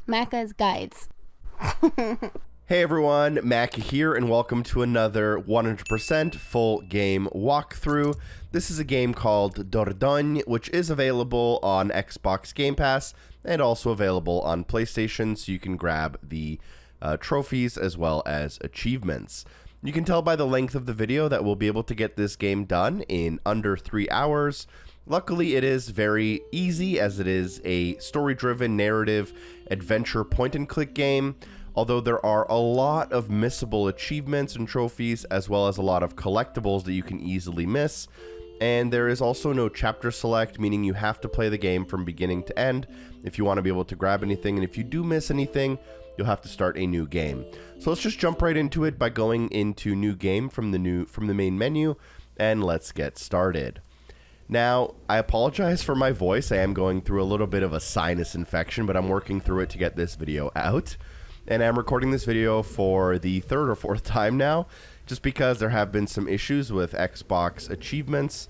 Macca's Guides. Hey everyone, Mac here, and welcome to another 100% full game walkthrough. This is a game called Dordogne, which is available on Xbox Game Pass and also available on PlayStation, so you can grab the trophies as well as achievements. You can tell by the length of the video that we'll be able to get this game done in under 3 hours. Luckily, it is very easy, as it is a story-driven narrative adventure point-and-click game, although there are a lot of missable achievements and trophies, as well as a lot of collectibles that you can easily miss. And there is also no chapter select, meaning you have to play the game from beginning to end if you want to be able to grab anything, and if you do miss anything, you'll have to start a new game. So let's just jump right into it by going into new game from the main menu, and let's get started. Now, I apologize for my voice. I am going through a little bit of a sinus infection, but I'm working through it to get this video out. And I'm recording this video for the third or fourth time now, just because there have been some issues with Xbox achievements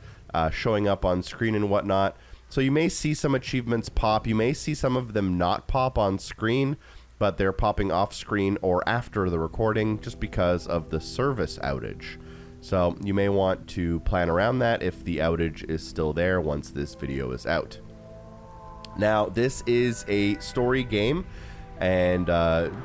showing up on screen and whatnot. So you may see some achievements pop. You may see some of them not pop on screen, but they're popping off screen or after the recording just because of the service outage. So you may want to plan around that if the outage is still there once this video is out. Now, this is a story game and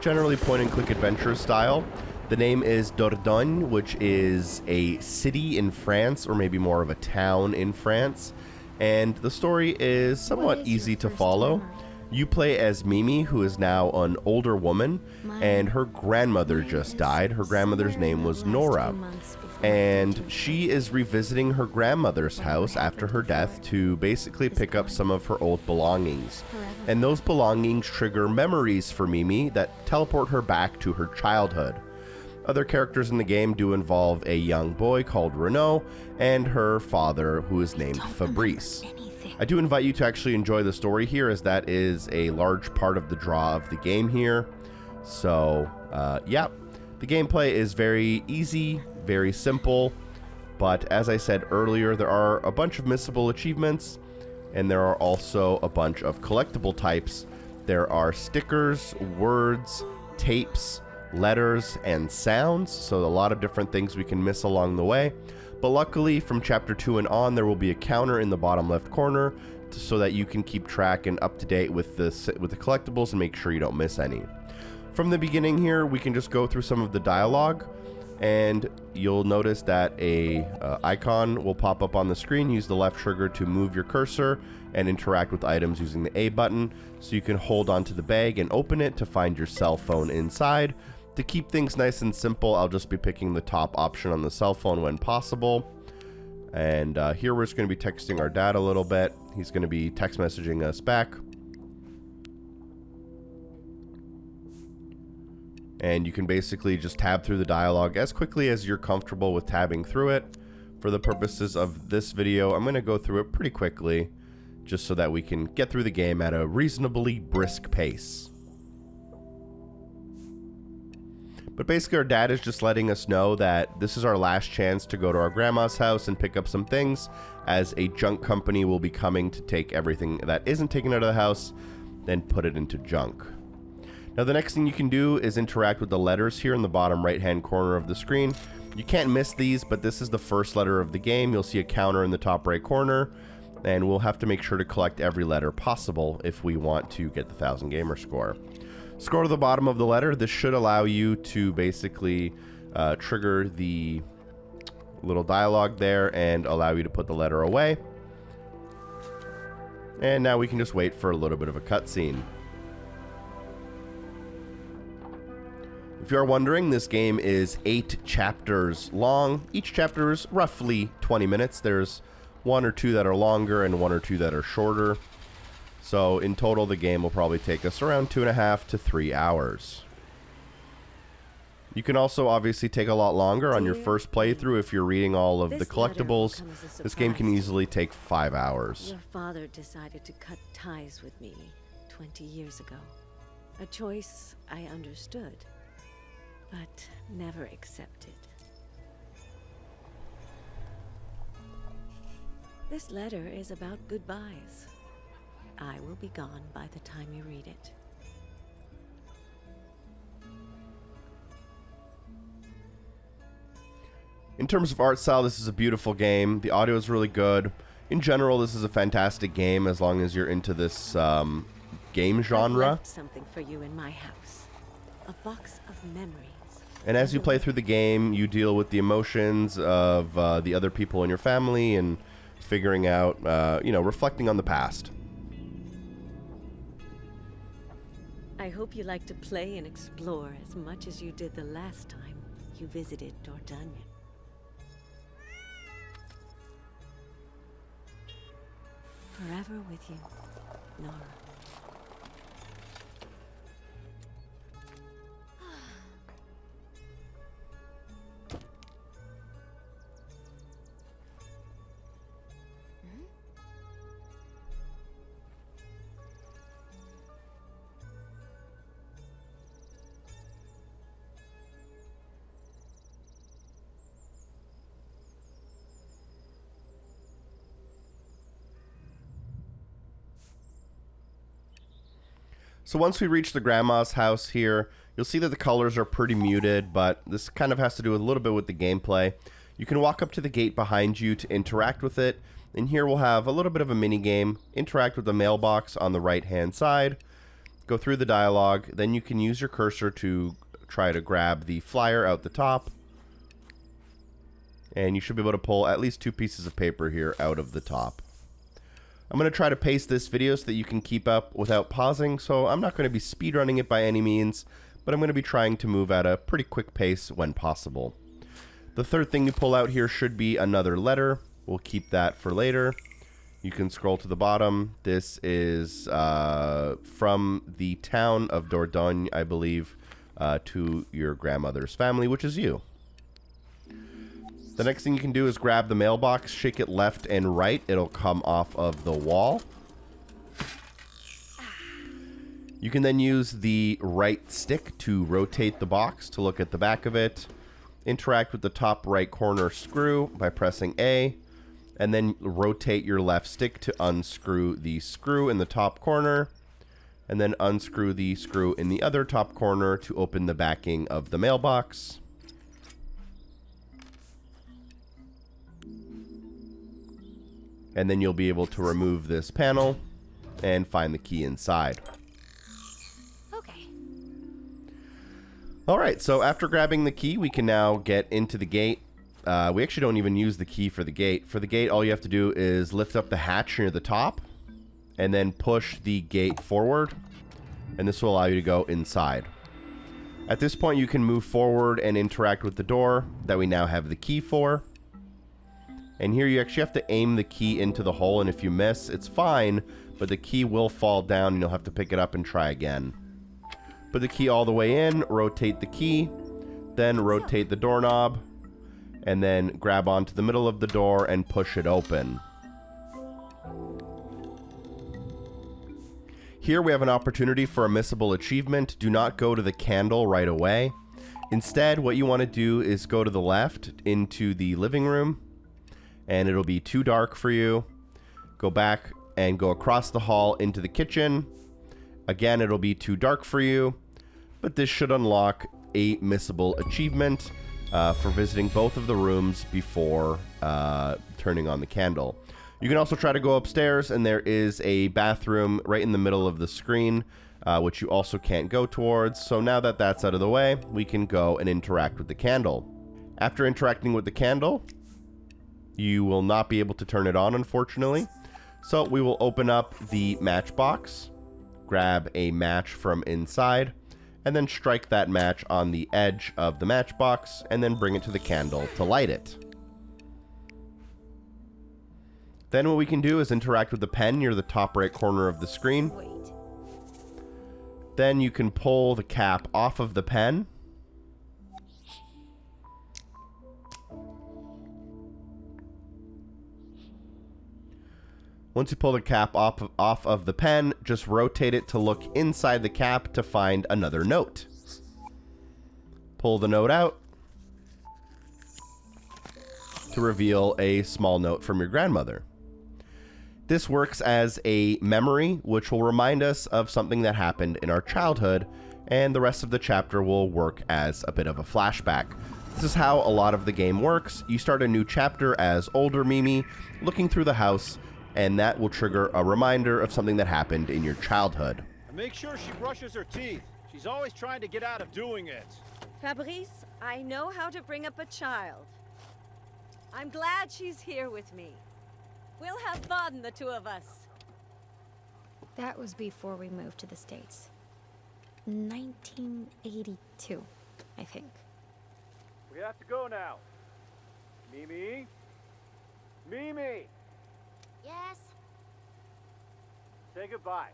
generally point-and-click adventure style. The name is Dordogne, which is a city in France, or maybe more of a town in France. And the story is somewhat easy to follow. You play as Mimi, who is now an older woman, and her grandmother just died. Her grandmother's name was Nora. And she is revisiting her grandmother's house after her death to basically pick up some of her old belongings. And those belongings trigger memories for Mimi that teleport her back to her childhood. Other characters in the game do involve a young boy called Renaud and her father, who is named Fabrice. I do invite you to actually enjoy the story here, as that is a large part of the draw of the game here. So, yeah, the gameplay is very easy, very simple, but as I said earlier, there are a bunch of missable achievements, and there are also a bunch of collectible types. There are stickers, words, tapes, letters, and sounds, so a lot of different things we can miss along the way. But luckily, from Chapter 2 and on, there will be a counter in the bottom left corner so that you can keep track and up to date with the collectibles and make sure you don't miss any. From the beginning here, we can just go through some of the dialogue, and you'll notice that a icon will pop up on the screen. Use the left trigger to move your cursor and interact with items using the A button, so you can hold onto the bag and open it to find your cell phone inside. To keep things nice and simple, I'll just be picking the top option on the cell phone when possible. And here we're just going to be texting our dad a little bit. He's going to be text messaging us back. And you can basically just tab through the dialogue as quickly as you're comfortable with tabbing through it. For the purposes of this video, I'm going to go through it pretty quickly, just so that we can get through the game at a reasonably brisk pace. But basically, our dad is just letting us know that this is our last chance to go to our grandma's house and pick up some things, as a junk company will be coming to take everything that isn't taken out of the house and put it into junk. Now, the next thing you can do is interact with the letters here in the bottom right-hand corner of the screen. You can't miss these, but this is the first letter of the game. You'll see a counter in the top right corner, and we'll have to make sure to collect every letter possible if we want to get the 1000 gamer score. Scroll to the bottom of the letter. This should allow you to basically trigger the little dialogue there and allow you to put the letter away. And now we can just wait for a little bit of a cutscene. If you are wondering, this game is 8 chapters long. Each chapter is roughly 20 minutes. There's 1 or 2 that are longer and 1 or 2 that are shorter. So in total, the game will probably take us around 2.5 to 3 hours. You can also obviously take a lot longer on your first playthrough if you're reading all of the collectibles. This game can easily take 5 hours. Your father decided to cut ties with me 20 years ago. A choice I understood, but never accepted. This letter is about goodbyes. I will be gone by the time you read it. In terms of art style, this is a beautiful game. The audio is really good. In general, this is a fantastic game as long as you're into this game genre. I've left something for you in my house. A box of memories. And as you play through the game, you deal with the emotions of the other people in your family and figuring out, reflecting on the past. I hope you like to play and explore as much as you did the last time you visited Dordogne. Forever with you, Nora. So once we reach the grandma's house here, you'll see that the colors are pretty muted, but this kind of has to do a little bit with the gameplay. You can walk up to the gate behind you to interact with it, and here we'll have a little bit of a mini game. Interact with the mailbox on the right hand side, go through the dialogue, then you can use your cursor to try to grab the flyer out the top, and you should be able to pull at least 2 pieces of paper here out of the top. I'm going to try to pace this video so that you can keep up without pausing, so I'm not going to be speedrunning it by any means, but I'm going to be trying to move at a pretty quick pace when possible. The third thing you pull out here should be another letter. We'll keep that for later. You can scroll to the bottom. This is from the town of Dordogne, I believe, to your grandmother's family, which is you. The next thing you can do is grab the mailbox, shake it left and right. It'll come off of the wall. You can then use the right stick to rotate the box to look at the back of it. Interact with the top right corner screw by pressing A, and then rotate your left stick to unscrew the screw in the top corner, and then unscrew the screw in the other top corner to open the backing of the mailbox. And then you'll be able to remove this panel and find the key inside. Okay. Alright, so after grabbing the key, we can now get into the gate. We actually don't even use the key for the gate. For the gate, all you have to do is lift up the hatch near the top and then push the gate forward, and this will allow you to go inside. At this point, you can move forward and interact with the door that we now have the key for. And here you actually have to aim the key into the hole, and if you miss, it's fine, but the key will fall down and you'll have to pick it up and try again. Put the key all the way in, rotate the key, then rotate the doorknob, and then grab onto the middle of the door and push it open. Here we have an opportunity for a missable achievement. Do not go to the candle right away. Instead, what you want to do is go to the left into the living room, and it'll be too dark for you. Go back and go across the hall into the kitchen. Again, it'll be too dark for you, but this should unlock a missable achievement for visiting both of the rooms before turning on the candle. You can also try to go upstairs, and there is a bathroom right in the middle of the screen, which you also can't go towards. So now that that's out of the way, we can go and interact with the candle. After interacting with the candle, you will not be able to turn it on, unfortunately. So we will open up the matchbox, grab a match from inside, and then strike that match on the edge of the matchbox, and then bring it to the candle to light it. Then what we can do is interact with the pen near the top right corner of the screen. Wait. Then you can pull the cap off of the pen. Once you pull the cap off of the pen, just rotate it to look inside the cap to find another note. Pull the note out to reveal a small note from your grandmother. This works as a memory, which will remind us of something that happened in our childhood, and the rest of the chapter will work as a bit of a flashback. This is how a lot of the game works. You start a new chapter as older Mimi, looking through the house, and that will trigger a reminder of something that happened in your childhood. And make sure she brushes her teeth. She's always trying to get out of doing it. Fabrice, I know how to bring up a child. I'm glad she's here with me. We'll have fun, the two of us. That was before we moved to the States. 1982, I think. We have to go now. Mimi? Mimi! Yes? Say goodbye.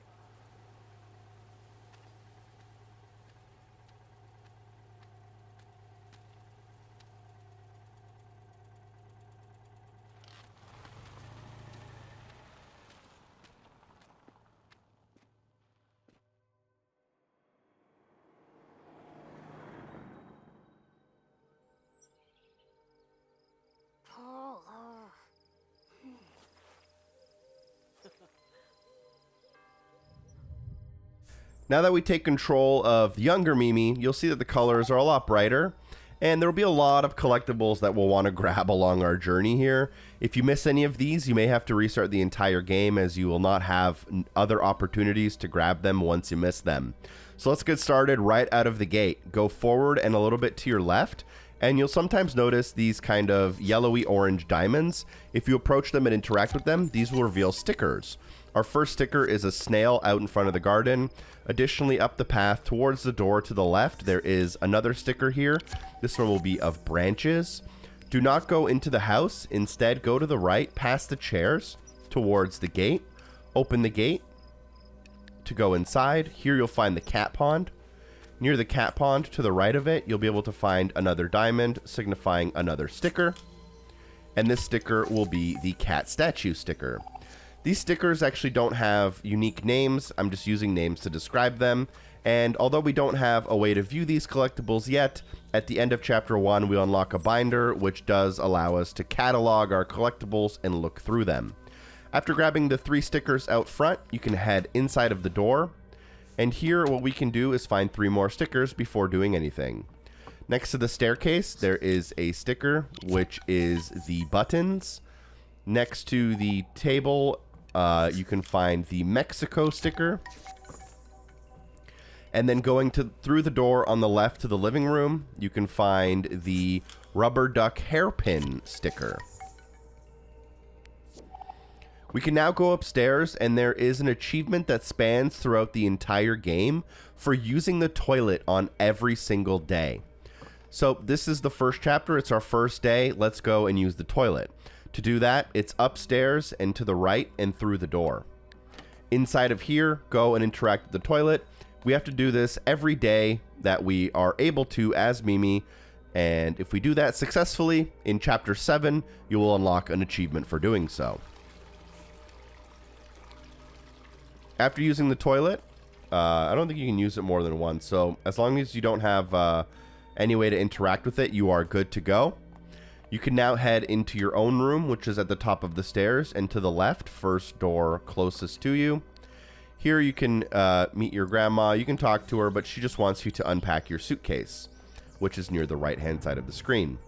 Now that we take control of the younger Mimi, you'll see that the colors are a lot brighter, and there will be a lot of collectibles that we'll want to grab along our journey here. If you miss any of these, you may have to restart the entire game, as you will not have other opportunities to grab them once you miss them. So let's get started right out of the gate. Go forward and a little bit to your left, and you'll sometimes notice these kind of yellowy orange diamonds. If you approach them and interact with them, these will reveal stickers. Our first sticker is a snail out in front of the garden. Additionally, up the path towards the door to the left, there is another sticker here. This one will be of branches. Do not go into the house. Instead, go to the right, past the chairs, towards the gate. Open the gate to go inside. Here you'll find the cat pond. Near the cat pond, to the right of it, you'll be able to find another diamond, signifying another sticker. And this sticker will be the cat statue sticker. These stickers actually don't have unique names. I'm just using names to describe them. And although we don't have a way to view these collectibles yet, at the end of Chapter 1, we unlock a binder, which does allow us to catalog our collectibles and look through them. After grabbing the 3 stickers out front, you can head inside of the door. And here, what we can do is find 3 more stickers before doing anything. Next to the staircase, there is a sticker, which is the buttons. Next to the table, you can find the Mexico sticker. And then going through the door on the left to the living room, you can find the rubber duck hairpin sticker. We can now go upstairs, and there is an achievement that spans throughout the entire game for using the toilet on every single day. So this is the first chapter. It's our first day. Let's go and use the toilet. To do that, it's upstairs and to the right and through the door. Inside of here, go and interact with the toilet. We have to do this every day that we are able to as Mimi. And if we do that successfully, in Chapter 7, you will unlock an achievement for doing so. After using the toilet, I don't think you can use it more than once. So as long as you don't have any way to interact with it, you are good to go. You can now head into your own room, which is at the top of the stairs and to the left, first door closest to you. Here you can meet your grandma. You can talk to her, but she just wants you to unpack your suitcase, which is near the right-hand side of the screen.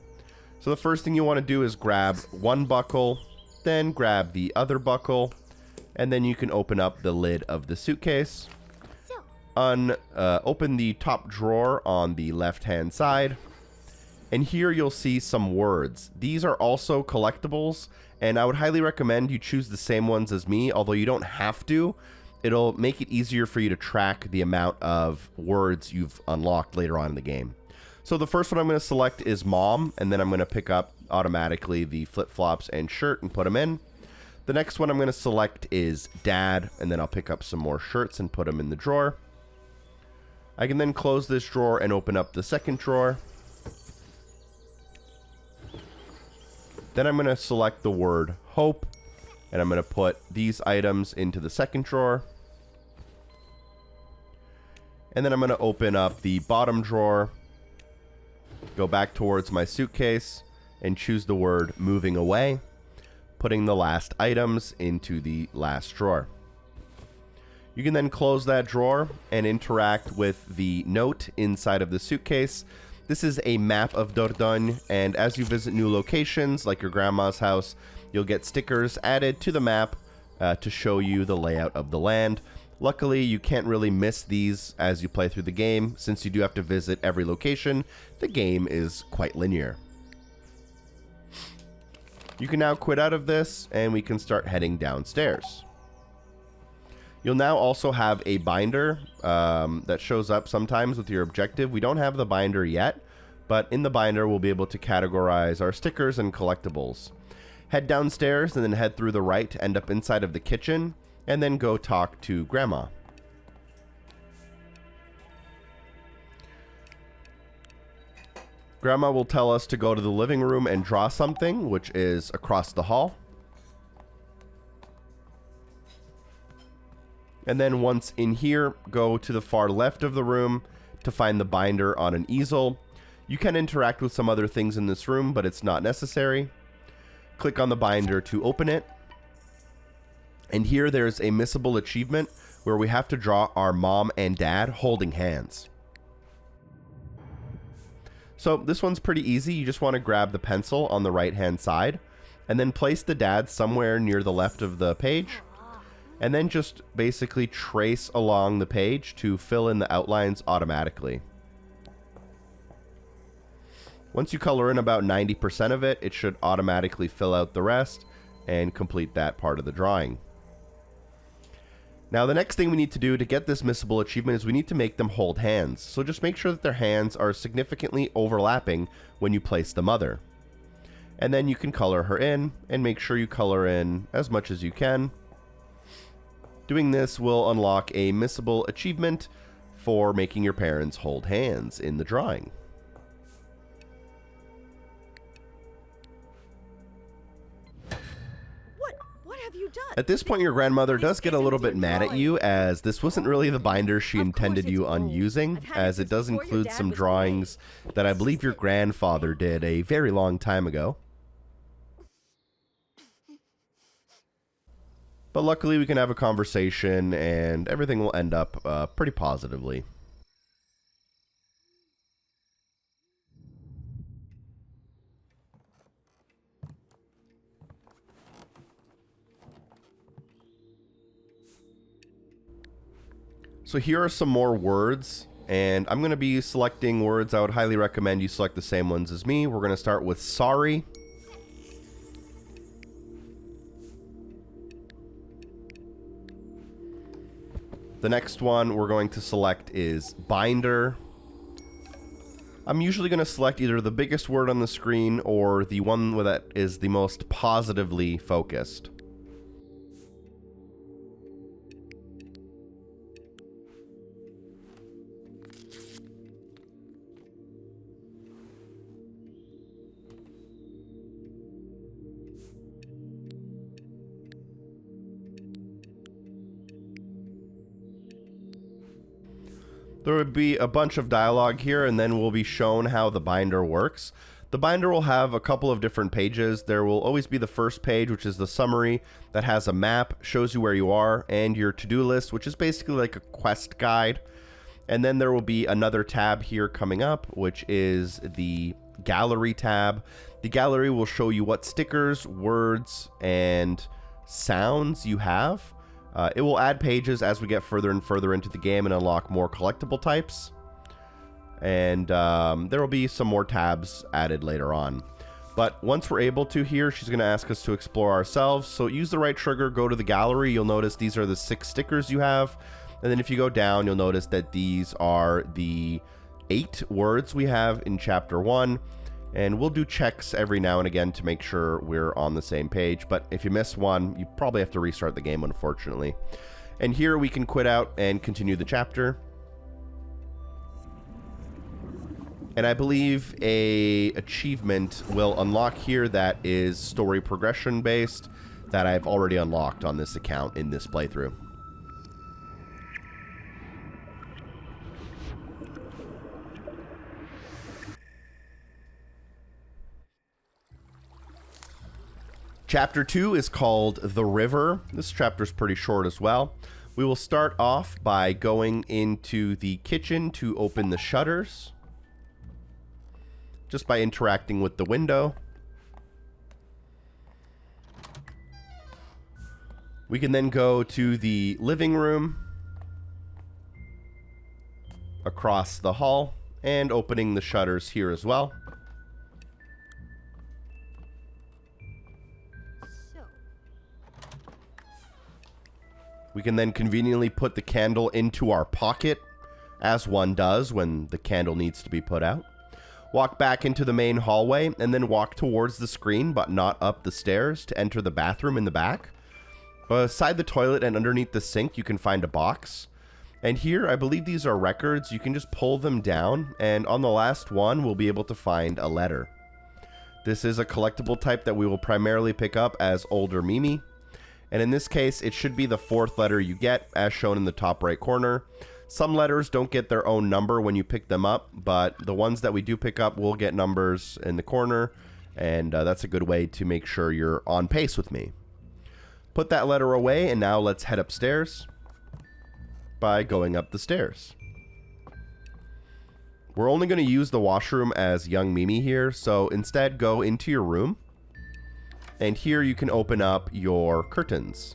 So the first thing you want to do is grab one buckle, then grab the other buckle, and then you can open up the lid of the suitcase. Open the top drawer on the left-hand side. And here you'll see some words. These are also collectibles, and I would highly recommend you choose the same ones as me, although you don't have to. It'll make it easier for you to track the amount of words you've unlocked later on in the game. So the first one I'm going to select is Mom, and then I'm going to pick up automatically the flip-flops and shirt and put them in. The next one I'm going to select is Dad, and then I'll pick up some more shirts and put them in the drawer. I can then close this drawer and open up the second drawer. Then I'm going to select the word Hope, and I'm going to put these items into the second drawer. And then I'm going to open up the bottom drawer, go back towards my suitcase, and choose the word Moving Away, putting the last items into the last drawer. You can then close that drawer and interact with the note inside of the suitcase. This is a map of Dordogne, and as you visit new locations, like your grandma's house, you'll get stickers added to the map to show you the layout of the land. Luckily, you can't really miss these as you play through the game. Since you do have to visit every location, the game is quite linear. You can now quit out of this, and we can start heading downstairs. You'll now also have a binder that shows up sometimes with your objective. We don't have the binder yet, but in the binder we'll be able to categorize our stickers and collectibles. Head downstairs and then head through the right to end up inside of the kitchen, and then go talk to Grandma. Grandma will tell us to go to the living room and draw something, which is across the hall. And then once in here, go to the far left of the room to find the binder on an easel. You can interact with some other things in this room, but it's not necessary. Click on the binder to open it. And here there's a missable achievement where we have to draw our mom and dad holding hands. So this one's pretty easy. You just want to grab the pencil on the right hand side and then place the dad somewhere near the left of the page. And then just basically trace along the page to fill in the outlines automatically. Once you color in about 90% of it, it should automatically fill out the rest and complete that part of the drawing. Now the next thing we need to do to get this missable achievement is we need to make them hold hands. So just make sure that their hands are significantly overlapping when you place the mother. And then you can color her in, and make sure you color in as much as you can. Doing this will unlock a missable achievement for making your parents hold hands in the drawing. What have you done? At this point, your grandmother does get a little bit mad at you, as this wasn't really the binder she intended you on using, as it does include some drawings that I believe your grandfather did a very long time ago. But luckily we can have a conversation and everything will end up pretty positively. So here are some more words, and I'm going to be selecting words. I would highly recommend you select the same ones as me. We're going to start with sorry. The next one we're going to select is binder. I'm usually going to select either the biggest word on the screen or the one that is the most positively focused. There would be a bunch of dialogue here, and then we'll be shown how the binder works. The binder will have a couple of different pages. There will always be the first page, which is the summary, that has a map, shows you where you are, and your to-do list, which is basically like a quest guide. And then there will be another tab here coming up, which is the gallery tab. The gallery will show you what stickers, words, and sounds you have. It will add pages as we get further and further into the game and unlock more collectible types. And there will be some more tabs added later on. But once we're able to here, she's going to ask us to explore ourselves. So use the right trigger, go to the gallery. You'll notice these are the 6 stickers you have. And then if you go down, you'll notice that these are the 8 words we have in Chapter 1. And we'll do checks every now and again to make sure we're on the same page. But if you miss one, you probably have to restart the game, unfortunately. And here we can quit out and continue the chapter. And I believe a achievement will unlock here that is story progression based that I've already unlocked on this account in this playthrough. Chapter 2 is called The River. This chapter is pretty short as well. We will start off by going into the kitchen to open the shutters. just by interacting with the window. We can then go to the living room across the hall and opening the shutters here as well. We can then conveniently put the candle into our pocket, as one does when the candle needs to be put out. Walk back into the main hallway, and then walk towards the screen, but not up the stairs, to enter the bathroom in the back. Beside the toilet and underneath the sink, you can find a box. And here, I believe these are records. You can just pull them down, and on the last one, we'll be able to find a letter. This is a collectible type that we will primarily pick up as Older Mimi. And in this case, it should be the 4th letter you get, as shown in the top right corner. Some letters don't get their own number when you pick them up, but the ones that we do pick up will get numbers in the corner, and that's a good way to make sure you're on pace with me. Put that letter away, and now let's head upstairs by going up the stairs. We're only going to use the washroom as young Mimi here, so instead go into your room. And here you can open up your curtains.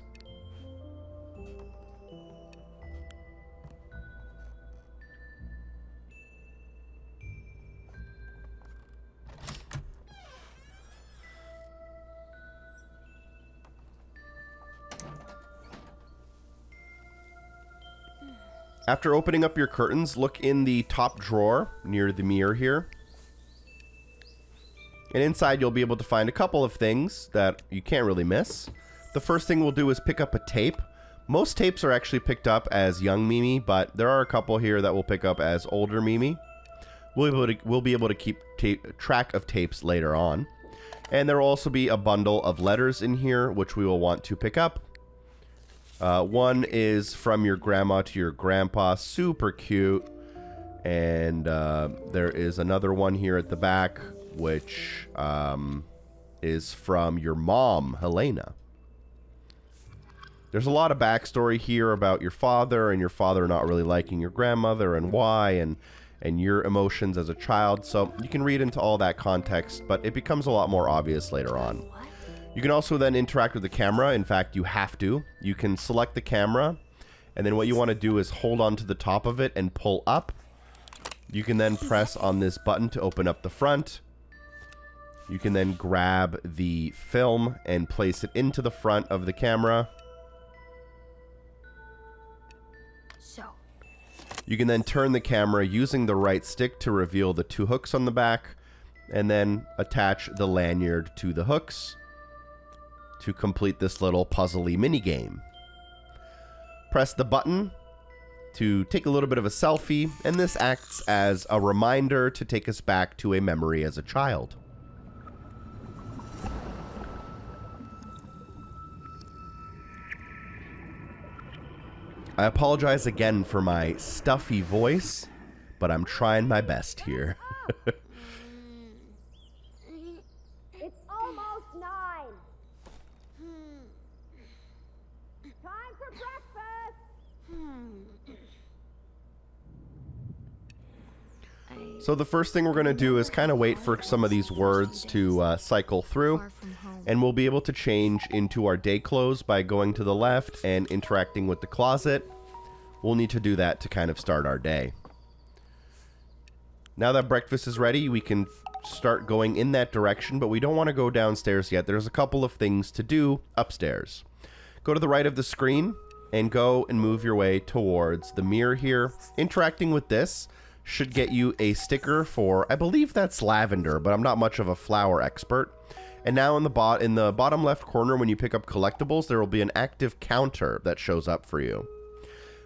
After opening up your curtains, look in the top drawer near the mirror here. And inside you'll be able to find a couple of things that you can't really miss. The first thing we'll do is pick up a tape. Most tapes are actually picked up as young Mimi, but there are a couple here that we'll pick up as older Mimi. We'll be able to keep track of tapes later on. And there will also be a bundle of letters in here, which we will want to pick up. One is from your grandma to your grandpa, super cute. And there is another one here at the back, which is from your mom, Helena. There's a lot of backstory here about your father and your father not really liking your grandmother and why, and your emotions as a child. So you can read into all that context, but it becomes a lot more obvious later on. You can also then interact with the camera. In fact, you have to. You can select the camera, and then what you want to do is hold on to the top of it and pull up. You can then press on this button to open up the front. You can then grab the film and place it into the front of the camera. So. You can then turn the camera using the right stick to reveal the 2 hooks on the back, and then attach the lanyard to the hooks to complete this little puzzly mini game. Press the button to take a little bit of a selfie, and this acts as a reminder to take us back to a memory as a child. I apologize again for my stuffy voice, but I'm trying my best here. It's almost 9. Time for breakfast. So the first thing we're going to do is kind of wait for some of these words to cycle through, and we'll be able to change into our day clothes by going to the left and interacting with the closet. We'll need to do that to kind of start our day. Now that breakfast is ready, we can start going in that direction, but we don't want to go downstairs yet. There's a couple of things to do upstairs. Go to the right of the screen and go and move your way towards the mirror here. Interacting with this should get you a sticker for, I believe that's lavender, but I'm not much of a flower expert. And now in the bottom left corner, when you pick up collectibles, there will be an active counter that shows up for you.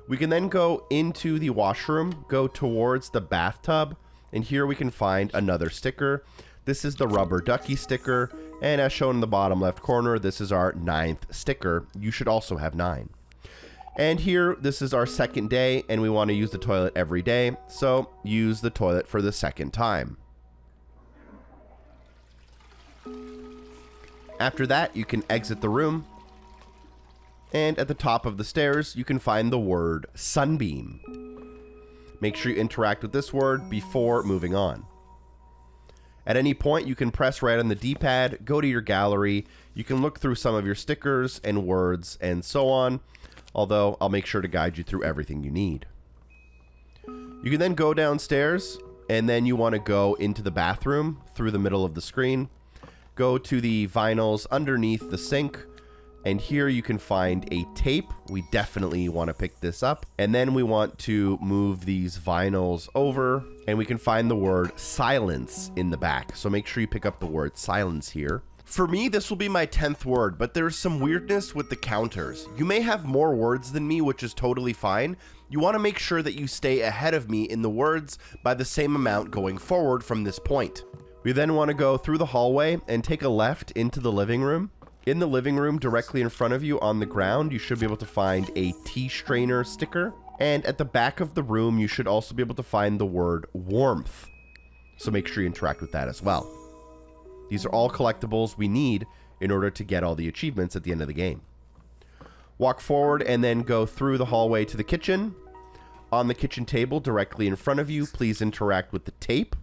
We can then go into the washroom, go towards the bathtub, and here we can find another sticker. This is the rubber ducky sticker, and as shown in the bottom left corner, this is our 9th sticker. You should also have 9. And here, this is our 2nd day, and we want to use the toilet every day, so use the toilet for the 2nd time. After that, you can exit the room, and at the top of the stairs, you can find the word sunbeam. Make sure you interact with this word before moving on. At any point, you can press right on the D-pad, go to your gallery. You can look through some of your stickers and words and so on, although I'll make sure to guide you through everything you need. You can then go downstairs, and then you want to go into the bathroom through the middle of the screen. Go to the vinyls underneath the sink, and here you can find a tape. We definitely want to pick this up. And then we want to move these vinyls over, and we can find the word silence in the back. So make sure you pick up the word silence here. For me, this will be my 10th word, but there's some weirdness with the counters. You may have more words than me, which is totally fine. You want to make sure that you stay ahead of me in the words by the same amount going forward from this point. We then want to go through the hallway and take a left into the living room. In the living room, directly in front of you on the ground, you should be able to find a tea strainer sticker. And at the back of the room, you should also be able to find the word warmth. So make sure you interact with that as well. These are all collectibles we need in order to get all the achievements at the end of the game. Walk forward and then go through the hallway to the kitchen. On the kitchen table directly in front of you, please interact with the tape.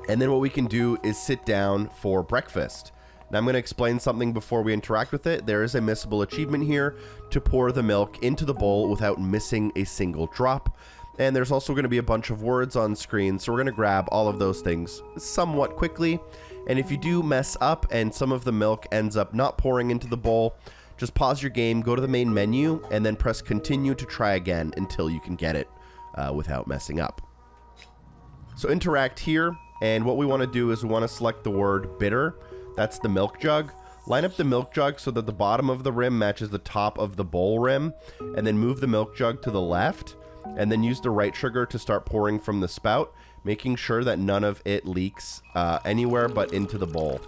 And then what we can do is sit down for breakfast. Now I'm going to explain something before we interact with it. There is a missable achievement here to pour the milk into the bowl without missing a single drop. And there's also going to be a bunch of words on screen, so we're going to grab all of those things somewhat quickly. And if you do mess up and some of the milk ends up not pouring into the bowl, just pause your game, go to the main menu, and then press continue to try again until you can get it without messing up. So interact here, and what we want to do is we want to select the word bitter. That's the milk jug. Line up the milk jug so that the bottom of the rim matches the top of the bowl rim, and then move the milk jug to the left, and then use the right sugar to start pouring from the spout, making sure that none of it leaks anywhere but into the bowl.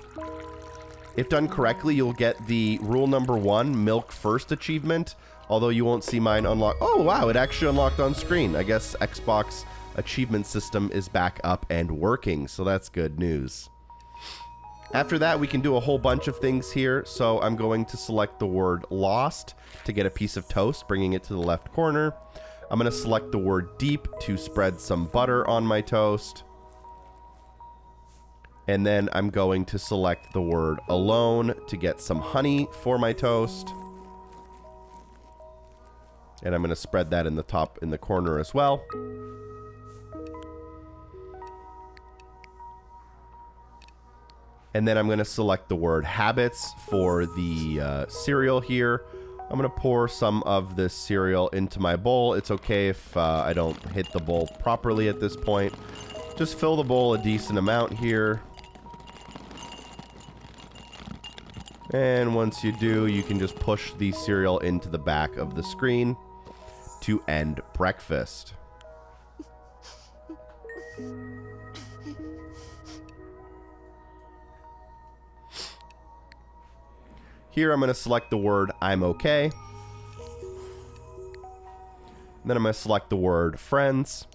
If done correctly, you'll get the rule number 1, milk first achievement, although you won't see mine unlock. Oh wow, it actually unlocked on screen. I guess Xbox achievement system is back up and working, so that's good news. After that, we can do a whole bunch of things here, so I'm going to select the word lost to get a piece of toast, bringing it to the left corner. I'm going to select the word deep to spread some butter on my toast. And then I'm going to select the word alone to get some honey for my toast. And I'm going to spread that in the top in the corner as well. And then I'm going to select the word habits for the cereal here. I'm going to pour some of this cereal into my bowl. It's okay if I don't hit the bowl properly at this point. Just fill the bowl a decent amount here. And once you do, you can just push the cereal into the back of the screen to end breakfast. Here I'm going to select the word I'm okay. Then I'm going to select the word friends.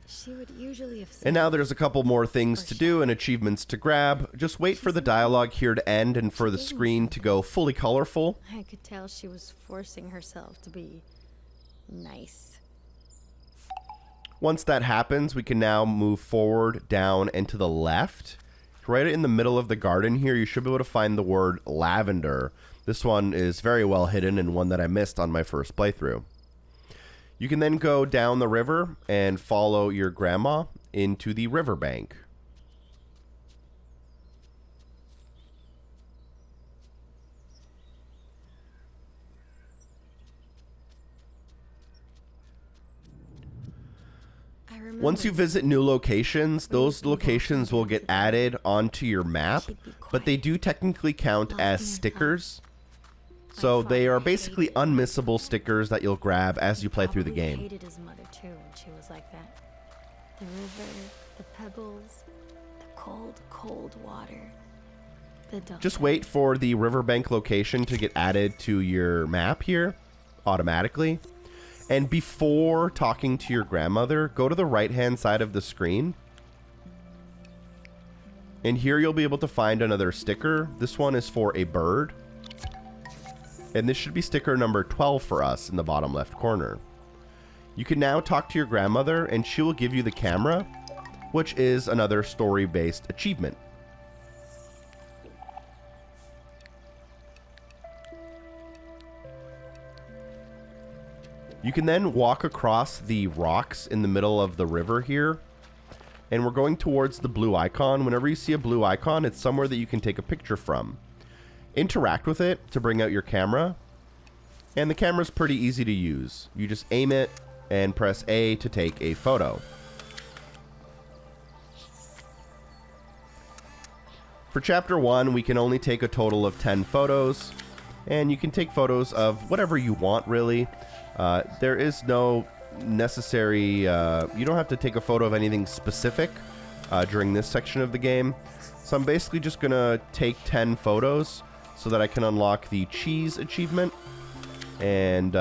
She would usually have said, and now there's a couple more things to do and achievements to grab. Just wait for the dialogue here to end and for the screen to go fully colorful. I could tell she was forcing herself to be nice. Once that happens, we can now move forward, down, and to the left. Right in the middle of the garden here, you should be able to find the word lavender. This one is very well hidden and one that I missed on my first playthrough. You can then go down the river and follow your grandma into the riverbank. Once you visit new locations, those locations will get added onto your map, but they do technically count as stickers. So they are basically unmissable stickers that you'll grab as you play through the game. Hated his mother too when she was like that. The river, the pebbles, the cold, cold water. Just wait for the riverbank location to get added to your map here automatically. And before talking to your grandmother, go to the right-hand side of the screen. And here you'll be able to find another sticker. This one is for a bird. And this should be sticker number 12 for us in the bottom left corner. You can now talk to your grandmother and she will give you the camera, which is another story-based achievement. You can then walk across the rocks in the middle of the river here. And we're going towards the blue icon. Whenever you see a blue icon, it's somewhere that you can take a picture from. Interact with it to bring out your camera. And the camera's pretty easy to use. You just aim it and press A to take a photo. For chapter 1, we can only take a total of 10 photos. And you can take photos of whatever you want, really. There is no necessary, you don't have to take a photo of anything specific during this section of the game. So I'm basically just gonna take 10 photos so that I can unlock the cheese achievement, and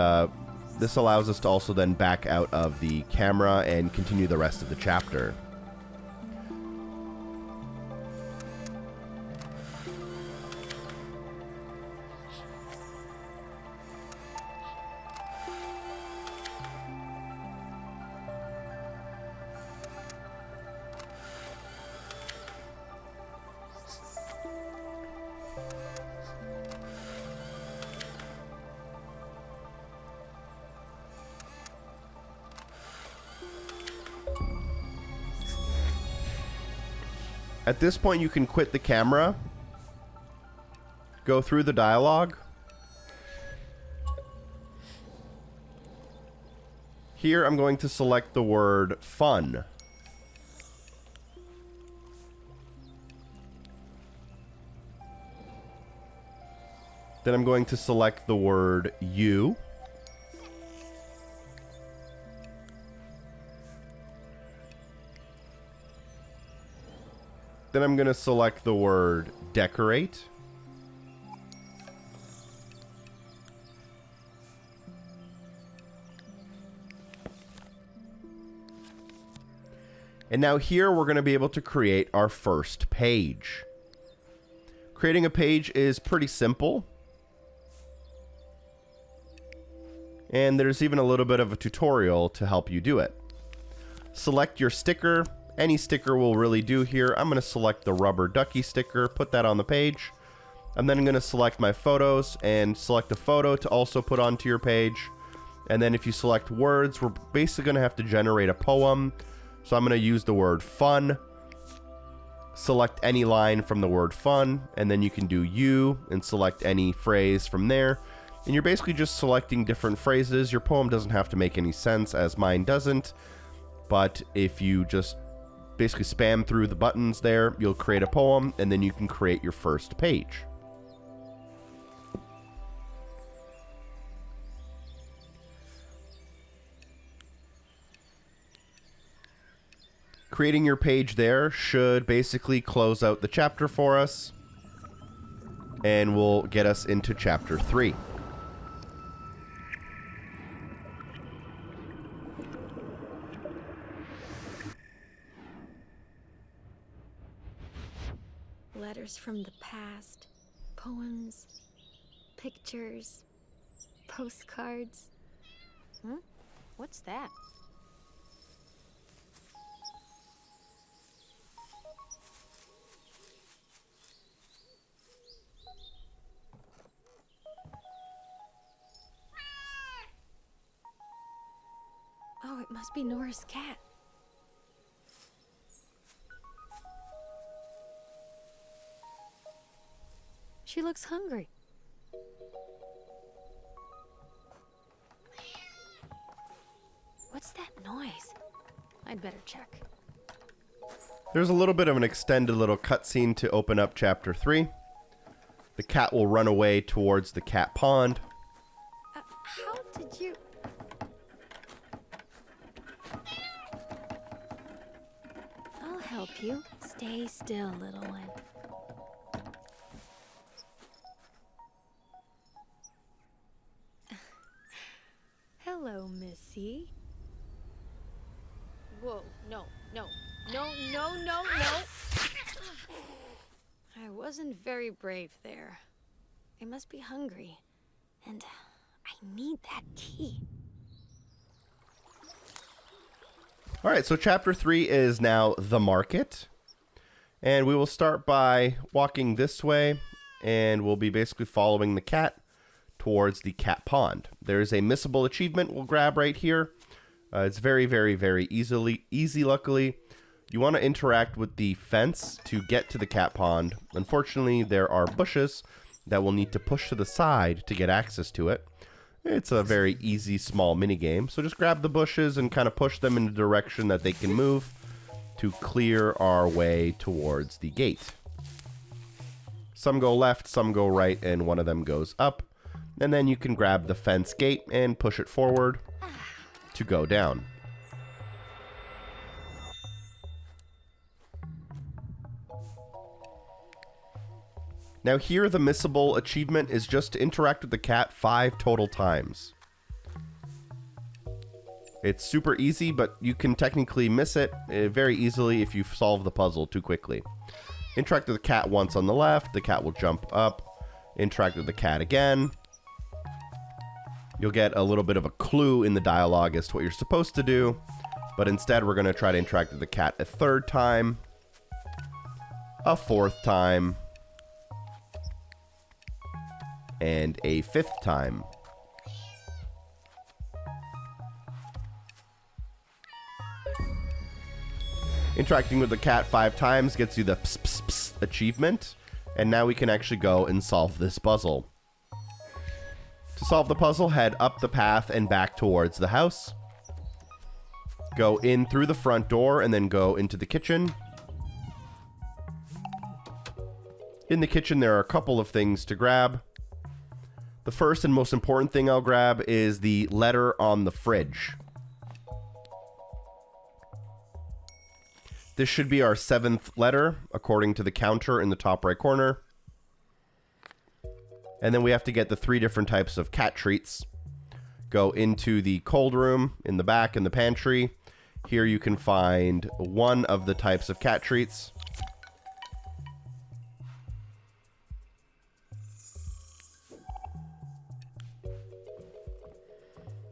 this allows us to also then back out of the camera and continue the rest of the chapter. At this point, you can quit the camera, go through the dialogue. Here, I'm going to select the word fun. Then I'm going to select the word you. Then I'm going to select the word decorate. And now here we're going to be able to create our first page. Creating a page is pretty simple. And there's even a little bit of a tutorial to help you do it. Select your sticker. Any sticker will really do here. I'm going to select the rubber ducky sticker, put that on the page. I'm then going to select my photos and select a photo to also put onto your page. And then if you select words, we're basically going to have to generate a poem. So I'm going to use the word fun. Select any line from the word fun, and then you can do you and select any phrase from there. And you're basically just selecting different phrases. Your poem doesn't have to make any sense, as mine doesn't. But if you just basically spam through the buttons there, you'll create a poem, and then you can create your first page. Creating your page there should basically close out the chapter for us, and will get us into chapter 3. Letters from the past, poems, pictures, postcards. What's that? Oh, it must be Nora's cat. She looks hungry. What's that noise? I'd better check. There's a little bit of an extended little cutscene to open up chapter 3. The cat will run away towards the cat pond. How did you... I'll help you. Stay still, little one. Hello, Missy. Whoa, no. I wasn't very brave there. They must be hungry. And I need that key. All right, so chapter 3 is now the market. And we will start by walking this way, and we'll be basically following the cat towards the cat pond. There's a missable achievement we'll grab right here. It's very, very, very easy, luckily. You want to interact with the fence to get to the cat pond. Unfortunately, there are bushes that we'll need to push to the side to get access to it. It's a very easy, small mini game. So just grab the bushes and kind of push them in the direction that they can move to clear our way towards the gate. Some go left, some go right, and one of them goes up. And then you can grab the fence gate and push it forward to go down. Now here, the missable achievement is just to interact with the cat 5 total times. It's super easy, but you can technically miss it very easily if you solve the puzzle too quickly. Interact with the cat once on the left, the cat will jump up. Interact with the cat again. You'll get a little bit of a clue in the dialogue as to what you're supposed to do, but instead we're going to try to interact with the cat a 3rd time, a 4th time, and a 5th time. Interacting with the cat 5 times gets you the pss, pss, pss achievement, and now we can actually go and solve this puzzle. To solve the puzzle, head up the path and back towards the house. Go in through the front door and then go into the kitchen. In the kitchen, there are a couple of things to grab. The first and most important thing I'll grab is the letter on the fridge. This should be our 7th letter, according to the counter in the top right corner. And then we have to get the 3 different types of cat treats. Go into the cold room in the back in the pantry. Here you can find one of the types of cat treats.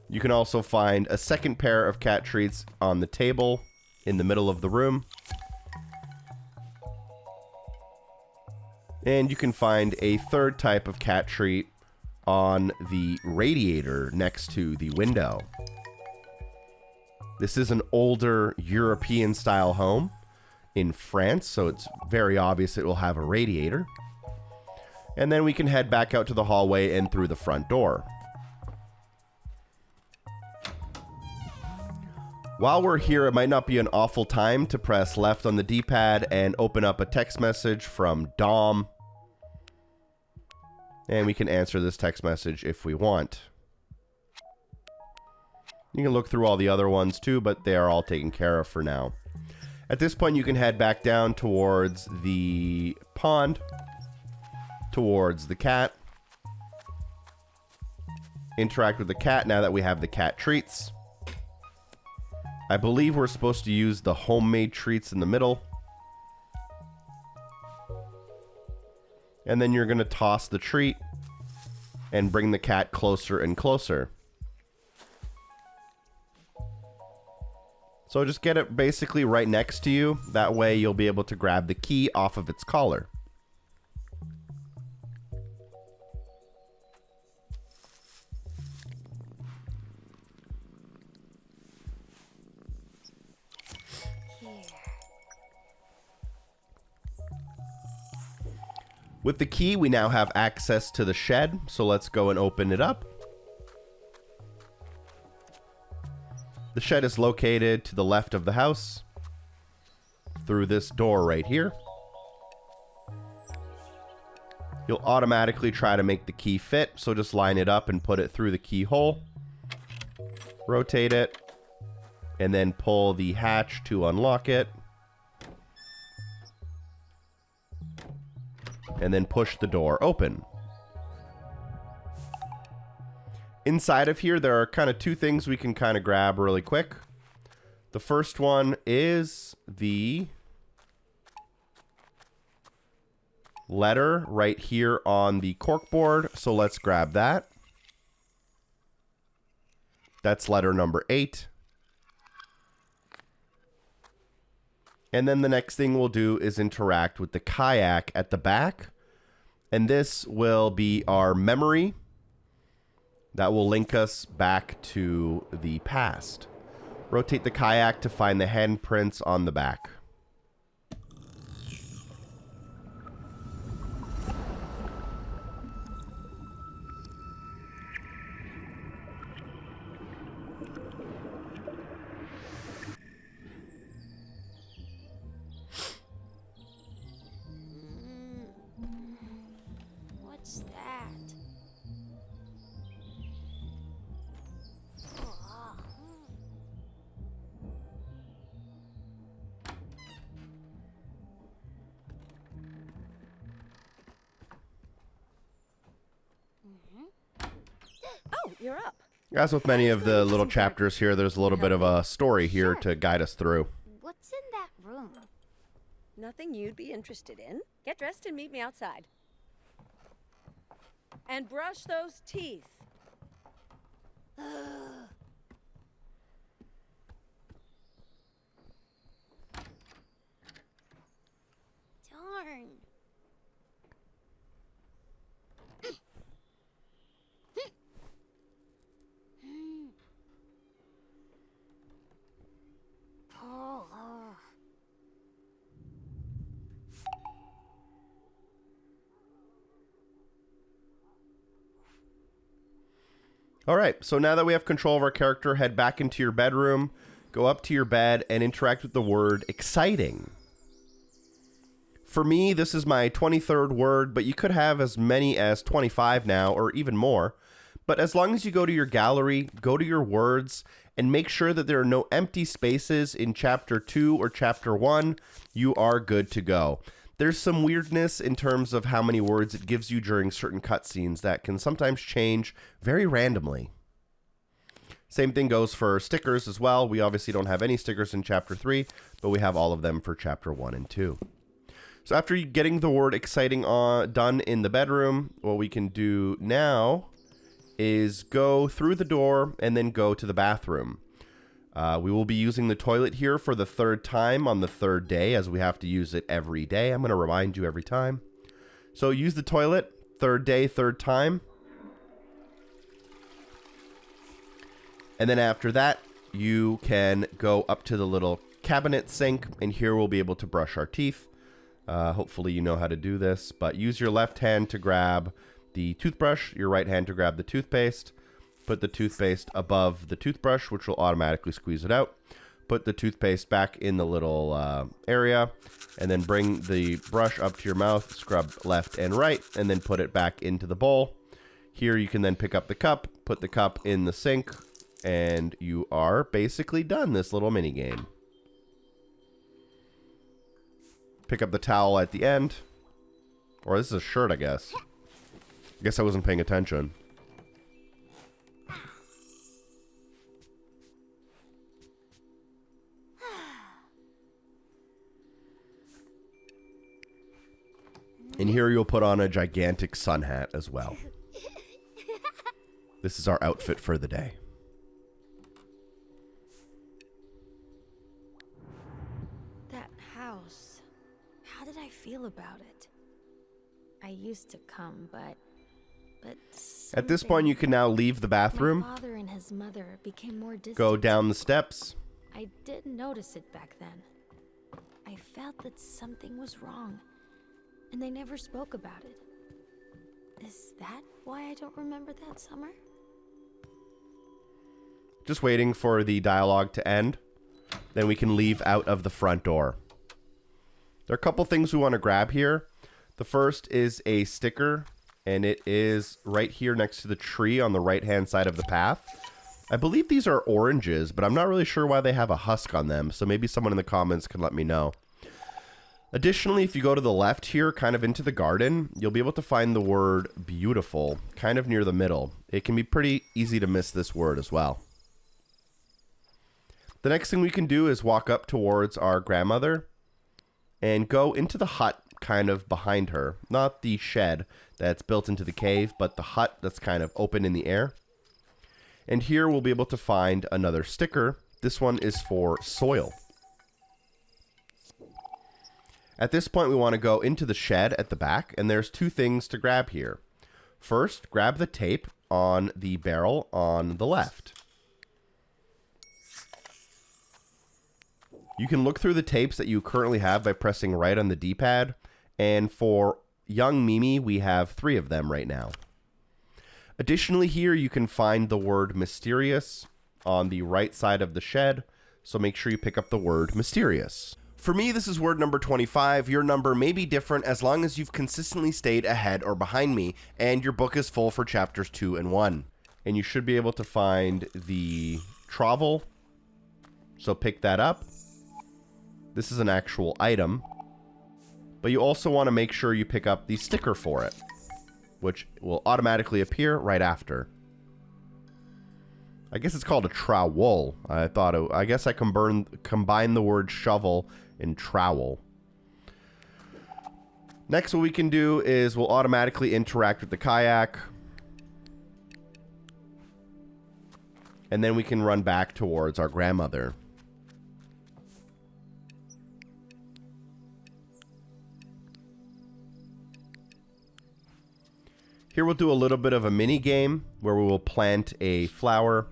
You can also find a second pair of cat treats on the table in the middle of the room. And you can find a 3rd type of cat treat on the radiator next to the window. This is an older European-style home in France, so it's very obvious it will have a radiator. And then we can head back out to the hallway and through the front door. While we're here, it might not be an awful time to press left on the D-pad and open up a text message from Dom. And we can answer this text message if we want. You can look through all the other ones too, but they are all taken care of for now. At this point, you can head back down towards the pond, towards the cat. Interact with the cat now that we have the cat treats. I believe we're supposed to use the homemade treats in the middle. And then you're going to toss the treat and bring the cat closer and closer. So just get it basically right next to you. That way you'll be able to grab the key off of its collar. With the key, we now have access to the shed, so let's go and open it up. The shed is located to the left of the house, through this door right here. You'll automatically try to make the key fit, so just line it up and put it through the keyhole. Rotate it, and then pull the hatch to unlock it. And then push the door open. Inside of here, there are kind of 2 things we can kind of grab really quick. The first one is the letter right here on the corkboard. So let's grab that. That's letter number 8. And then the next thing we'll do is interact with the kayak at the back. And this will be our memory that will link us back to the past. Rotate the kayak to find the handprints on the back. What's that? Oh, you're up. As with many of the little chapters here, there's a little bit of a story here to guide us through. What's in that room? Nothing you'd be interested in. Get dressed and meet me outside. And brush those teeth. Darn. Oh. All right, so now that we have control of our character, head back into your bedroom, go up to your bed, and interact with the word exciting. For me, this is my 23rd word, but you could have as many as 25 now, or even more. But as long as you go to your gallery, go to your words, and make sure that there are no empty spaces in Chapter 2 or Chapter 1, you are good to go. There's some weirdness in terms of how many words it gives you during certain cutscenes that can sometimes change very randomly. Same thing goes for stickers as well. We obviously don't have any stickers in Chapter 3, but we have all of them for Chapter 1 and 2. So after getting the word exciting done in the bedroom, what we can do now is go through the door and then go to the bathroom. We will be using the toilet here for the 3rd time on the 3rd day, as we have to use it every day. I'm going to remind you every time. So use the toilet, 3rd day, 3rd time. And then after that, you can go up to the little cabinet sink, and here we'll be able to brush our teeth. Hopefully you know how to do this, but use your left hand to grab the toothbrush, your right hand to grab the toothpaste. Put the toothpaste above the toothbrush, which will automatically squeeze it out. Put the toothpaste back in the little area, and then bring the brush up to your mouth, scrub left and right, and then put it back into the bowl. Here you can then pick up the cup, put the cup in the sink, and you are basically done this little mini game. Pick up the towel at the end. Or this is a shirt, I guess. I guess I wasn't paying attention. And here you'll put on a gigantic sun hat as well. This is our outfit for the day. That house. How did I feel about it? I used to come, but At this point, you can now leave the bathroom. My father and his mother became more distant. Go down the steps. I didn't notice it back then. I felt that something was wrong, and they never spoke about it. Is that why I don't remember that summer? Just waiting for the dialogue to end. Then we can leave out of the front door. There are a couple things we want to grab here. The first is a sticker, and it is right here next to the tree on the right-hand side of the path. I believe these are oranges, but I'm not really sure why they have a husk on them, so maybe someone in the comments can let me know. Additionally, if you go to the left here, kind of into the garden, you'll be able to find the word beautiful, kind of near the middle. It can be pretty easy to miss this word as well. The next thing we can do is walk up towards our grandmother and go into the hut kind of behind her. Not the shed that's built into the cave, but the hut that's kind of open in the air. And here we'll be able to find another sticker. This one is for soil. At this point, we want to go into the shed at the back, and there's two things to grab here. First, grab the tape on the barrel on the left. You can look through the tapes that you currently have by pressing right on the D-pad, and for young Mimi, we have 3 of them right now. Additionally, here you can find the word mysterious on the right side of the shed, so make sure you pick up the word mysterious. For me, this is word number 25. Your number may be different as long as you've consistently stayed ahead or behind me, and your book is full for chapters 2 and 1. And you should be able to find the travel, so pick that up. This is an actual item, but you also want to make sure you pick up the sticker for it, which will automatically appear right after. I guess it's called a trowel. I guess I combined the word shovel and trowel. Next, what we can do is we'll automatically interact with the kayak, and then we can run back towards our grandmother. Here we'll do a little bit of a mini game where we will plant a flower.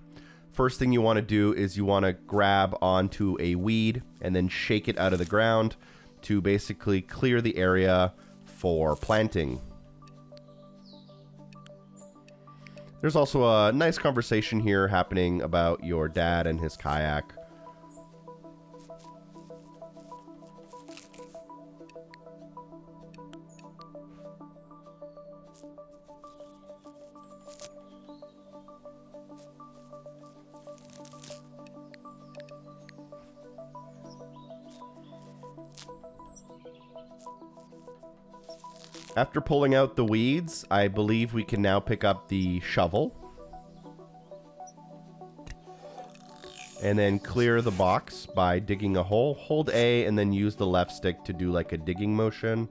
First thing you want to do is you want to grab onto a weed and then shake it out of the ground to basically clear the area for planting. There's also a nice conversation here happening about your dad and his kayak. After pulling out the weeds, I believe we can now pick up the shovel. And then clear the box by digging a hole. Hold A and then use the left stick to do like a digging motion.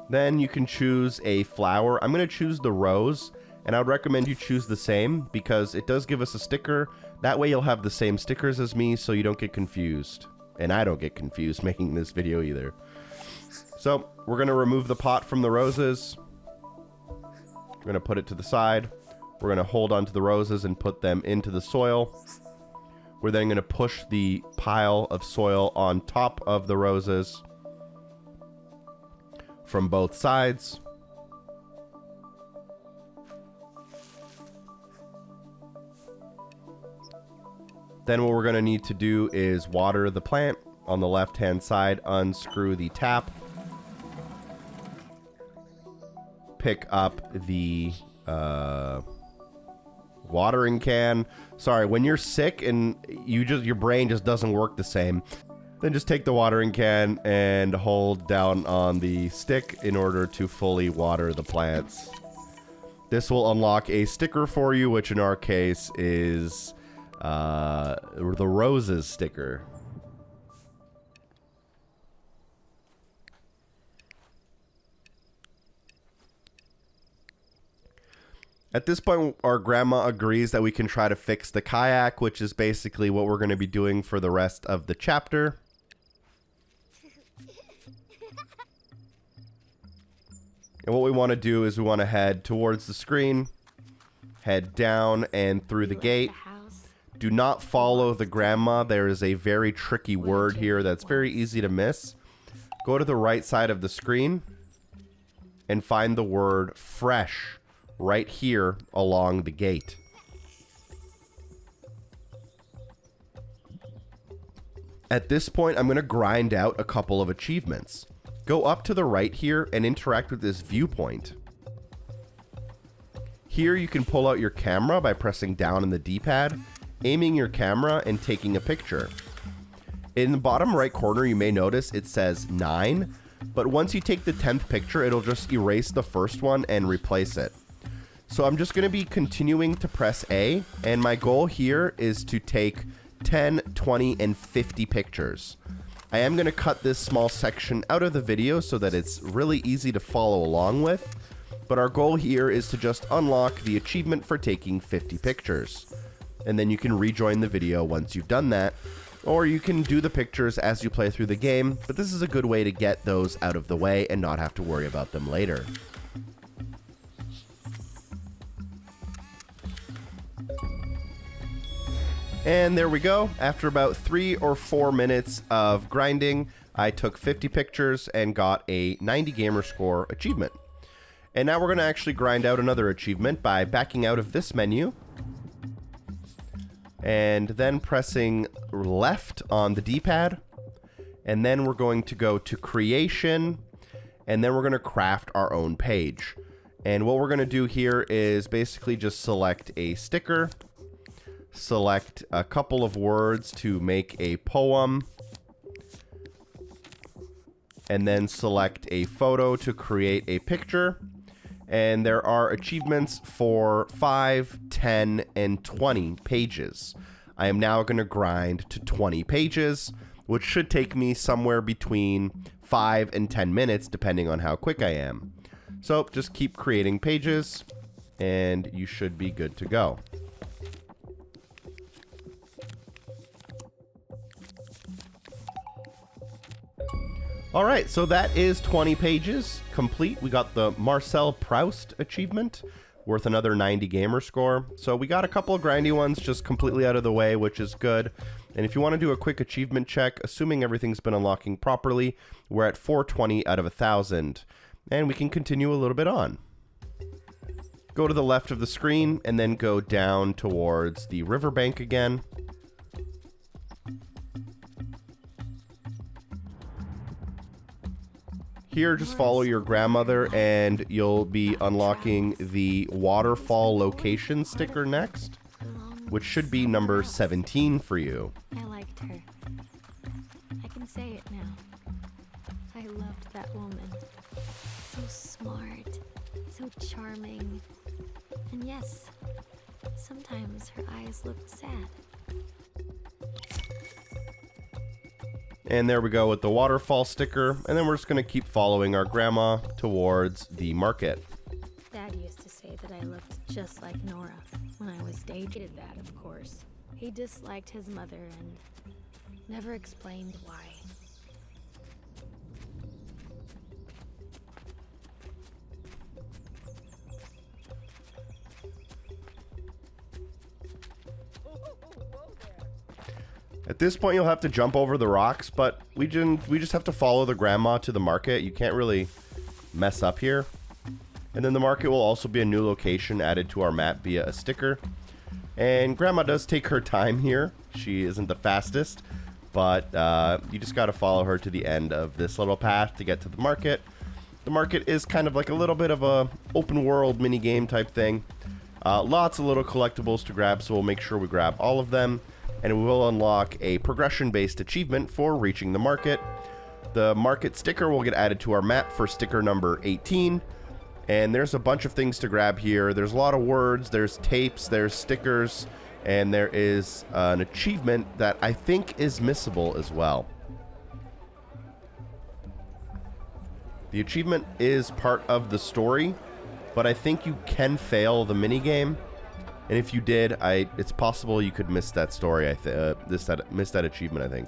Then you can choose a flower. I'm going to choose the rose, and I would recommend you choose the same because it does give us a sticker. That way you'll have the same stickers as me so you don't get confused. And I don't get confused making this video either. So we're going to remove the pot from the roses. We're going to put it to the side. We're going to hold onto the roses and put them into the soil. We're then going to push the pile of soil on top of the roses from both sides. Then what we're going to need to do is water the plant on the left-hand side, unscrew the tap, pick up the watering can. Sorry, when you're sick and your brain just doesn't work the same, then just take the watering can and hold down on the stick in order to fully water the plants. This will unlock a sticker for you, which in our case is the roses sticker. At this point, our grandma agrees that we can try to fix the kayak, which is basically what we're going to be doing for the rest of the chapter. And what we want to do is we want to head towards the screen, head down and through the gate. Do not follow the grandma. There is a very tricky word here that's very easy to miss. Go to the right side of the screen and find the word fresh right here along the gate. At this point, I'm going to grind out a couple of achievements. Go up to the right here and interact with this viewpoint. Here you can pull out your camera by pressing down on the D-pad, aiming your camera and taking a picture. In the bottom right corner, you may notice it says 9, but once you take the 10th picture, it'll just erase the first one and replace it. So I'm just going to be continuing to press A, and my goal here is to take 10, 20, and 50 pictures. I am going to cut this small section out of the video so that it's really easy to follow along with. But our goal here is to just unlock the achievement for taking 50 pictures. And then you can rejoin the video once you've done that. Or you can do the pictures as you play through the game, but this is a good way to get those out of the way and not have to worry about them later. And there we go. After about 3 or 4 minutes of grinding, I took 50 pictures and got a 90 gamer score achievement. And now we're going to actually grind out another achievement by backing out of this menu and then pressing left on the D-pad. And then we're going to go to creation, and then we're going to craft our own page. And what we're going to do here is basically just select a sticker, select a couple of words to make a poem, and then select a photo to create a picture. And there are achievements for 5, 10, and 20 pages. I am now going to grind to 20 pages, which should take me somewhere between 5 and 10 minutes, depending on how quick I am. So just keep creating pages, and you should be good to go. All right, so that is 20 pages complete. We got the Marcel Proust achievement, worth another 90 gamer score. So we got a couple of grindy ones just completely out of the way, which is good. And if you want to do a quick achievement check, assuming everything's been unlocking properly, we're at 420 out of 1,000. And we can continue a little bit on. Go to the left of the screen and then go down towards the riverbank again. Here, just follow your grandmother and you'll be unlocking the waterfall location sticker next, which should be number 17 for you. I liked her. I can say it now. I loved that woman. So smart, so charming. And yes, sometimes her eyes looked sad. And there we go with the waterfall sticker. And then we're just going to keep following our grandma towards the market. Dad used to say that I looked just like Nora when I was dating. That, of course. He disliked his mother and never explained why. At this point, you'll have to jump over the rocks, but we just have to follow the grandma to the market. You can't really mess up here. And then the market will also be a new location added to our map via a sticker. And grandma does take her time here. She isn't the fastest, but you just got to follow her to the end of this little path to get to the market. The market is kind of like a little bit of a open world mini game type thing. Lots of little collectibles to grab, so we'll make sure we grab all of them. And we will unlock a progression-based achievement for reaching the market. The market sticker will get added to our map for sticker number 18. And there's a bunch of things to grab here. There's a lot of words, there's tapes, there's stickers, and there is an achievement that I think is missable as well. The achievement is part of the story, but I think you can fail the minigame. And if you did, it's possible you could miss that story. Miss that achievement, I think.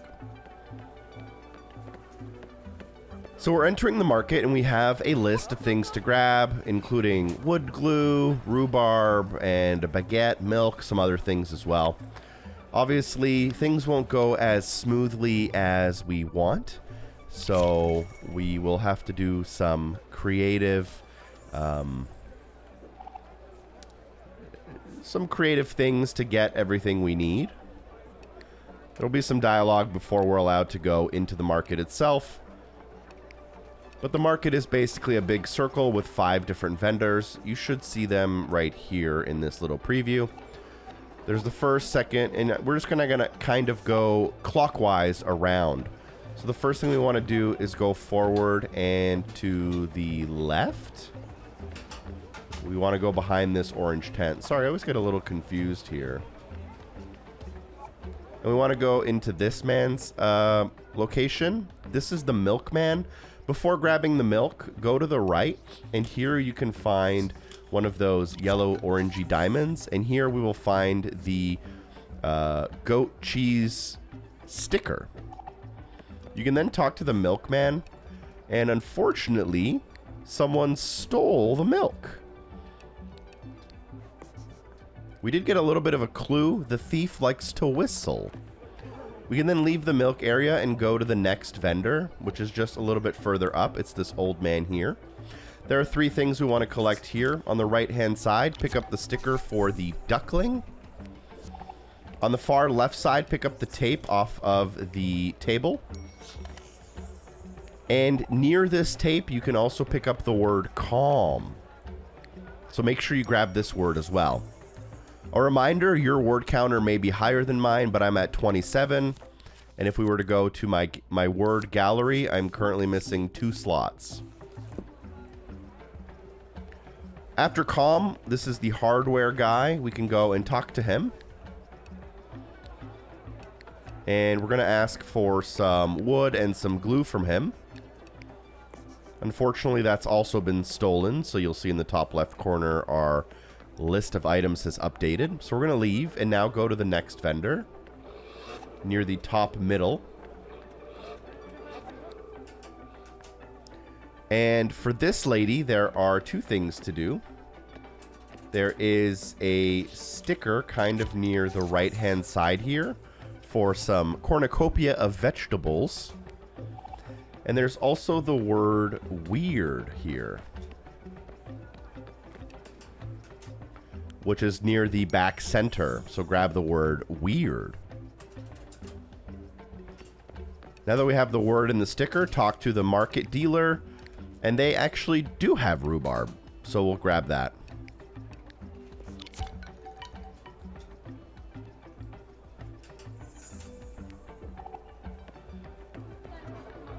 So we're entering the market, and we have a list of things to grab, including wood glue, rhubarb, and a baguette, milk, some other things as well. Obviously, things won't go as smoothly as we want, so we will have to do some creative things to get everything we need. There'll be some dialogue before we're allowed to go into the market itself. But the market is basically a big circle with 5 different vendors. You should see them right here in this little preview. There's the first, second, and we're just gonna kind of go clockwise around. So the first thing we want to do is go forward and to the left. We want to go behind this orange tent. Sorry, I always get a little confused here. And we want to go into this man's location. This is the milkman. Before grabbing the milk, go to the right, and here you can find one of those yellow orangey diamonds, and here we will find the goat cheese sticker. You can then talk to the milkman, and unfortunately, someone stole the milk. We did get a little bit of a clue. The thief likes to whistle. We can then leave the milk area and go to the next vendor, which is just a little bit further up. It's this old man here. There are 3 things we want to collect here. On the right-hand side, pick up the sticker for the duckling. On the far left side, pick up the tape off of the table. And near this tape, you can also pick up the word calm. So make sure you grab this word as well. A reminder, your word counter may be higher than mine, but I'm at 27. And if we were to go to my word gallery, I'm currently missing 2 slots. After calm, this is the hardware guy. We can go and talk to him. And we're going to ask for some wood and some glue from him. Unfortunately, that's also been stolen. So you'll see in the top left corner our list of items has updated. So we're going to leave and now go to the next vendor near the top middle. And for this lady, there are 2 things to do. There is a sticker kind of near the right-hand side here for some cornucopia of vegetables. And there's also the word weird here, which is near the back center. So grab the word weird. Now that we have the word in the sticker, talk to the market dealer. And they actually do have rhubarb. So we'll grab that.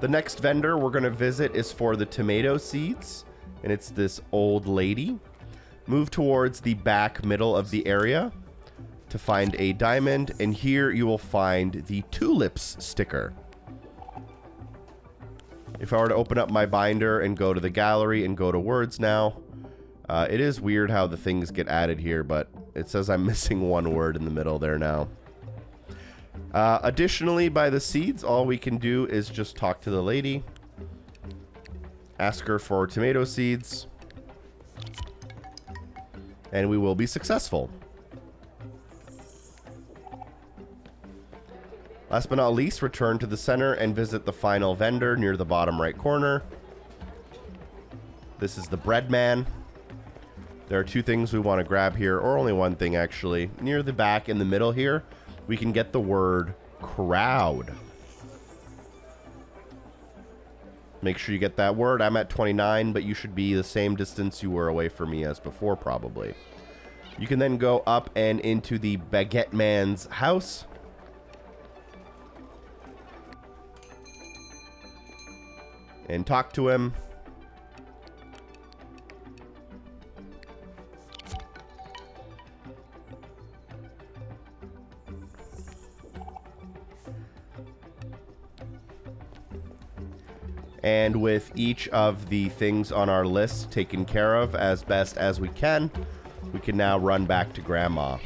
The next vendor we're going to visit is for the tomato seeds. And it's this old lady. Move towards the back middle of the area to find a diamond. And here you will find the tulips sticker. If I were to open up my binder and go to the gallery and go to words now, it is weird how the things get added here, but it says I'm missing 1 word in the middle there now. Additionally, by the seeds, all we can do is just talk to the lady, ask her for tomato seeds, and we will be successful. Last but not least, return to the center and visit the final vendor near the bottom right corner. This is the bread man. There are 2 things we want to grab here, or only 1 thing actually. Near the back in the middle here, we can get the word crowd. Make sure you get that word. I'm at 29, but you should be the same distance you were away from me as before, probably. You can then go up and into the baguette man's house. And talk to him. And with each of the things on our list taken care of as best as we can now run back to Grandma.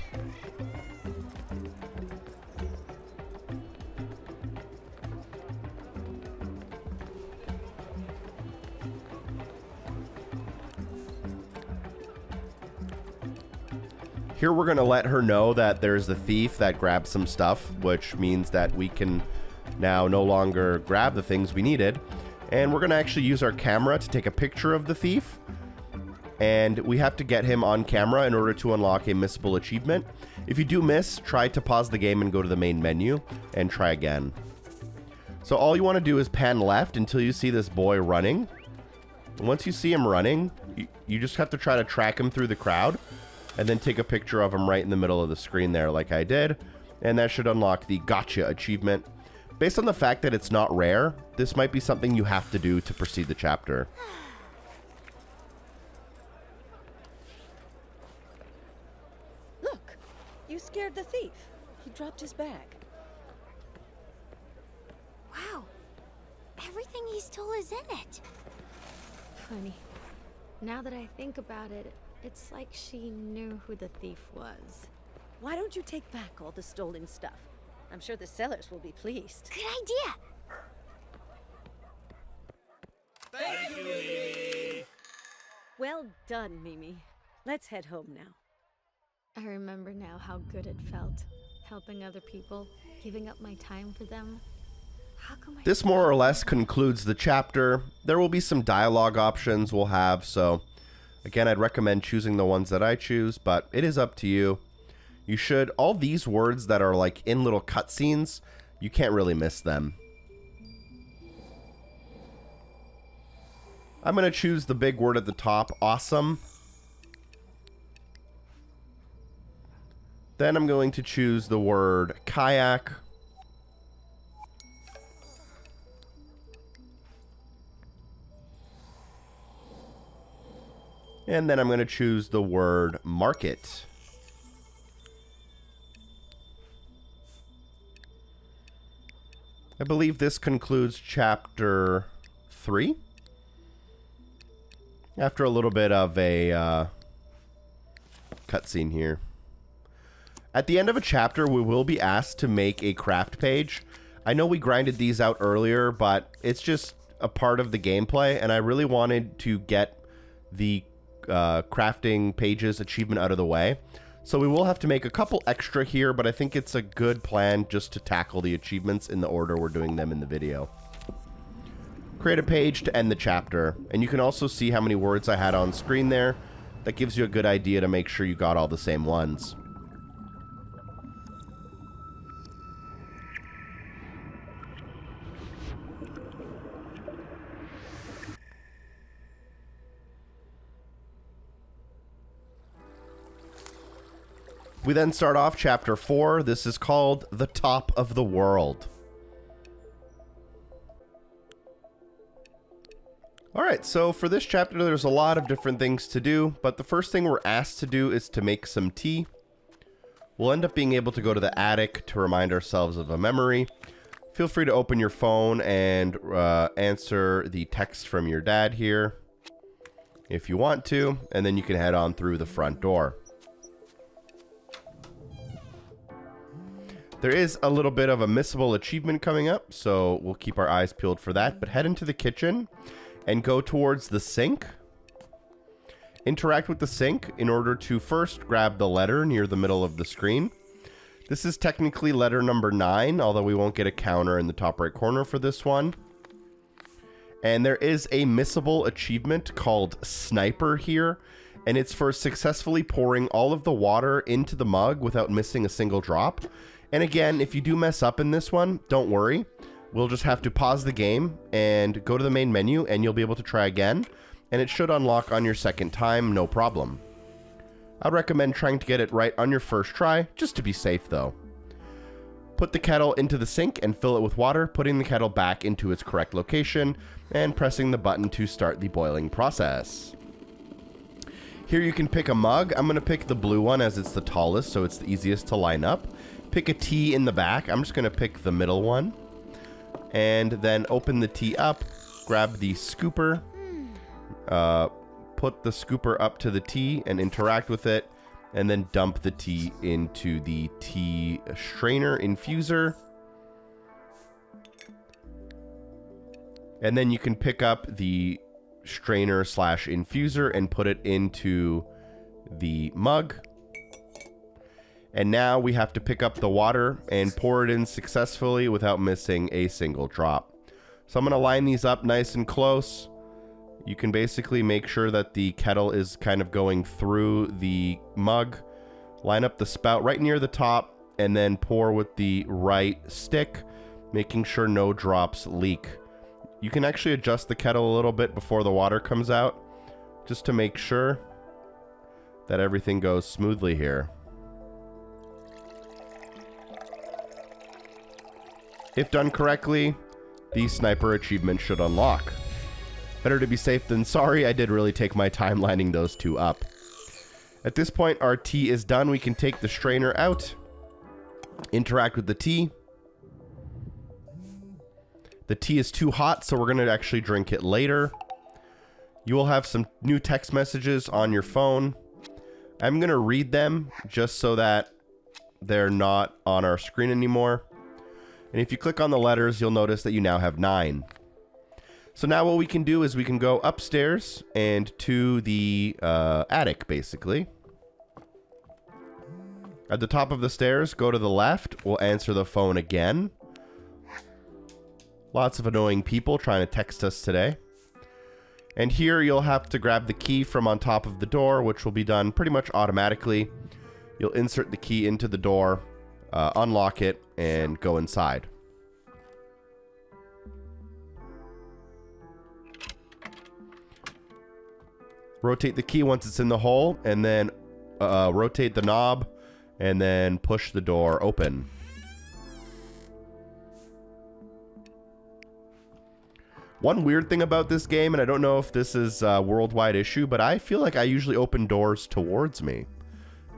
Here we're going to let her know that there's a thief that grabbed some stuff, which means that we can now no longer grab the things we needed. And we're going to actually use our camera to take a picture of the thief. And we have to get him on camera in order to unlock a missable achievement. If you do miss, try to pause the game and go to the main menu and try again. So all you want to do is pan left until you see this boy running. And once you see him running, you just have to try to track him through the crowd. And then take a picture of him right in the middle of the screen there like I did. And that should unlock the gotcha achievement. Based on the fact that it's not rare, this might be something you have to do to proceed the chapter. Look, you scared the thief. He dropped his bag. Wow. Everything he stole is in it. Funny. Now that I think about it, it's like she knew who the thief was. Why don't you take back all the stolen stuff? I'm sure the sellers will be pleased. Good idea. Thank you, Mimi. Well done, Mimi. Let's head home now. I remember now how good it felt, helping other people, giving up my time for them. How come I... This more or less concludes the chapter. There will be some dialogue options we'll have, so again, I'd recommend choosing the ones that I choose, but it is up to you. You should, all these words that are like in little cutscenes, you can't really miss them. I'm going to choose the big word at the top, awesome. Then I'm going to choose the word kayak. And then I'm going to choose the word market. I believe this concludes chapter 3. After a little bit of a cutscene here. At the end of a chapter, we will be asked to make a craft page. I know we grinded these out earlier, but it's just a part of the gameplay, and I really wanted to get the crafting pages achievement out of the way. So we will have to make a couple extra here, but I think it's a good plan just to tackle the achievements in the order we're doing them in the video. Create a page to end the chapter, and you can also see how many words I had on screen there. That gives you a good idea to make sure you got all the same ones. We then start off chapter 4. This is called The Top of the World. Alright, so for this chapter there's a lot of different things to do, but the first thing we're asked to do is to make some tea. We'll end up being able to go to the attic to remind ourselves of a memory. Feel free to open your phone and answer the text from your dad here if you want to, and then you can head on through the front door. There is a little bit of a missable achievement coming up, so we'll keep our eyes peeled for that. But head into the kitchen and go towards the sink. Interact with the sink in order to first grab the letter near the middle of the screen. This is technically letter number 9, although we won't get a counter in the top right corner for this one. And there is a missable achievement called Sniper here, and it's for successfully pouring all of the water into the mug without missing a single drop. And again, if you do mess up in this one, don't worry. We'll just have to pause the game and go to the main menu, and you'll be able to try again. And it should unlock on your second time, no problem. I'd recommend trying to get it right on your first try, just to be safe though. Put the kettle into the sink and fill it with water, putting the kettle back into its correct location, and pressing the button to start the boiling process. Here you can pick a mug. I'm going to pick the blue one as it's the tallest, so it's the easiest to line up. Pick a tea in the back. I'm just going to pick the middle one. And then open the tea up, grab the scooper, put the scooper up to the tea and interact with it, and then dump the tea into the tea strainer infuser. And then you can pick up the strainer slash infuser and put it into the mug. And now we have to pick up the water and pour it in successfully without missing a single drop. So I'm going to line these up nice and close. You can basically make sure that the kettle is kind of going through the mug. Line up the spout right near the top and then pour with the right stick, making sure no drops leak. You can actually adjust the kettle a little bit before the water comes out, just to make sure that everything goes smoothly here. If done correctly, the sniper achievement should unlock. Better to be safe than sorry. I did really take my time lining those two up. At this point, our tea is done. We can take the strainer out, interact with the tea, The tea is too hot, so we're going to actually drink it later. You will have some new text messages on your phone. I'm going to read them just so that they're not on our screen anymore. And if you click on the letters, you'll notice that you now have 9. So now what we can do is we can go upstairs and to the attic, basically. At the top of the stairs, go to the left. We'll answer the phone again. Lots of annoying people trying to text us today. And here you'll have to grab the key from on top of the door, which will be done pretty much automatically. You'll insert the key into the door, unlock it, and go inside. Rotate the key once it's in the hole, and then rotate the knob, and then push the door open. One weird thing about this game, and I don't know if this is a worldwide issue, but I feel like I usually open doors towards me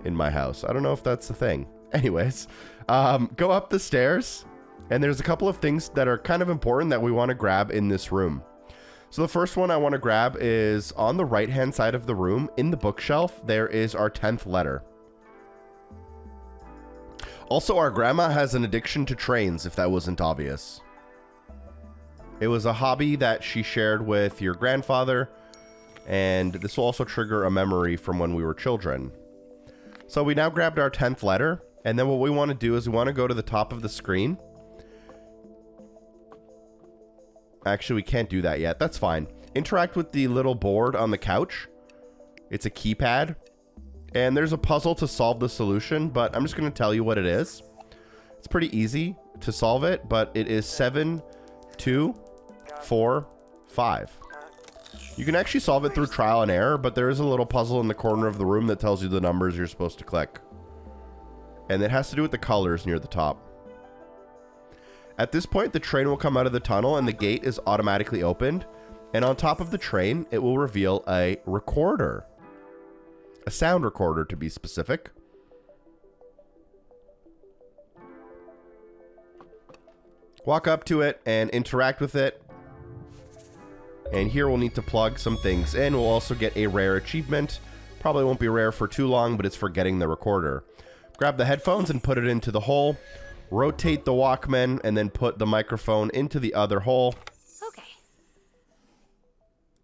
in my house. I don't know if that's a thing. Anyways, go up the stairs, and there's a couple of things that are kind of important that we want to grab in this room. So the first one I want to grab is on the right-hand side of the room, in the bookshelf, there is our 10th letter. Also, our grandma has an addiction to trains, if that wasn't obvious. It was a hobby that she shared with your grandfather, and this will also trigger a memory from when we were children. So we now grabbed our 10th letter, and then what we want to do is we want to go to the top of the screen. Actually, we can't do that yet. That's fine. Interact with the little board on the couch. It's a keypad, and there's a puzzle to solve the solution, but I'm just going to tell you what it is. It's pretty easy to solve it, but it is 7, 2, 4, 5. You can actually solve it through trial and error, but there is a little puzzle in the corner of the room that tells you the numbers you're supposed to click. And it has to do with the colors near the top. At this point, the train will come out of the tunnel and the gate is automatically opened. And on top of the train, it will reveal a recorder. A sound recorder, to be specific. Walk up to it and interact with it. And here we'll need to plug some things in. We'll also get a rare achievement. Probably won't be rare for too long, but it's for getting the recorder. Grab the headphones and put it into the hole. Rotate the Walkman and then put the microphone into the other hole. Okay.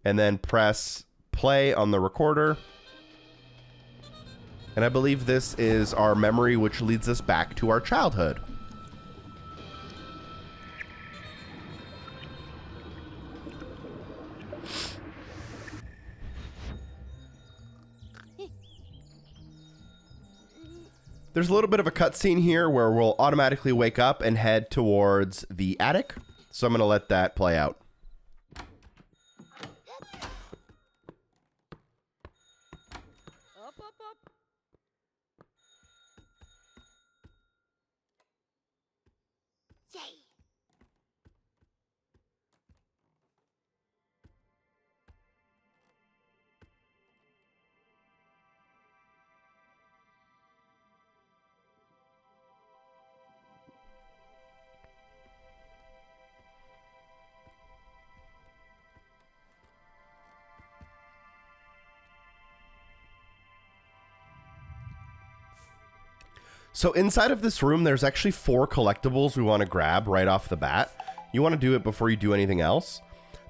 And then press play on the recorder. And I believe this is our memory, which leads us back to our childhood. There's a little bit of a cutscene here where we'll automatically wake up and head towards the attic. So I'm going to let that play out. Up, up, up. Yay. So inside of this room, there's actually 4 collectibles we want to grab right off the bat. You want to do it before you do anything else.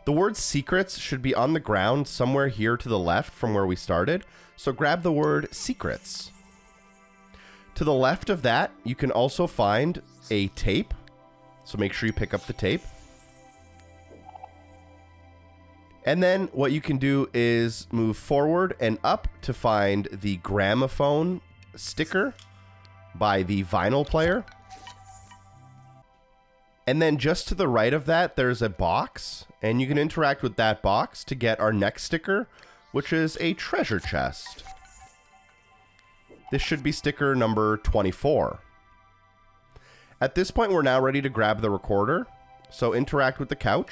The word secrets should be on the ground somewhere here to the left from where we started. So grab the word secrets. To the left of that, you can also find a tape. So make sure you pick up the tape. And then what you can do is move forward and up to find the gramophone sticker by the vinyl player. And then just to the right of that, there's a box, and you can interact with that box to get our next sticker, which is a treasure chest. This should be sticker number 24. At this point, we're now ready to grab the recorder. So interact with the couch,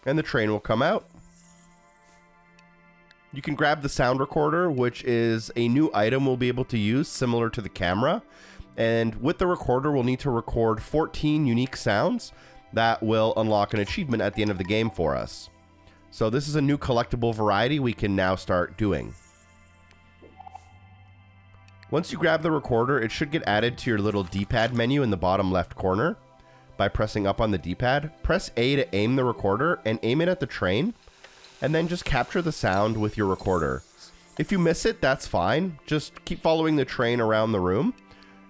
and the train will come out. You can grab the sound recorder, which is a new item we'll be able to use, similar to the camera. And with the recorder, we'll need to record 14 unique sounds that will unlock an achievement at the end of the game for us. So this is a new collectible variety we can now start doing. Once you grab the recorder, it should get added to your little D-pad menu in the bottom left corner by pressing up on the D-pad. Press A to aim the recorder and aim it at the train, and then just capture the sound with your recorder. If you miss it, that's fine. Just keep following the train around the room,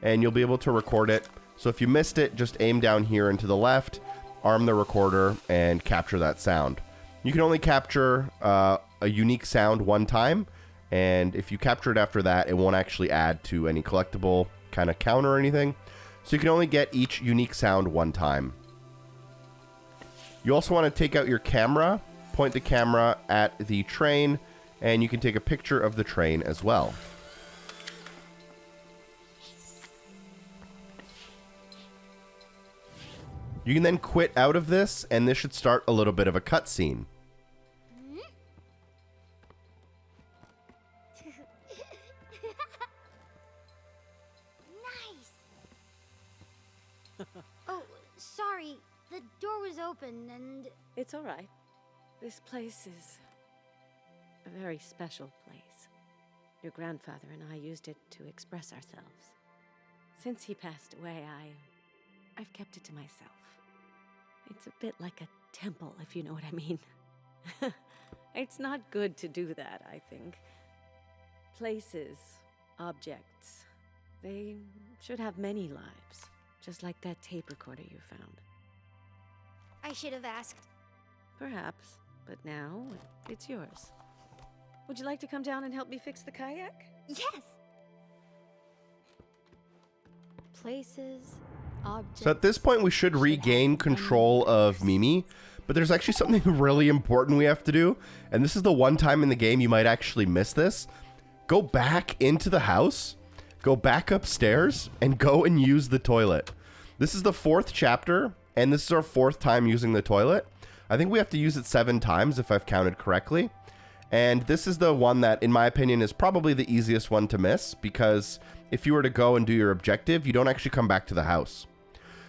and you'll be able to record it. So if you missed it, just aim down here and to the left, arm the recorder, and capture that sound. You can only capture a unique sound one time, and if you capture it after that, it won't actually add to any collectible kind of count or anything. So you can only get each unique sound one time. You also want to take out your camera, point the camera at the train, and you can take a picture of the train as well. You can then quit out of this, and this should start a little bit of a cutscene. Nice. Oh, sorry. The door was open and... It's all right. This place is a very special place. Your grandfather and I used it to express ourselves. Since he passed away, I've kept it to myself. It's a bit like a temple, if you know what I mean. It's not good to do that, I think. Places, objects, they should have many lives, just like that tape recorder you found. I should have asked. Perhaps, but now it's yours. Would you like to come down and help me fix the kayak? Yes. Places, objects. So at this point, we should regain control of Mimi, but there's actually something really important we have to do, and this is the one time in the game you might actually miss this. Go back into the house, go back upstairs, and go and use the toilet. This is the 4th chapter, and this is our 4th time using the toilet. I think we have to use it 7 times if I've counted correctly. And this is the one that, in my opinion, is probably the easiest one to miss, because if you were to go and do your objective, you don't actually come back to the house.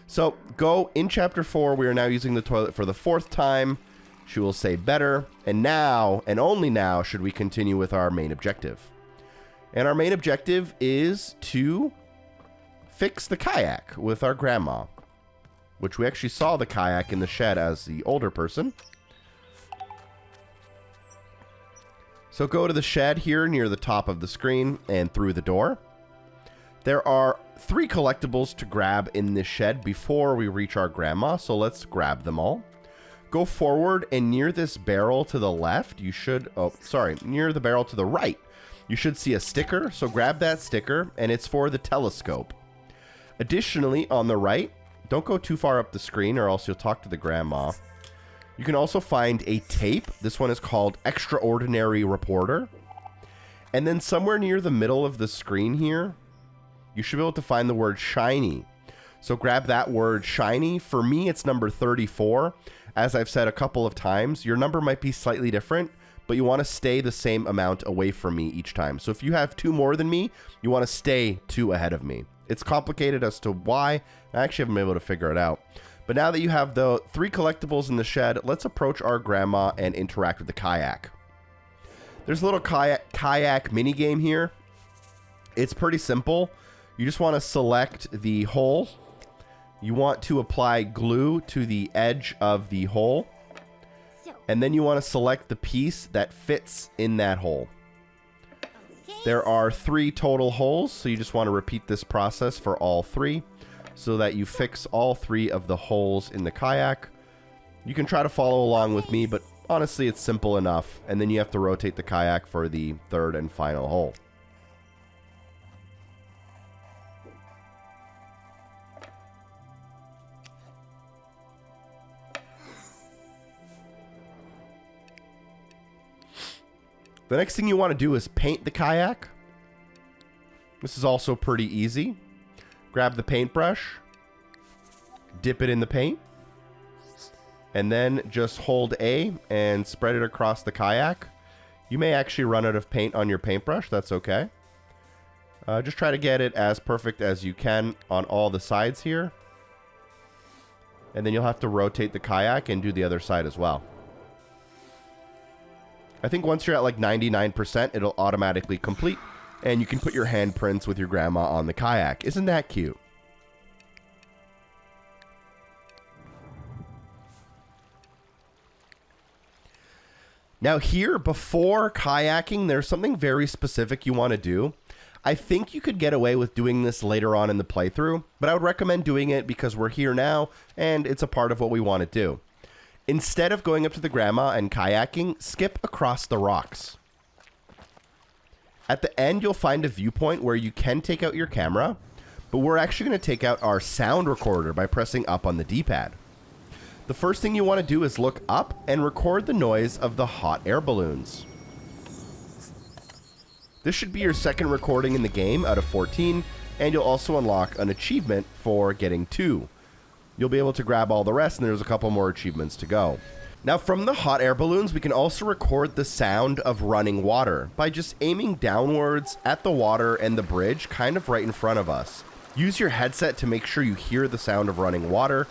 So go in chapter 4. We are now using the toilet for the 4th time. She will say better. And now, and only now, should we continue with our main objective. And our main objective is to fix the kayak with our grandma, which we actually saw the kayak in the shed as the older person. So go to the shed here near the top of the screen and through the door. There are 3 collectibles to grab in this shed before we reach our grandma, so let's grab them all. Go forward, and near this barrel to the left, you should, near the barrel to the right, you should see a sticker, so grab that sticker, and it's for the telescope. Additionally, on the right, don't go too far up the screen or else you'll talk to the grandma. You can also find a tape. This one is called Extraordinary Reporter. And then somewhere near the middle of the screen here, you should be able to find the word shiny. So grab that word shiny. For me, it's number 34. As I've said a couple of times, your number might be slightly different, but you want to stay the same amount away from me each time. So if you have 2 more than me, you want to stay 2 ahead of me. It's complicated as to why. I actually haven't been able to figure it out. But now that you have the 3 collectibles in the shed, let's approach our grandma and interact with the kayak. There's a little kayak mini game here. It's pretty simple. You just want to select the hole. You want to apply glue to the edge of the hole. And then you want to select the piece that fits in that hole. There are 3 total holes, so you just want to repeat this process for all 3 so that you fix all 3 of the holes in the kayak. You can try to follow along with me, but honestly, it's simple enough. And then you have to rotate the kayak for the 3rd and final hole. The next thing you want to do is paint the kayak. This is also pretty easy. Grab the paintbrush, dip it in the paint, and then just hold A and spread it across the kayak. You may actually run out of paint on your paintbrush. That's okay. Just try to get it as perfect as you can on all the sides here. And then you'll have to rotate the kayak and do the other side as well. I think once you're at like 99%, it'll automatically complete. And you can put your handprints with your grandma on the kayak. Isn't that cute? Now here, before kayaking, there's something very specific you want to do. I think you could get away with doing this later on in the playthrough, but I would recommend doing it because we're here now, and it's a part of what we want to do. Instead of going up to the grandma and kayaking, skip across the rocks. At the end, you'll find a viewpoint where you can take out your camera, but we're actually going to take out our sound recorder by pressing up on the D-pad. The first thing you want to do is look up and record the noise of the hot air balloons. This should be your second recording in the game out of 14, and you'll also unlock an achievement for getting 2. You'll be able to grab all the rest, and there's a couple more achievements to go. Now, from the hot air balloons, we can also record the sound of running water by just aiming downwards at the water and the bridge kind of right in front of us. Use your headset to make sure you hear the sound of running water.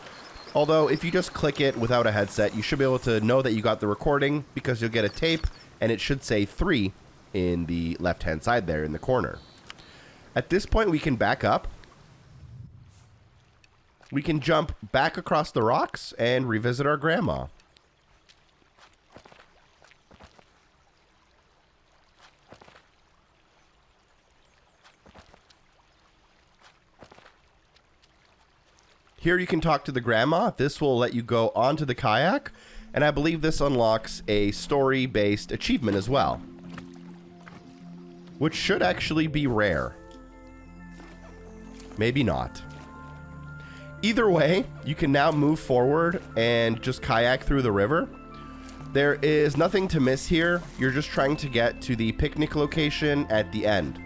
Although, if you just click it without a headset, you should be able to know that you got the recording because you'll get a tape, and it should say 3 in the left-hand side there in the corner. At this point, we can back up. We can jump back across the rocks and revisit our grandma. Here you can talk to the grandma. This will let you go onto the kayak, and I believe this unlocks a story-based achievement as well, which should actually be rare. Maybe not. Either way, you can now move forward and just kayak through the river. There is nothing to miss here. You're just trying to get to the picnic location at the end.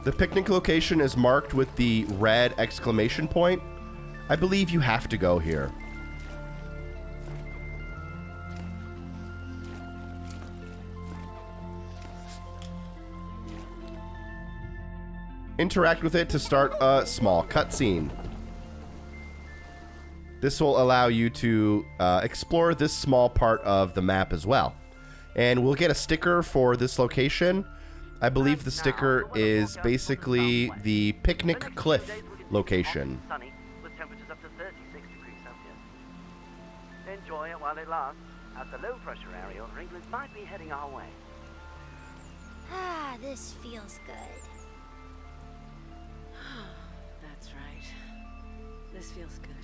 The picnic location is marked with the red exclamation point. I believe you have to go here. Interact with it to start a small cutscene. This will allow you to explore this small part of the map as well. And we'll get a sticker for this location. I believe the sticker is basically the picnic cliff location. Sunny, with temperatures up to 36 degrees Celsius. Enjoy it while it lasts, as the low pressure area over England might be heading our way. Ah, this feels good. That's right. This feels good.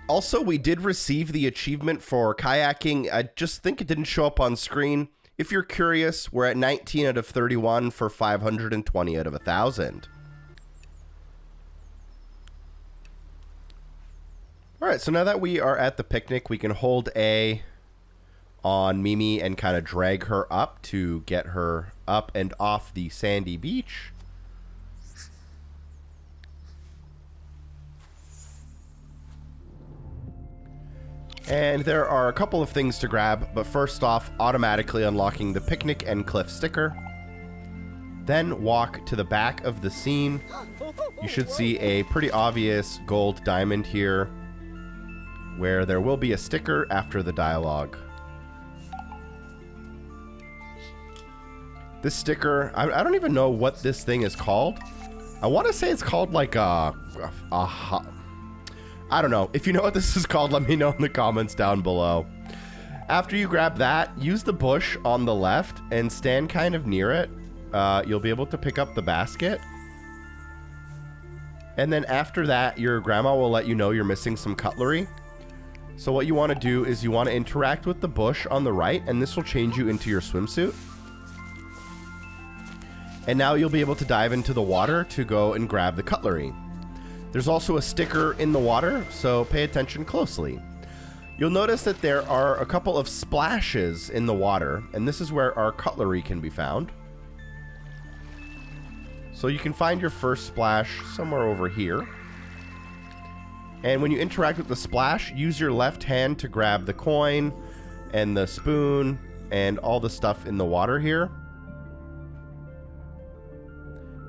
Also, we did receive the achievement for kayaking. I just think it didn't show up on screen. If you're curious, we're at 19 out of 31 for 520 out of 1,000. Alright, so now that we are at the picnic, we can hold A on Mimi and kind of drag her up to get her up and off the sandy beach. And there are a couple of things to grab, but first off, automatically unlocking the picnic and cliff sticker. Then walk to the back of the scene. You should see a pretty obvious gold diamond here, where there will be a sticker after the dialogue. This sticker, I don't even know what this thing is called. I want to say it's called like I don't know. If you know what this is called, let me know in the comments down below. After you grab that, use the bush on the left and stand kind of near it. You'll be able to pick up the basket. And then after that, your grandma will let you know you're missing some cutlery. So what you want to do is you want to interact with the bush on the right, and this will change you into your swimsuit. And now you'll be able to dive into the water to go and grab the cutlery. There's also a sticker in the water, so pay attention closely. You'll notice that there are a couple of splashes in the water, and this is where our cutlery can be found. So you can find your first splash somewhere over here. And when you interact with the splash, use your left hand to grab the coin and the spoon and all the stuff in the water here.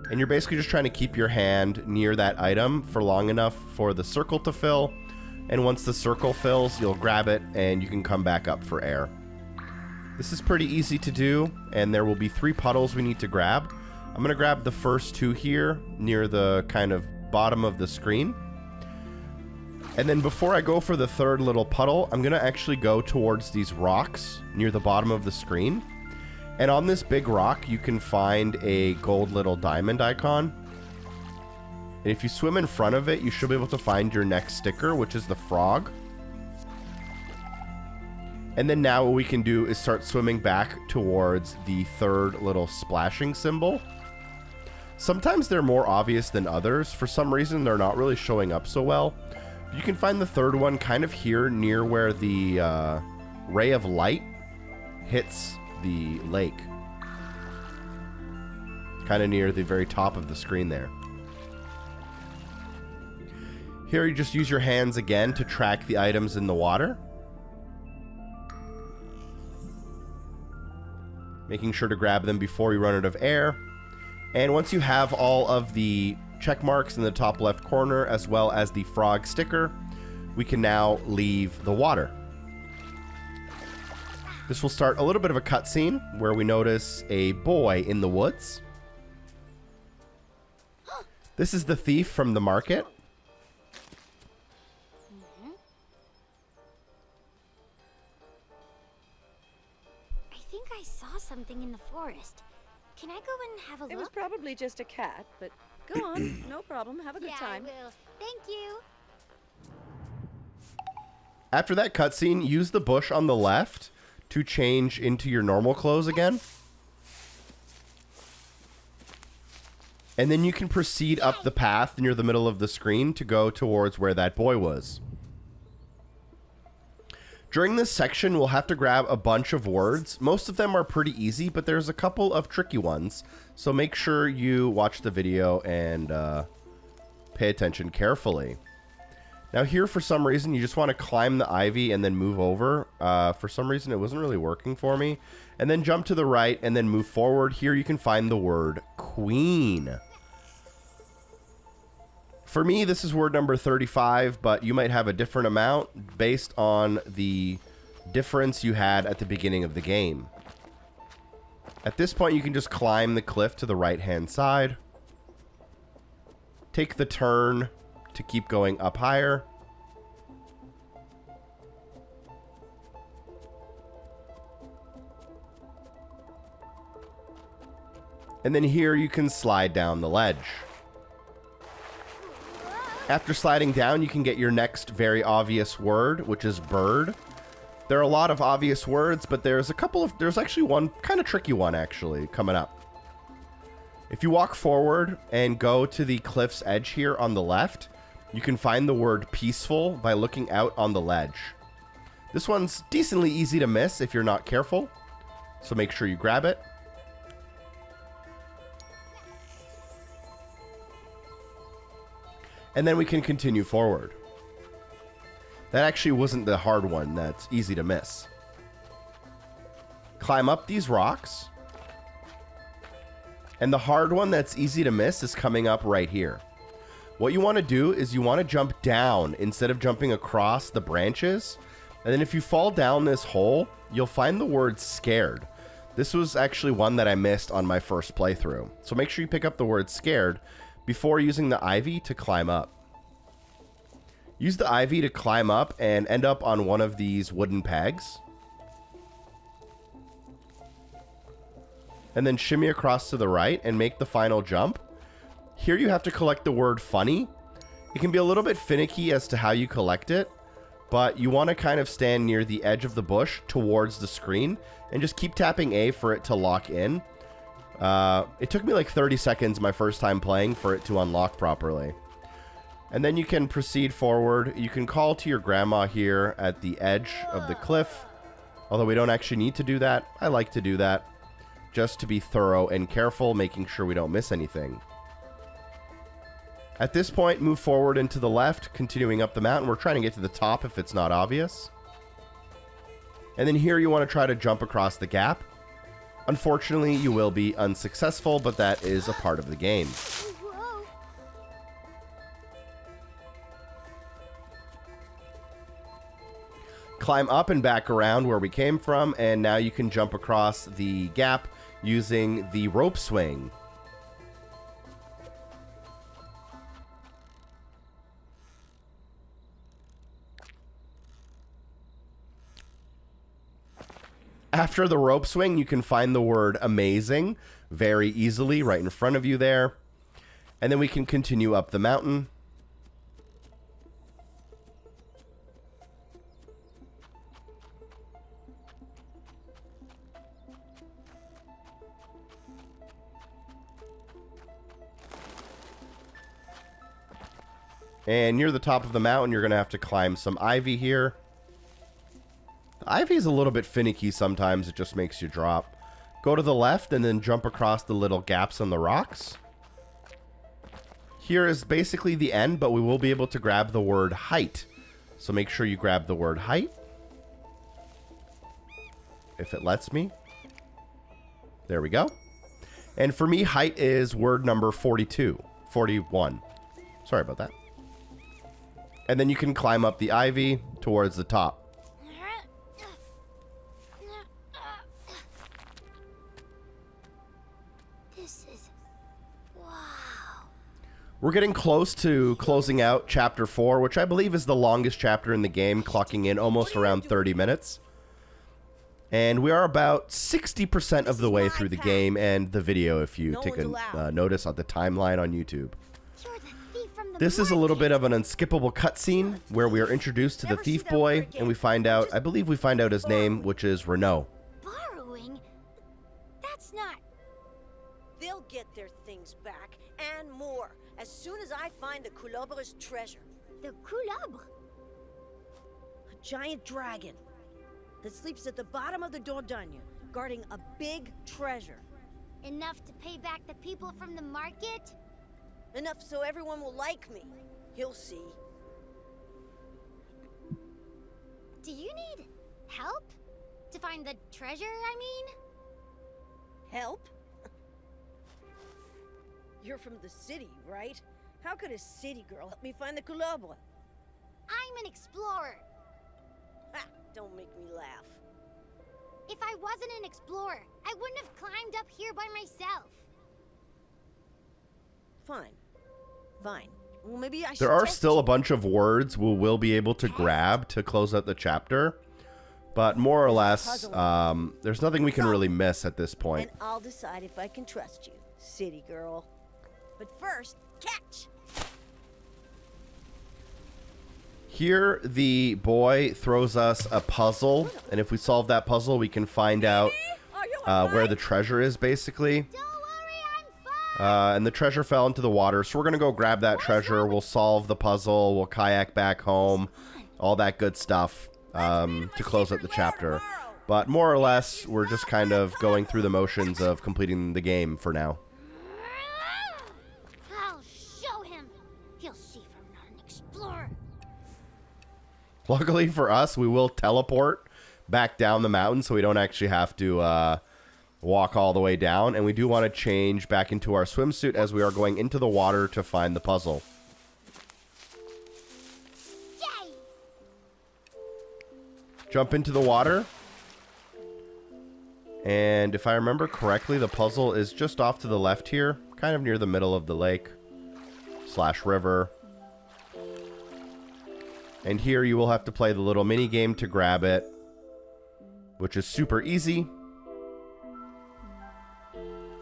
And you're basically just trying to keep your hand near that item for long enough for the circle to fill. And once the circle fills, you'll grab it and you can come back up for air. This is pretty easy to do, and there will be 3 puddles we need to grab. I'm going to grab the first 2 here near the kind of bottom of the screen. And then before I go for the 3rd little puddle, I'm going to actually go towards these rocks near the bottom of the screen. And on this big rock, you can find a gold little diamond icon. And if you swim in front of it, you should be able to find your next sticker, which is the frog. And then now what we can do is start swimming back towards the 3rd little splashing symbol. Sometimes they're more obvious than others. For some reason, they're not really showing up so well. You can find the 3rd one kind of here near where the ray of light hits the lake. Kind of near the very top of the screen there. Here you just use your hands again to track the items in the water. Making sure to grab them before you run out of air. And once you have all of the check marks in the top left corner as well as the frog sticker, we can now leave the water. This will start a little bit of a cutscene where we notice a boy in the woods. This is the thief from the market. I think I saw something in the forest. Can I go and have a look? It was probably just a cat, but go on. No problem. Have a good time. I will. Thank you. After that cutscene, use the bush on the left to change into your normal clothes again. And then you can proceed up the path near the middle of the screen to go towards where that boy was. During this section, we'll have to grab a bunch of words. Most of them are pretty easy, but there's a couple of tricky ones. So make sure you watch the video and pay attention carefully. Now here, for some reason, you just want to climb the ivy and then move over. For some reason, it wasn't really working for me. And then jump to the right and then move forward. Here you can find the word queen. For me, this is word number 35, but you might have a different amount based on the difference you had at the beginning of the game. At this point, you can just climb the cliff to the right-hand side. Take the turn to keep going up higher. And then here you can slide down the ledge. After sliding down, you can get your next very obvious word, which is bird. There are a lot of obvious words, but there's actually one kind of tricky one actually coming up. If you walk forward and go to the cliff's edge here on the left, you can find the word peaceful by looking out on the ledge. This one's decently easy to miss if you're not careful, so make sure you grab it. And then we can continue forward. That actually wasn't the hard one. That's easy to miss. Climb up these rocks. And the hard one that's easy to miss is coming up right here. What you want to do is you want to jump down instead of jumping across the branches. And then if you fall down this hole, you'll find the word scared. This was actually one that I missed on my first playthrough. So make sure you pick up the word scared before using the ivy to climb up. Use the ivy to climb up and end up on one of these wooden pegs. And then shimmy across to the right and make the final jump. Here you have to collect the word funny. It can be a little bit finicky as to how you collect it, but you want to kind of stand near the edge of the bush towards the screen and just keep tapping A for it to lock in. It took me like 30 seconds my first time playing for it to unlock properly. And then you can proceed forward. You can call to your grandma here at the edge of the cliff. Although we don't actually need to do that. I like to do that just to be thorough and careful, making sure we don't miss anything. At this point, move forward and to the left, continuing up the mountain. We're trying to get to the top if it's not obvious. And then here you want to try to jump across the gap. Unfortunately, you will be unsuccessful, but that is a part of the game. Whoa. Climb up and back around where we came from, and now you can jump across the gap using the rope swing. After the rope swing, you can find the word amazing very easily right in front of you there. And then we can continue up the mountain. And near the top of the mountain, you're going to have to climb some ivy here. The ivy is a little bit finicky sometimes. It just makes you drop. Go to the left and then jump across the little gaps on the rocks. Here is basically the end, but we will be able to grab the word height. So make sure you grab the word height. If it lets me. There we go. And for me, height is word number 42. 41. Sorry about that. And then you can climb up the ivy towards the top. This is... wow. We're getting close to closing out Chapter 4, which I believe is the longest chapter in the game, clocking in almost around 30 minutes. And we are about 60% of the way through the game and the video, if you take a notice on the timeline on YouTube. You're the thief from the This is a little bit market. of an unskippable cutscene where we are introduced to the thief boy, and we find out, I believe we find out his name, which is Renault. Borrowing? That's not... They'll get their things back, and more, as soon as I find the Collectibles treasure. The Coulebre? A giant dragon that sleeps at the bottom of the Dordogne, guarding a big treasure. Enough to pay back the people from the market? Enough so everyone will like me. You'll see. Do you need help? To find the treasure, I mean? Help? You're from the city, right? How could a city girl help me find the Collectibles? I'm an explorer. Ha! Don't make me laugh. If I wasn't an explorer, I wouldn't have climbed up here by myself. Fine. Fine. Well, maybe I should There are test still you. a bunch of words we will be able to grab to close out the chapter. But more or less, there's nothing we can really miss at this point. And I'll decide if I can trust you, city girl. But first, catch! Here, the boy throws us a puzzle, and if we solve that puzzle, we can find out where the treasure is, basically. Don't worry, I'm fine. And the treasure fell into the water, so we're going to go grab that treasure. We'll solve the puzzle. We'll kayak back home. All that good stuff to close out the chapter. But more or less, we're just kind of going through the motions of completing the game for now. I'll show him. He'll see if I'm not an explorer. Luckily for us, we will teleport back down the mountain, so we don't actually have to walk all the way down. And we do want to change back into our swimsuit as we are going into the water to find the puzzle. Yay! Jump into the water. And if I remember correctly, the puzzle is just off to the left here, kind of near the middle of the lake / river. And here you will have to play the little mini game to grab it, which is super easy.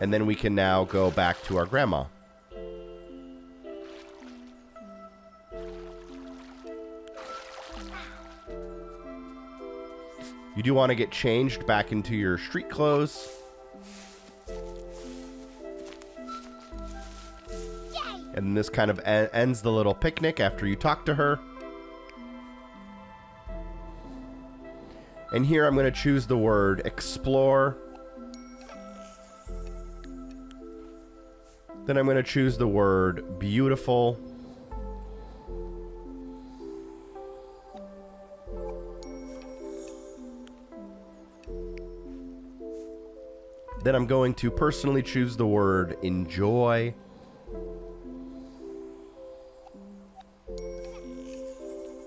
And then we can now go back to our grandma. You do want to get changed back into your street clothes. Yay! And this kind of ends the little picnic after you talk to her. And here I'm going to choose the word explore. Then I'm going to choose the word beautiful. Then I'm going to personally choose the word enjoy.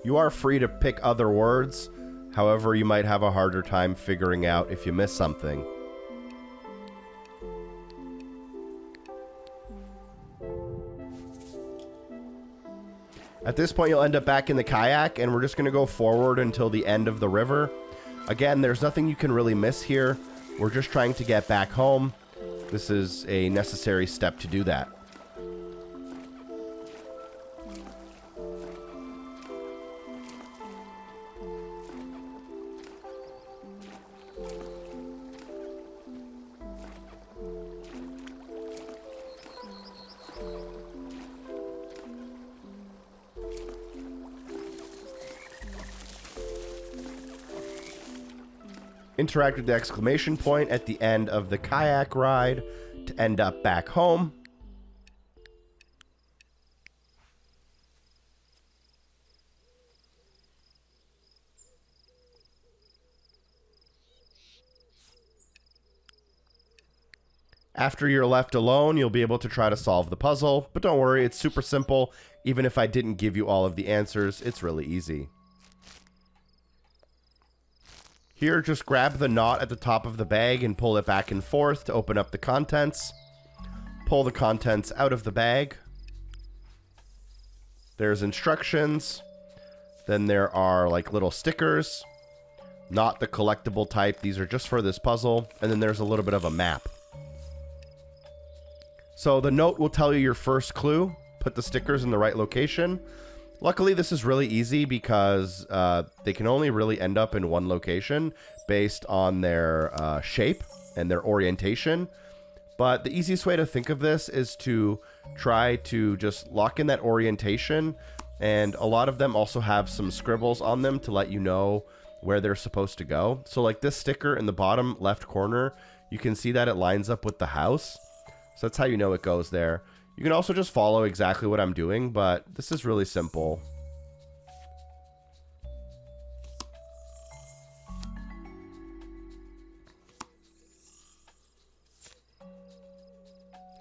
You are free to pick other words. However, you might have a harder time figuring out if you miss something. At this point, you'll end up back in the kayak, and we're just going to go forward until the end of the river. Again, there's nothing you can really miss here. We're just trying to get back home. This is a necessary step to do that. Interact with the exclamation point at the end of the kayak ride to end up back home. After you're left alone, you'll be able to try to solve the puzzle, but don't worry, it's super simple. Even if I didn't give you all of the answers, it's really easy. Here, just grab the knot at the top of the bag and pull it back and forth to open up the contents. Pull the contents out of the bag. There's instructions. Then there are like little stickers. Not the collectible type. These are just for this puzzle. And then there's a little bit of a map. So the note will tell you your first clue. Put the stickers in the right location. Luckily, this is really easy because they can only really end up in one location based on their shape and their orientation. But the easiest way to think of this is to try to just lock in that orientation. And a lot of them also have some scribbles on them to let you know where they're supposed to go. So like this sticker in the bottom left corner, you can see that it lines up with the house. So that's how you know it goes there. You can also just follow exactly what I'm doing, but this is really simple.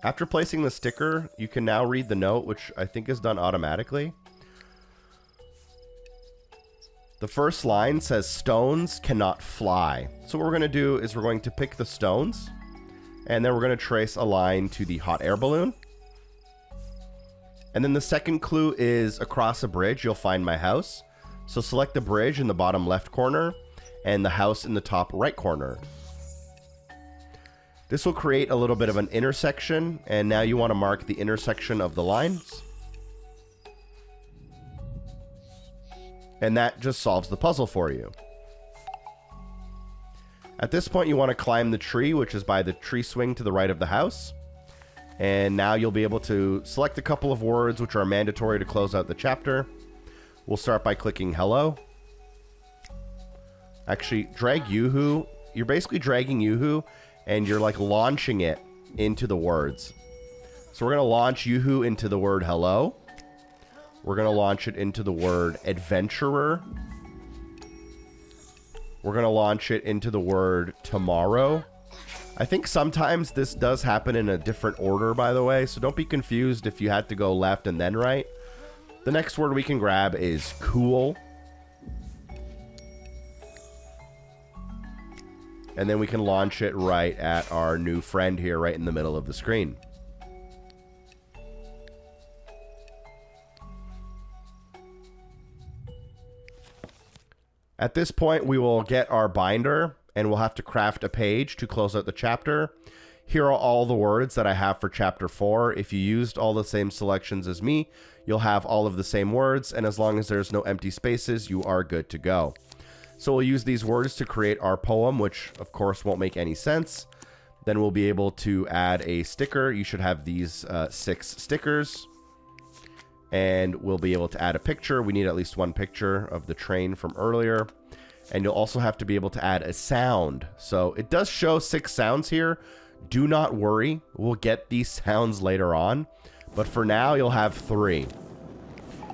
After placing the sticker, you can now read the note, which I think is done automatically. The first line says, "Stones cannot fly." So what we're going to do is we're going to pick the stones, and then we're going to trace a line to the hot air balloon. And then the second clue is across a bridge, you'll find my house. So select the bridge in the bottom left corner and the house in the top right corner. This will create a little bit of an intersection, and now you want to mark the intersection of the lines. And that just solves the puzzle for you. At this point, you want to climb the tree, which is by the tree swing to the right of the house. And now you'll be able to select a couple of words which are mandatory to close out the chapter. We'll start by clicking hello. Actually, drag Yoo-hoo. You're basically dragging Yoo-hoo and you're like launching it into the words. So we're going to launch Yoo-hoo into the word hello. We're going to launch it into the word adventurer. We're going to launch it into the word tomorrow. I think sometimes this does happen in a different order, by the way, so don't be confused if you had to go left and then right. The next word we can grab is cool. And then we can launch it right at our new friend here, right in the middle of the screen. At this point, we will get our binder, and we'll have to craft a page to close out the chapter. Here are all the words that I have for chapter 4. If you used all the same selections as me, you'll have all of the same words, and as long as there's no empty spaces, you are good to go. So we'll use these words to create our poem, which of course won't make any sense. Then we'll be able to add a sticker. You should have these 6 stickers. And we'll be able to add a picture. We need at least one picture of the train from earlier. And you'll also have to be able to add a sound. So it does show 6 sounds here. Do not worry. We'll get these sounds later on. But for now, you'll have 3.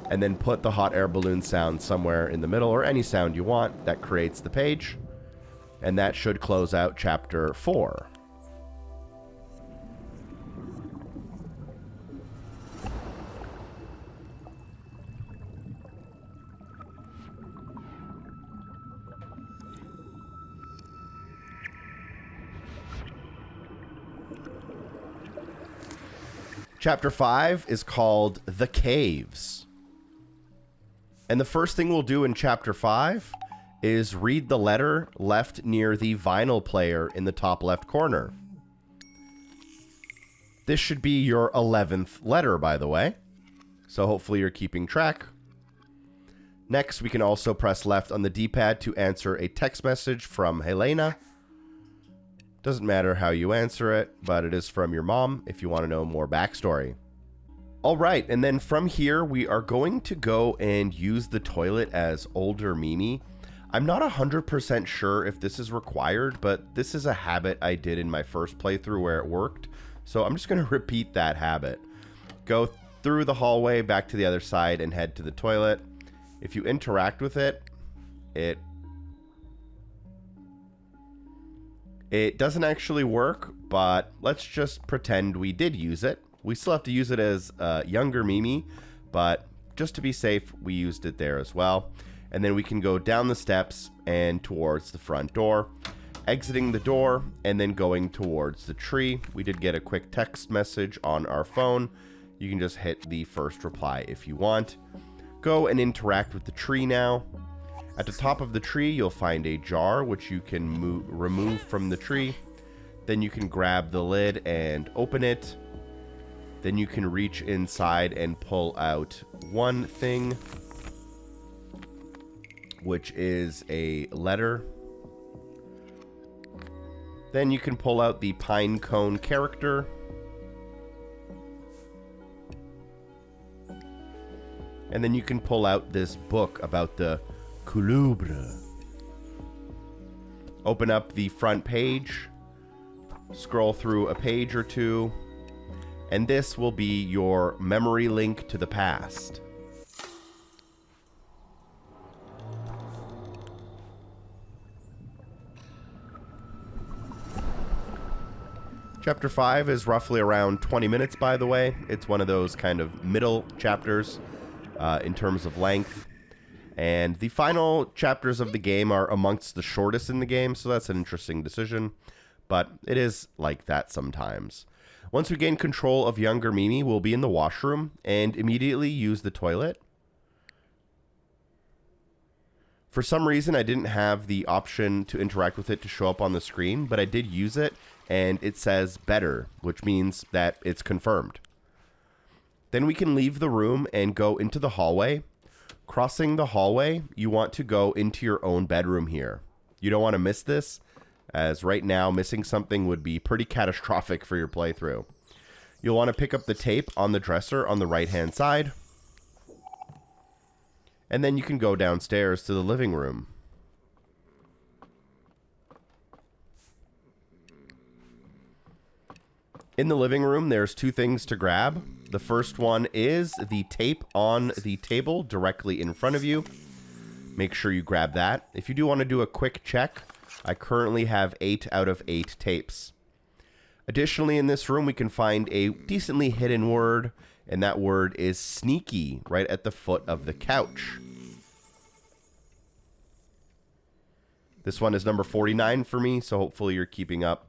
And then put the hot air balloon sound somewhere in the middle, or any sound you want. That creates the page. And that should close out chapter 4. Chapter 5 is called The Caves. And the first thing we'll do in Chapter 5 is read the letter left near the vinyl player in the top left corner. This should be your 11th letter, by the way. So hopefully you're keeping track. Next, we can also press left on the D-pad to answer a text message from Helena. Doesn't matter how you answer it, but it is from your mom if you want to know more backstory. All right, and then from here, we are going to go and use the toilet as older Mimi. I'm not 100% sure if this is required, but this is a habit I did in my first playthrough where it worked. So I'm just going to repeat that habit. Go through the hallway back to the other side and head to the toilet. If you interact with it, it doesn't actually work, but let's just pretend we did use it. We still have to use it as younger Mimi, but just to be safe, we used it there as well. And then we can go down the steps and towards the front door, exiting the door, and then going towards the tree. We did get a quick text message on our phone. You can just hit the first reply if you want. Go and interact with the tree now. At the top of the tree, you'll find a jar, which you can remove from the tree. Then you can grab the lid and open it. Then you can reach inside and pull out one thing, which is a letter. Then you can pull out the pine cone character. And then you can pull out this book about the Couleuvre. Open up the front page, scroll through a page or two, and this will be your memory link to the past. Chapter 5 is roughly around 20 minutes, by the way. It's one of those kind of middle chapters in terms of length. And the final chapters of the game are amongst the shortest in the game, so that's an interesting decision. But it is like that sometimes. Once we gain control of younger Mimi, we'll be in the washroom and immediately use the toilet. For some reason, I didn't have the option to interact with it to show up on the screen, but I did use it, and it says better, which means that it's confirmed. Then we can leave the room and go into the hallway. Crossing the hallway, you want to go into your own bedroom here. You don't want to miss this, as right now missing something would be pretty catastrophic for your playthrough. You'll want to pick up the tape on the dresser on the right-hand side. And then you can go downstairs to the living room. In the living room, there's 2 things to grab. The first one is the tape on the table directly in front of you. Make sure you grab that. If you do want to do a quick check, I currently have 8 out of 8 tapes. Additionally, in this room, we can find a decently hidden word, and that word is sneaky, right at the foot of the couch. This one is number 49 for me, so hopefully you're keeping up.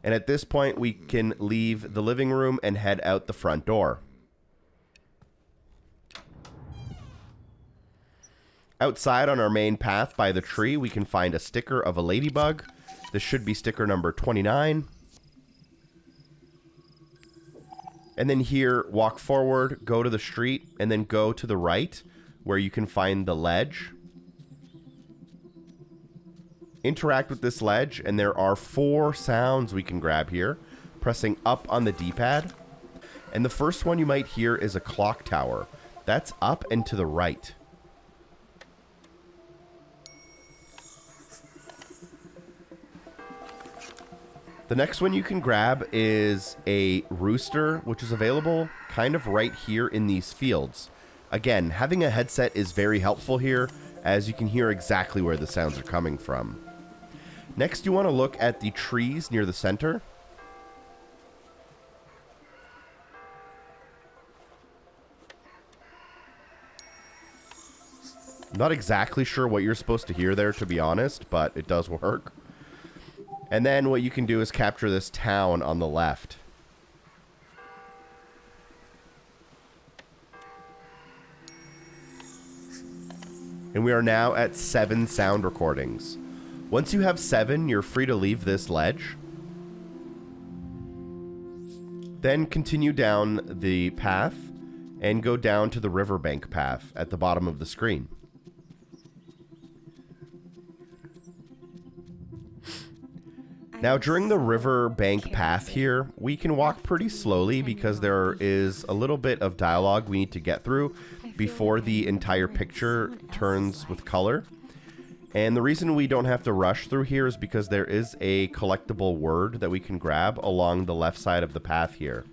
And at this point, we can leave the living room and head out the front door. Outside on our main path by the tree, we can find a sticker of a ladybug. This should be sticker number 29. And then here, walk forward, go to the street, and then go to the right, where you can find the ledge. Interact with this ledge, and there are 4 sounds we can grab here. Pressing up on the D-pad. And the first one you might hear is a clock tower. That's up and to the right. The next one you can grab is a rooster, which is available kind of right here in these fields. Again, having a headset is very helpful here, as you can hear exactly where the sounds are coming from. Next, you want to look at the trees near the center. Not exactly sure what you're supposed to hear there, to be honest, but it does work. And then what you can do is capture this town on the left. And we are now at 7 sound recordings. Once you have 7, you're free to leave this ledge. Then continue down the path and go down to the riverbank path at the bottom of the screen. Now, during the riverbank path here, we can walk pretty slowly because there is a little bit of dialogue we need to get through before the entire picture turns with color. And the reason we don't have to rush through here is because there is a collectible word that we can grab along the left side of the path here.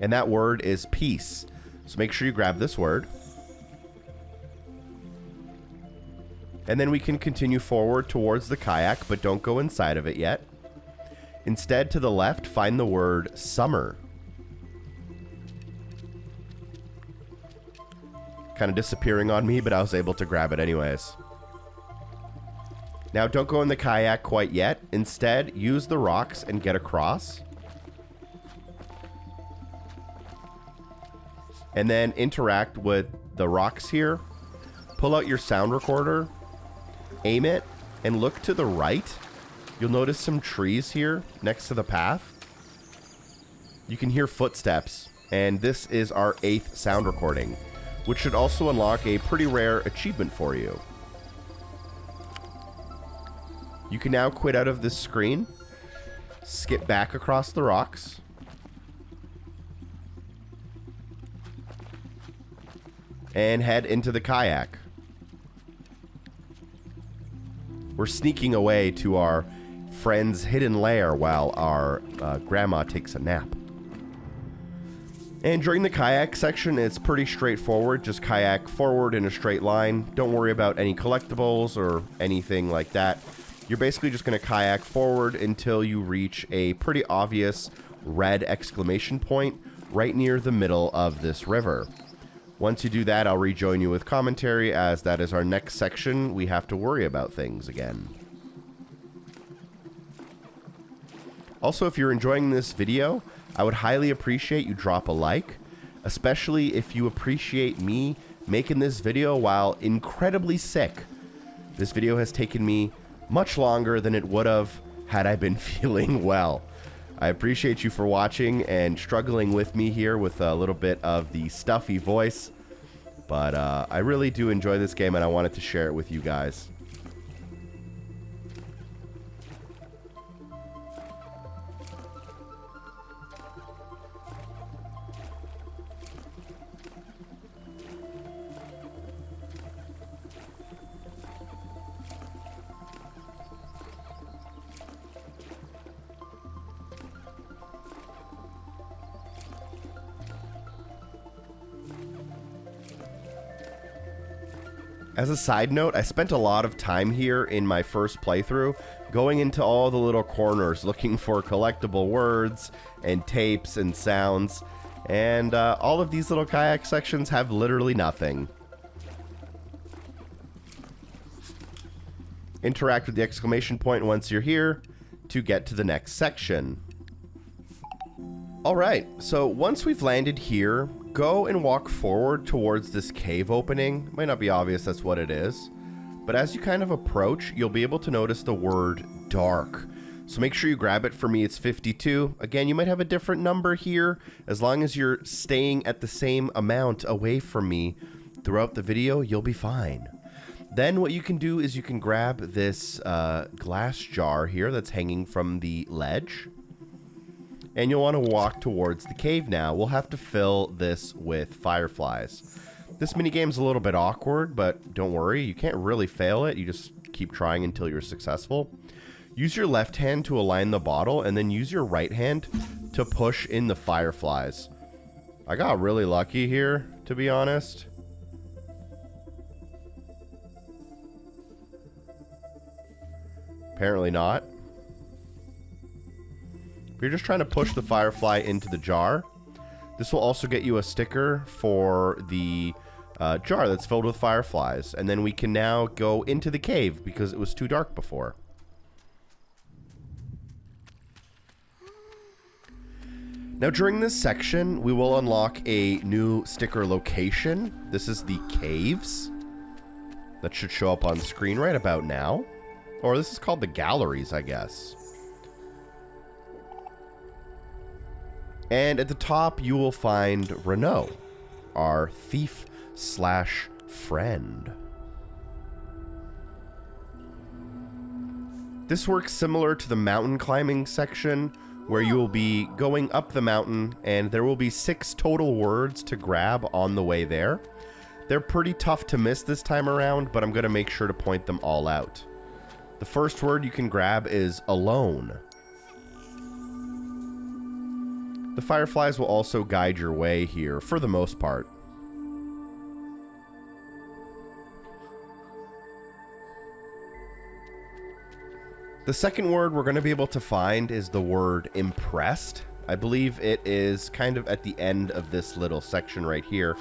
And that word is peace. So make sure you grab this word. And then we can continue forward towards the kayak, but don't go inside of it yet. Instead, to the left, find the word summer. Kind of disappearing on me, but I was able to grab it anyways. Now, don't go in the kayak quite yet. Instead, use the rocks and get across. And then interact with the rocks here. Pull out your sound recorder. Aim it and look to the right. You'll notice some trees here next to the path. You can hear footsteps, and this is our 8th sound recording, which should also unlock a pretty rare achievement for you. You can now quit out of this screen, skip back across the rocks, and head into the kayak. We're sneaking away to our friend's hidden lair while our grandma takes a nap. And during the kayak section, it's pretty straightforward. Just kayak forward in a straight line. Don't worry about any collectibles or anything like that. You're basically just going to kayak forward until you reach a pretty obvious red exclamation point right near the middle of this river. Once you do that, I'll rejoin you with commentary, as that is our next section. We have to worry about things again. Also, if you're enjoying this video, I would highly appreciate you drop a like, especially if you appreciate me making this video while incredibly sick. This video has taken me much longer than it would have had I been feeling well. I appreciate you for watching and struggling with me here with a little bit of the stuffy voice. But I really do enjoy this game, and I wanted to share it with you guys. As a side note, I spent a lot of time here in my first playthrough going into all the little corners looking for collectible words and tapes and sounds, and all of these little kayak sections have literally nothing. Interact with the exclamation point once you're here to get to the next section. Alright, so once we've landed here, go and walk forward towards this cave opening. It might not be obvious that's what it is, but as you kind of approach, you'll be able to notice the word dark. So make sure you grab it. For me, it's 52. Again, you might have a different number here. As long as you're staying at the same amount away from me throughout the video, you'll be fine. Then what you can do is you can grab this glass jar here that's hanging from the ledge. and you'll want to walk towards the cave now. We'll have to fill this with fireflies. This minigame's a little bit awkward, but don't worry, you can't really fail it. You just keep trying until you're successful. Use your left hand to align the bottle, and then use your right hand to push in the fireflies. I got really lucky here, to be honest. Apparently not. You're just trying to push the firefly into the jar. This will also get you a sticker for the jar that's filled with fireflies. And then we can now go into the cave because it was too dark before. Now during this section, we will unlock a new sticker location. This is the caves. That should show up on screen right about now. Or this is called the galleries, I guess. And at the top, you will find Renault, our thief/friend. This works similar to the mountain climbing section, where you will be going up the mountain, and there will be 6 total words to grab on the way there. They're pretty tough to miss this time around, but I'm going to make sure to point them all out. The first word you can grab is alone. The fireflies will also guide your way here, for the most part. The second word we're going to be able to find is the word impressed. I believe it is kind of at the end of this little section right here,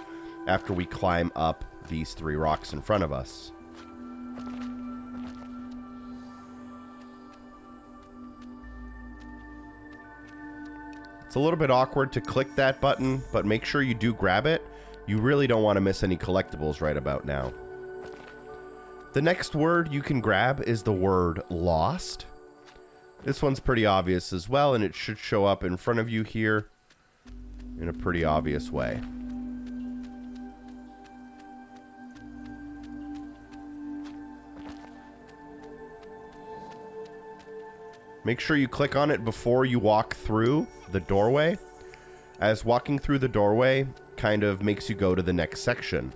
after we climb up these 3 rocks in front of us. It's a little bit awkward to click that button, but make sure you do grab it. You really don't want to miss any collectibles right about now. The next word you can grab is the word lost. This one's pretty obvious as well, and it should show up in front of you here in a pretty obvious way. Make sure you click on it before you walk through the doorway, as walking through the doorway kind of makes you go to the next section.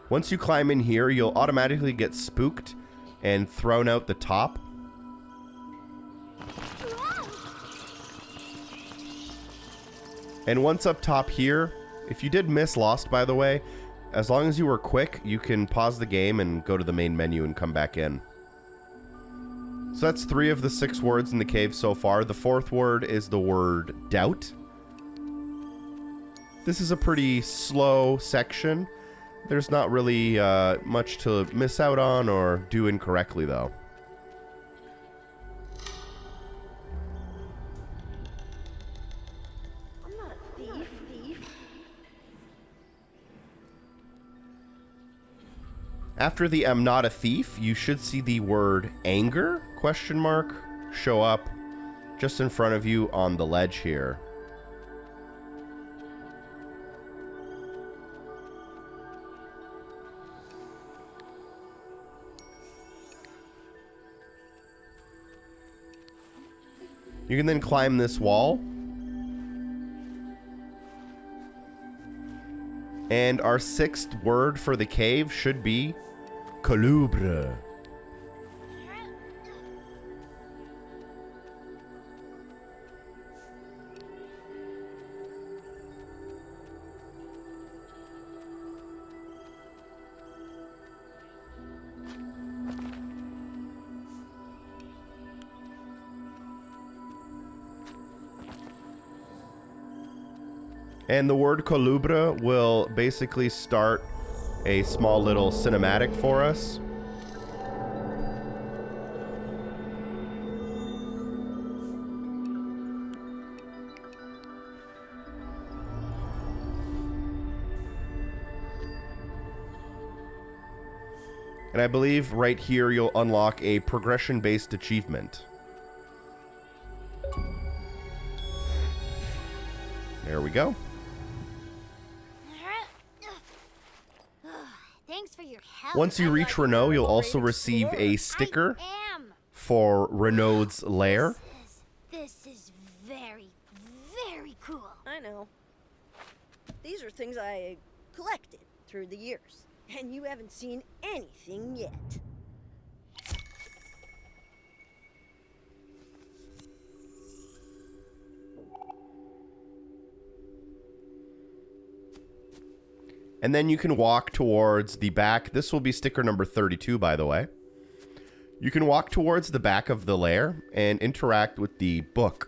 Once you climb in here, you'll automatically get spooked and thrown out the top. And once up top here, if you did miss Lost, by the way, as long as you were quick, you can pause the game and go to the main menu and come back in. So that's 3 of the 6 words in the cave so far. The 4th word is the word doubt. This is a pretty slow section. There's not really much to miss out on or do incorrectly, though. I'm not a thief. After the "I'm not a thief," you should see the word anger ? Show up just in front of you on the ledge here. You can then climb this wall. And our 6th word for the cave should be Collubre. And the word Collubre will basically start a small little cinematic for us. And I believe right here you'll unlock a progression-based achievement. There we go. Thanks for your help. Once you reach Renault, you'll also receive a sticker. I am. for Renaud's lair. This is very, very cool. I know. These are things I collected through the years, and you haven't seen anything yet. And then you can walk towards the back. This will be sticker number 32, by the way. You can walk towards the back of the lair and interact with the book.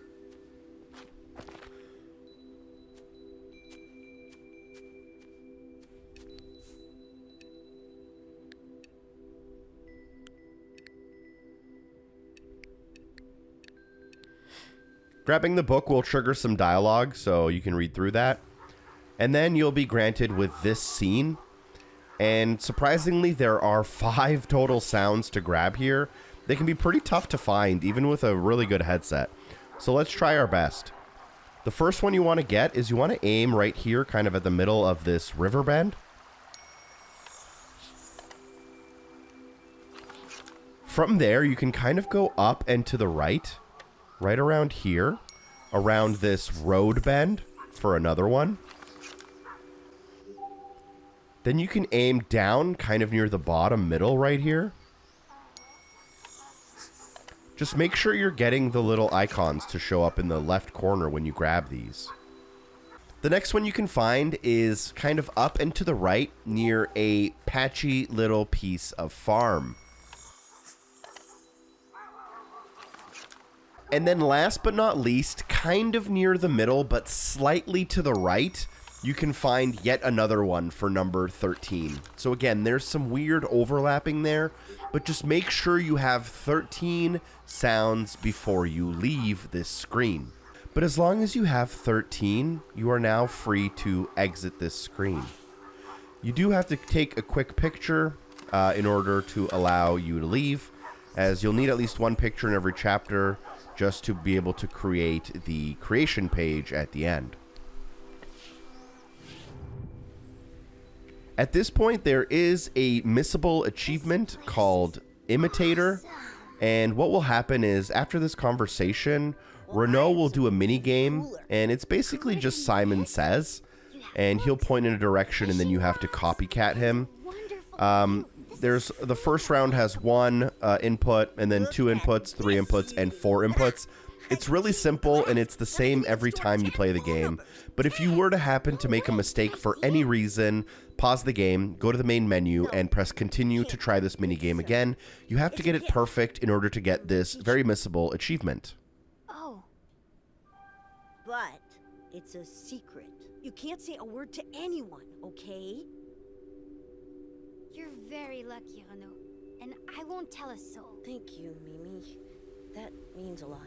Grabbing the book will trigger some dialogue, so you can read through that. And then you'll be granted with this scene. And surprisingly, there are 5 total sounds to grab here. They can be pretty tough to find, even with a really good headset. So let's try our best. The first one you want to get is you want to aim right here, kind of at the middle of this river bend. From there, you can kind of go up and to the right around here, around this road bend for another one. Then you can aim down kind of near the bottom middle right here. Just make sure you're getting the little icons to show up in the left corner when you grab these. The next one you can find is kind of up and to the right near a patchy little piece of farm. And then last but not least, kind of near the middle but slightly to the right, you can find yet another one for number 13. So again, there's some weird overlapping there, but just make sure you have 13 sounds before you leave this screen. But as long as you have 13, you are now free to exit this screen. You do have to take a quick picture in order to allow you to leave, as you'll need at least one picture in every chapter just to be able to create the creation page at the end. At this point, there is a missable achievement called Imitator, and what will happen is after this conversation, Renaud will do a mini game, and it's basically just Simon Says, and he'll point in a direction, and then you have to copycat him. There's the first round has 1 input, and then 2 inputs, 3 inputs, and 4 inputs. It's really simple, and it's the same every time you play the game. But if you were to happen to make a mistake for any reason, pause the game, go to the main menu, and press continue to try this mini game again. You have to get it perfect in order to get this very missable achievement. Oh. But it's a secret. You can't say a word to anyone, okay? You're very lucky, Renaud. And I won't tell a soul. Thank you, Mimi. That means a lot.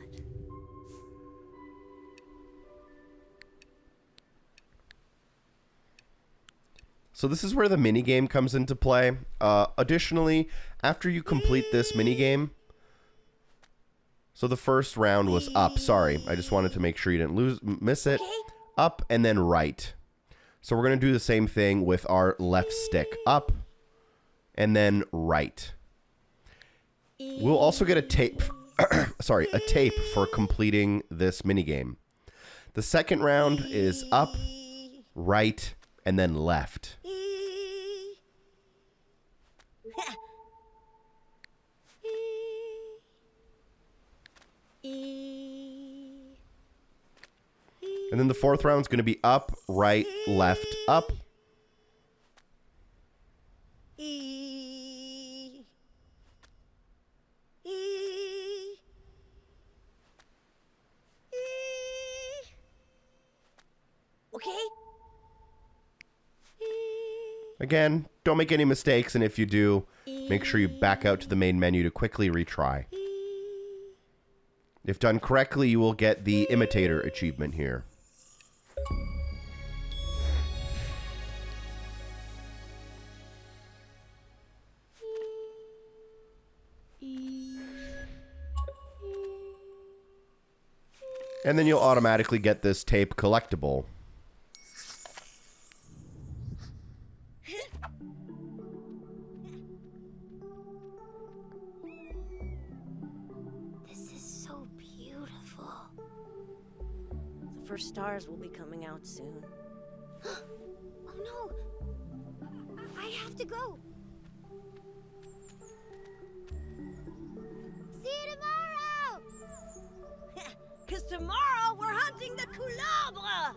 So this is where the minigame comes into play. Additionally, after you complete this minigame, so the first round was up. Sorry, I just wanted to make sure you didn't miss it. Up and then right. So we're going to do the same thing with our left stick. Up and then right. We'll also get a tape. Sorry, a tape for completing this minigame. The second round is up, right, and then left. And then the fourth round is going to be up, right, left, up. Okay? Again, don't make any mistakes, and if you do, make sure you back out to the main menu to quickly retry. If done correctly, you will get the Imitator achievement here. And then you'll automatically get this tape collectible. Stars will be coming out soon. Oh no! I have to go! See you tomorrow! 'Cause tomorrow we're hunting the couleuvre!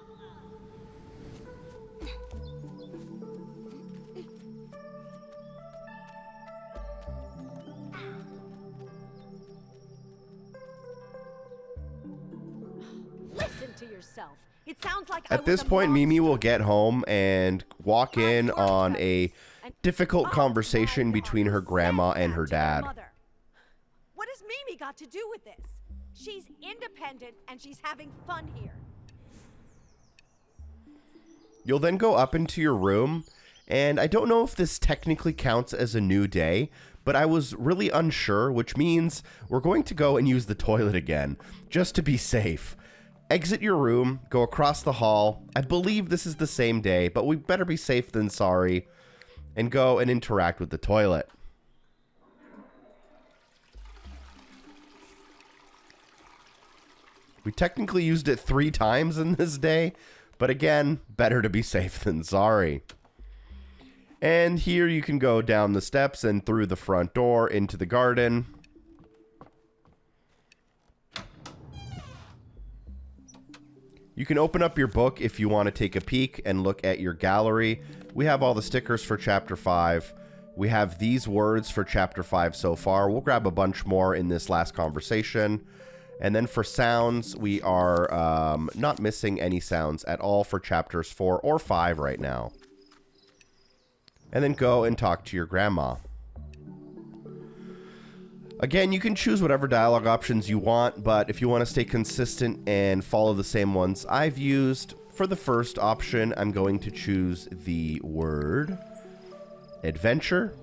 Listen to yourself. It sounds like At this point, Mimi will get home and walk in on a difficult conversation between her grandma and her dad. What has Mimi got to do with this? She's independent and she's having fun here. You'll then go up into your room, and I don't know if this technically counts as a new day, but I was really unsure, which means we're going to go and use the toilet again, just to be safe. Exit your room, go across the hall. I believe this is the same day, but we better be safe than sorry, and go and interact with the toilet. We technically used it 3 times in this day, but again, better to be safe than sorry. And here you can go down the steps and through the front door into the garden. You can open up your book if you want to take a peek and look at your gallery. We have all the stickers for Chapter 5. We have these words for Chapter 5 so far. We'll grab a bunch more in this last conversation. And then for sounds, we are not missing any sounds at all for Chapters 4 or 5 right now. And then go and talk to your grandma. Again, you can choose whatever dialogue options you want, but if you want to stay consistent and follow the same ones I've used, for the first option, I'm going to choose the word adventure.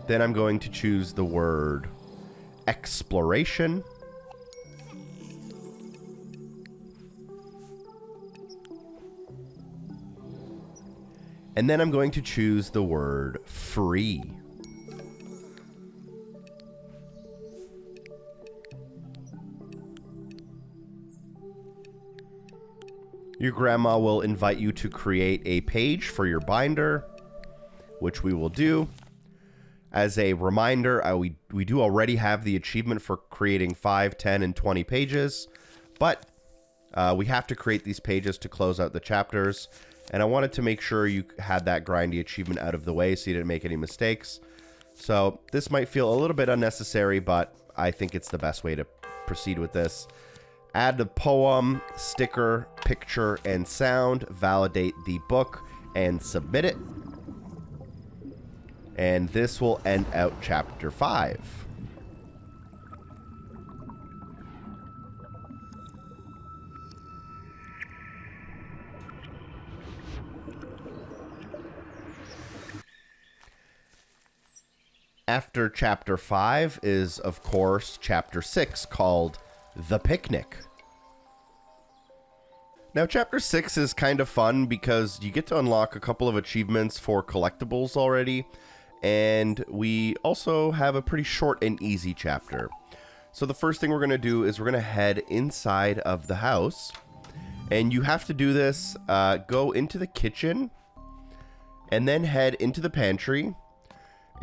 Then I'm going to choose the word exploration. And then I'm going to choose the word free. Your grandma will invite you to create a page for your binder, which we will do. As a reminder, we do already have the achievement for creating 5, 10, and 20 pages, but we have to create these pages to close out the chapters. And I wanted to make sure you had that grindy achievement out of the way so you didn't make any mistakes. So this might feel a little bit unnecessary, but I think it's the best way to proceed with this. Add the poem, sticker, picture, and sound. Validate the book and submit it. And this will end out Chapter 5. After Chapter 5 is, of course, Chapter 6, called The Picnic. Now, Chapter 6 is kind of fun because you get to unlock a couple of achievements for collectibles already, and we also have a pretty short and easy chapter. So the first thing we're going to do is we're going to head inside of the house, and you have to do this, go into the kitchen, and then head into the pantry.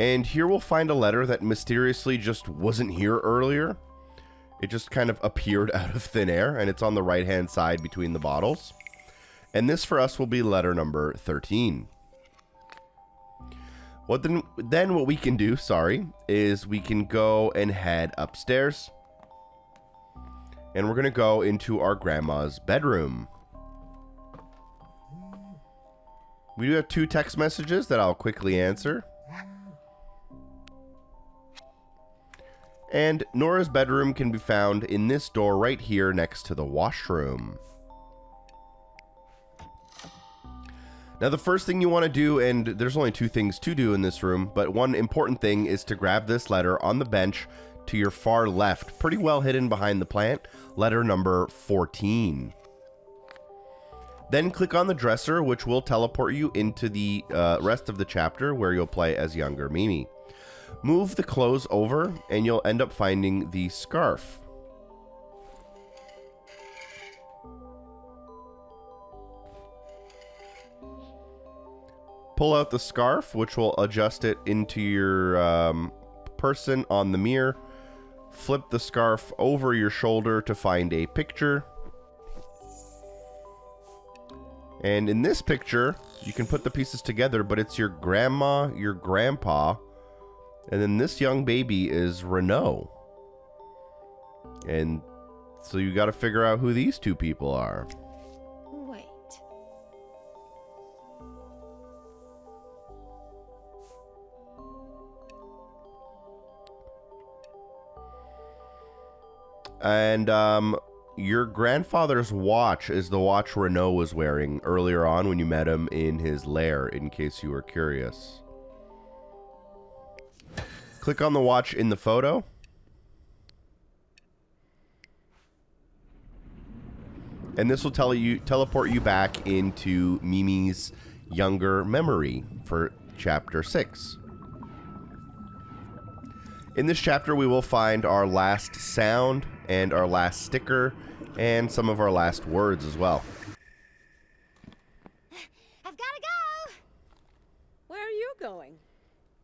And here we'll find a letter that mysteriously just wasn't here earlier. It just kind of appeared out of thin air, and it's on the right-hand side between the bottles. And this for us will be letter number 13. Then what we can do, is we can go and head upstairs. And we're going to go into our grandma's bedroom. We do have 2 text messages that I'll quickly answer. And Nora's bedroom can be found in this door right here next to the washroom. Now the first thing you want to do, and there's only 2 things to do in this room, but one important thing is to grab this letter on the bench to your far left, pretty well hidden behind the plant, letter number 14. Then click on the dresser, which will teleport you into the rest of the chapter where you'll play as younger Mimi. Move the clothes over and you'll end up finding the scarf. Pull out the scarf, which will adjust it into your person on the mirror. Flip the scarf over your shoulder to find a picture. And in this picture, you can put the pieces together, but it's your grandma, your grandpa, and then this young baby is Renault. And so you got to figure out who these two people are. Wait. And your grandfather's watch is the watch Renault was wearing earlier on when you met him in his lair, in case you were curious. Click on the watch in the photo. And this will teleport you back into Mimi's younger memory for chapter 6. In this chapter, we will find our last sound and our last sticker and some of our last words as well. I've gotta go! Where are you going?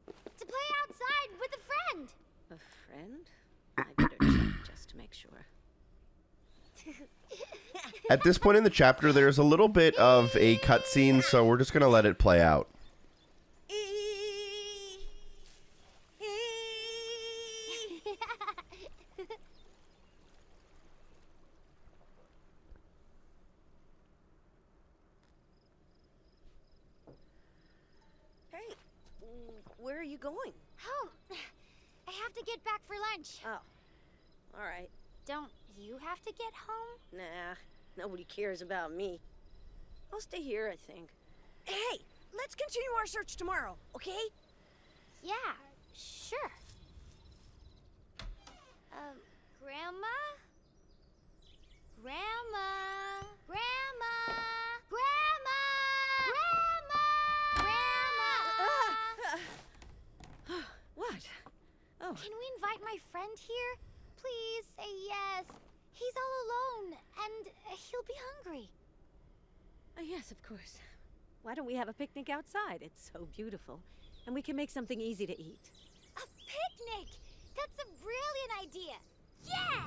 To play outside with a friend! A friend? I better check just to make sure. At this point in the chapter, there's a little bit of a cutscene, so we're just going to let it play out. Hey, where are you going? Home. I have to get back for lunch. Oh, all right. Don't you have to get home? Nah, nobody cares about me. I'll stay here, I think. Hey, let's continue our search tomorrow, okay? Yeah, sure. Grandma? Grandma? Grandma? Grandma? Grandma? Grandma? What? Oh, Can we invite my friend here? Please say yes. He's all alone, and he'll be hungry. yes, of course. Why don't we have a picnic outside? It's so beautiful. And we can make something easy to eat. A picnic! That's a brilliant idea! Yeah!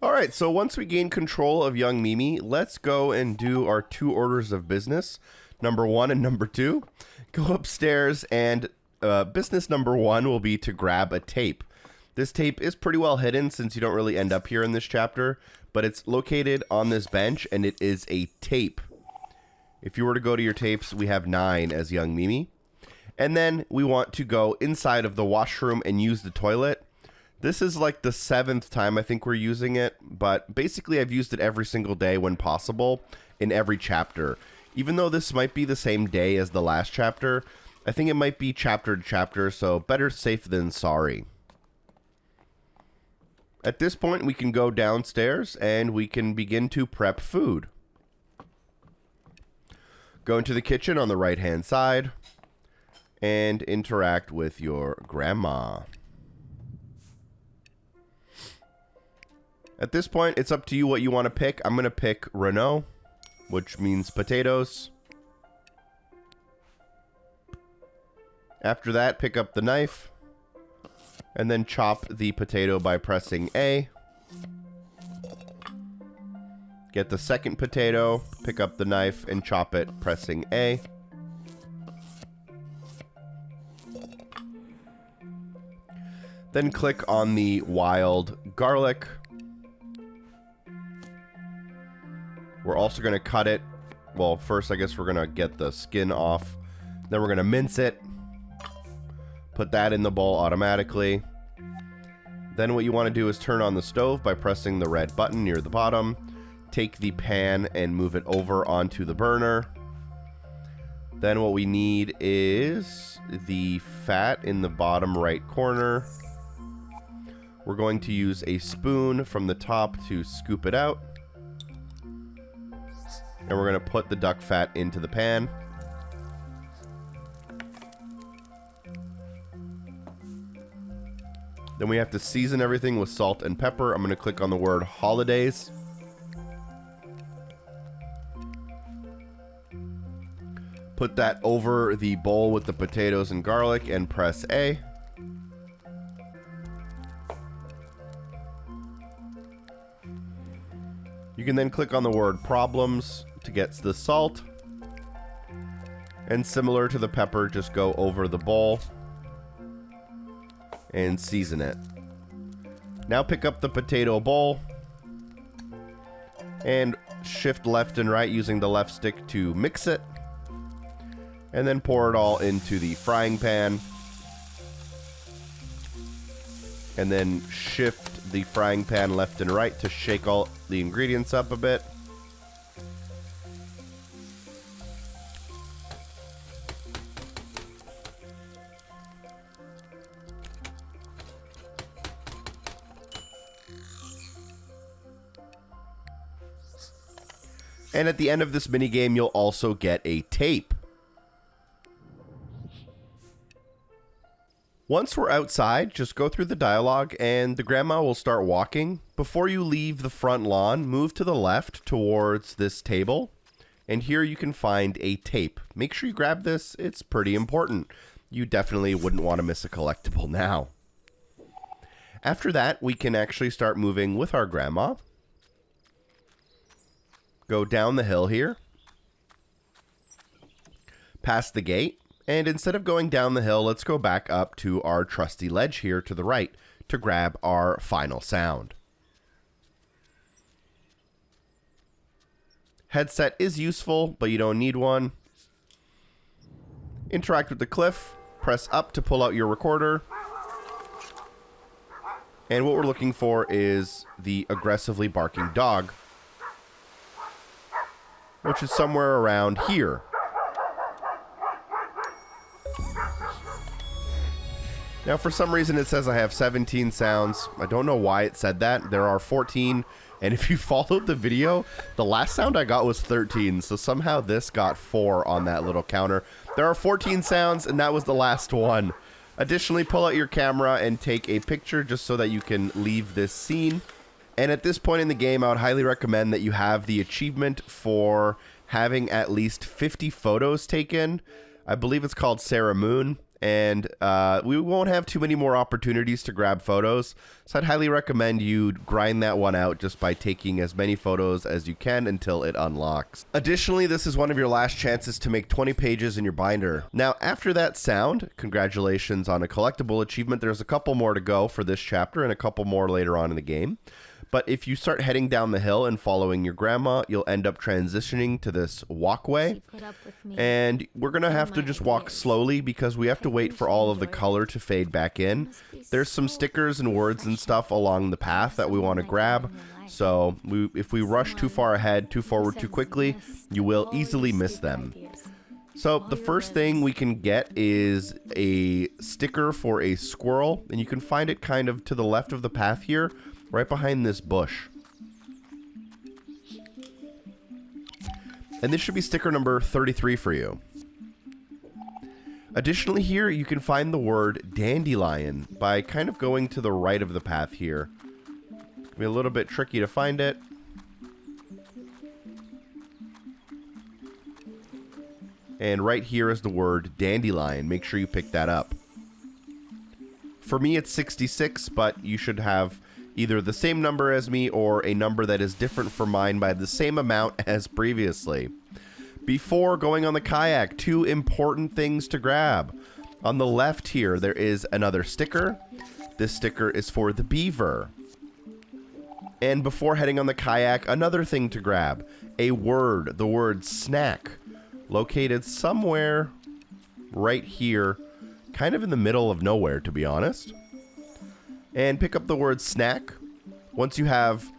All right, so once we gain control of young Mimi, let's go and do our 2 orders of business, number 1 and number 2. Go upstairs, and business number 1 will be to grab a tape. This tape is pretty well hidden since you don't really end up here in this chapter, but it's located on this bench, and it is a tape. If you were to go to your tapes, we have 9 as young Mimi. And then we want to go inside of the washroom and use the toilet. This is like the 7th time I think we're using it, but basically I've used it every single day when possible in every chapter. Even though this might be the same day as the last chapter, I think it might be chapter to chapter, so better safe than sorry. At this point, we can go downstairs and we can begin to prep food. Go into the kitchen on the right-hand side and interact with your grandma. At this point, it's up to you what you want to pick. I'm going to pick Renault, which means potatoes. After that, pick up the knife and then chop the potato by pressing A. Get the second potato, pick up the knife and chop it pressing A. Then click on the wild garlic. We're also going to cut it. Well, first I guess we're going to get the skin off. Then we're going to mince it. Put that in the bowl automatically. Then what you want to do is turn on the stove by pressing the red button near the bottom. Take the pan and move it over onto the burner. Then what we need is the fat in the bottom right corner. We're going to use a spoon from the top to scoop it out. And we're going to put the duck fat into the pan. Then we have to season everything with salt and pepper. I'm going to click on the word holidays. Put that over the bowl with the potatoes and garlic and press A. You can then click on the word problems to get the salt. And similar to the pepper, just go over the bowl and season it. Now pick up the potato bowl and shift left and right using the left stick to mix it. And then pour it all into the frying pan. And then shift the frying pan left and right to shake all the ingredients up a bit. And at the end of this minigame, you'll also get a tape. Once we're outside, just go through the dialogue and the grandma will start walking. Before you leave the front lawn, move to the left towards this table. And here you can find a tape. Make sure you grab this. It's pretty important. You definitely wouldn't want to miss a collectible now. After that, we can actually start moving with our grandma. Go down the hill here. Past the gate. And instead of going down the hill, let's go back up to our trusty ledge here to the right to grab our final sound. Headset is useful, but you don't need one. Interact with the cliff. Press up to pull out your recorder. And what we're looking for is the aggressively barking dog, which is somewhere around here. Now, for some reason, it says I have 17 sounds. I don't know why it said that. There are 14, and if you followed the video, the last sound I got was 13, so somehow this got 4 on that little counter. There are 14 sounds, and that was the last one. Additionally, pull out your camera and take a picture just so that you can leave this scene. And at this point in the game, I would highly recommend that you have the achievement for having at least 50 photos taken. I believe it's called Sarah Moon. And we won't have too many more opportunities to grab photos, so I'd highly recommend you grind that one out just by taking as many photos as you can until it unlocks. Additionally, this is one of your last chances to make 20 pages in your binder. Now, after that sound, congratulations on a collectible achievement. There's a couple more to go for this chapter and a couple more later on in the game. But if you start heading down the hill and following your grandma, you'll end up transitioning to this walkway. And we're going to have to just walk slowly because we have to wait for all of the color to fade back in. There's some stickers and words and stuff along the path that we want to grab. So if we rush too far ahead, too forward, too quickly, you will easily miss them. So the first thing we can get is a sticker for a squirrel. And you can find it kind of to the left of the path here, right behind this bush. And this should be sticker number 33 for you. Additionally here, you can find the word dandelion by kind of going to the right of the path here. It'll be a little bit tricky to find it. And right here is the word dandelion. Make sure you pick that up. For me, it's 66, but you should have either the same number as me or a number that is different for mine by the same amount as previously. Before going on the kayak, 2 important things to grab. On the left here, there is another sticker. This sticker is for the beaver. And before heading on the kayak, another thing to grab. A word, the word snack, located somewhere right here, kind of in the middle of nowhere, to be honest. And pick up the word snack. Once you have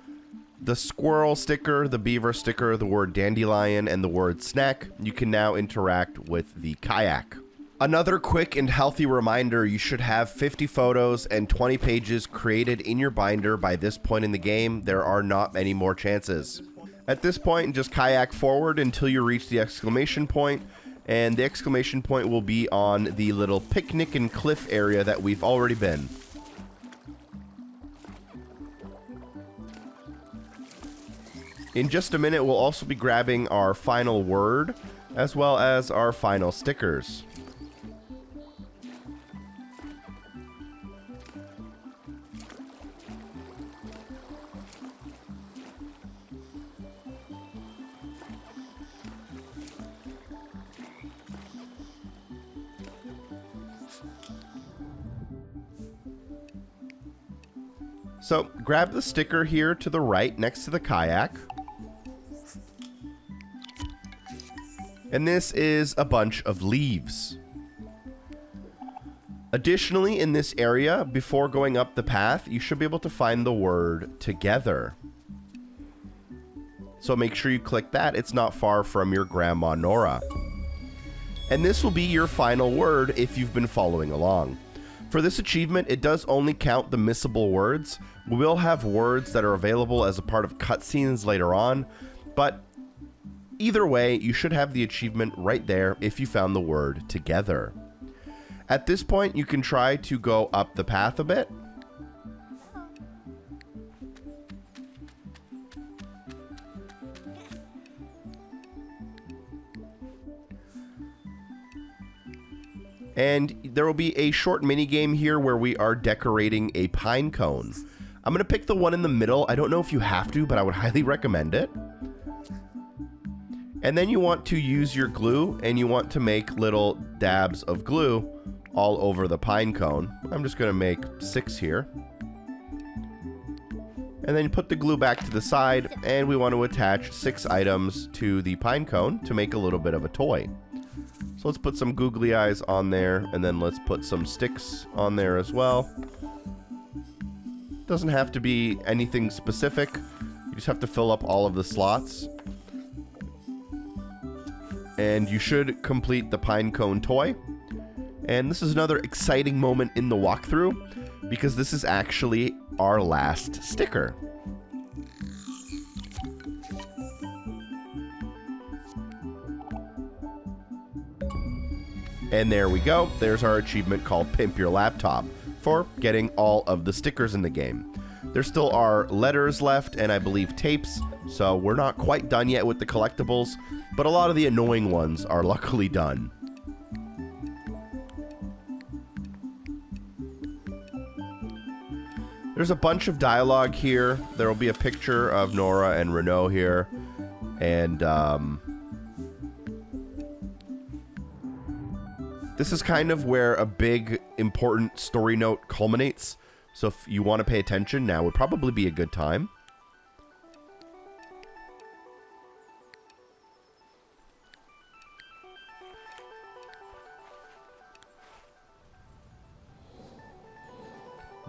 the squirrel sticker, the beaver sticker, the word dandelion, and the word snack, you can now interact with the kayak. Another quick and healthy reminder, you should have 50 photos and 20 pages created in your binder by this point in the game. There are not many more chances. At this point, just kayak forward until you reach the exclamation point, and the exclamation point will be on the little picnic and cliff area that we've already been. In just a minute, we'll also be grabbing our final word, as well as our final stickers. So, grab the sticker here to the right next to the kayak. And this is a bunch of leaves. Additionally, in this area, before going up the path, you should be able to find the word together. So make sure you click that. It's not far from your grandma Nora. And this will be your final word if you've been following along. For this achievement, it does only count the missable words. We will have words that are available as a part of cutscenes later on, but either way, you should have the achievement right there if you found the word together. At this point, you can try to go up the path a bit. And there will be a short mini game here where we are decorating a pine cone. I'm going to pick the one in the middle. I don't know if you have to, but I would highly recommend it. And then you want to use your glue, and you want to make little dabs of glue all over the pine cone. I'm just going to make 6 here. And then you put the glue back to the side, and we want to attach 6 items to the pine cone to make a little bit of a toy. So let's put some googly eyes on there, and then let's put some sticks on there as well. Doesn't have to be anything specific. You just have to fill up all of the slots. And you should complete the pine cone toy. And this is another exciting moment in the walkthrough, because this is actually our last sticker. And there we go. There's our achievement called Pimp Your Laptop for getting all of the stickers in the game. There still are letters left and I believe tapes, so we're not quite done yet with the collectibles, but a lot of the annoying ones are luckily done. There's a bunch of dialogue here. There will be a picture of Nora and Renault here, and this is kind of where a big, important story note culminates. So if you want to pay attention, now would probably be a good time.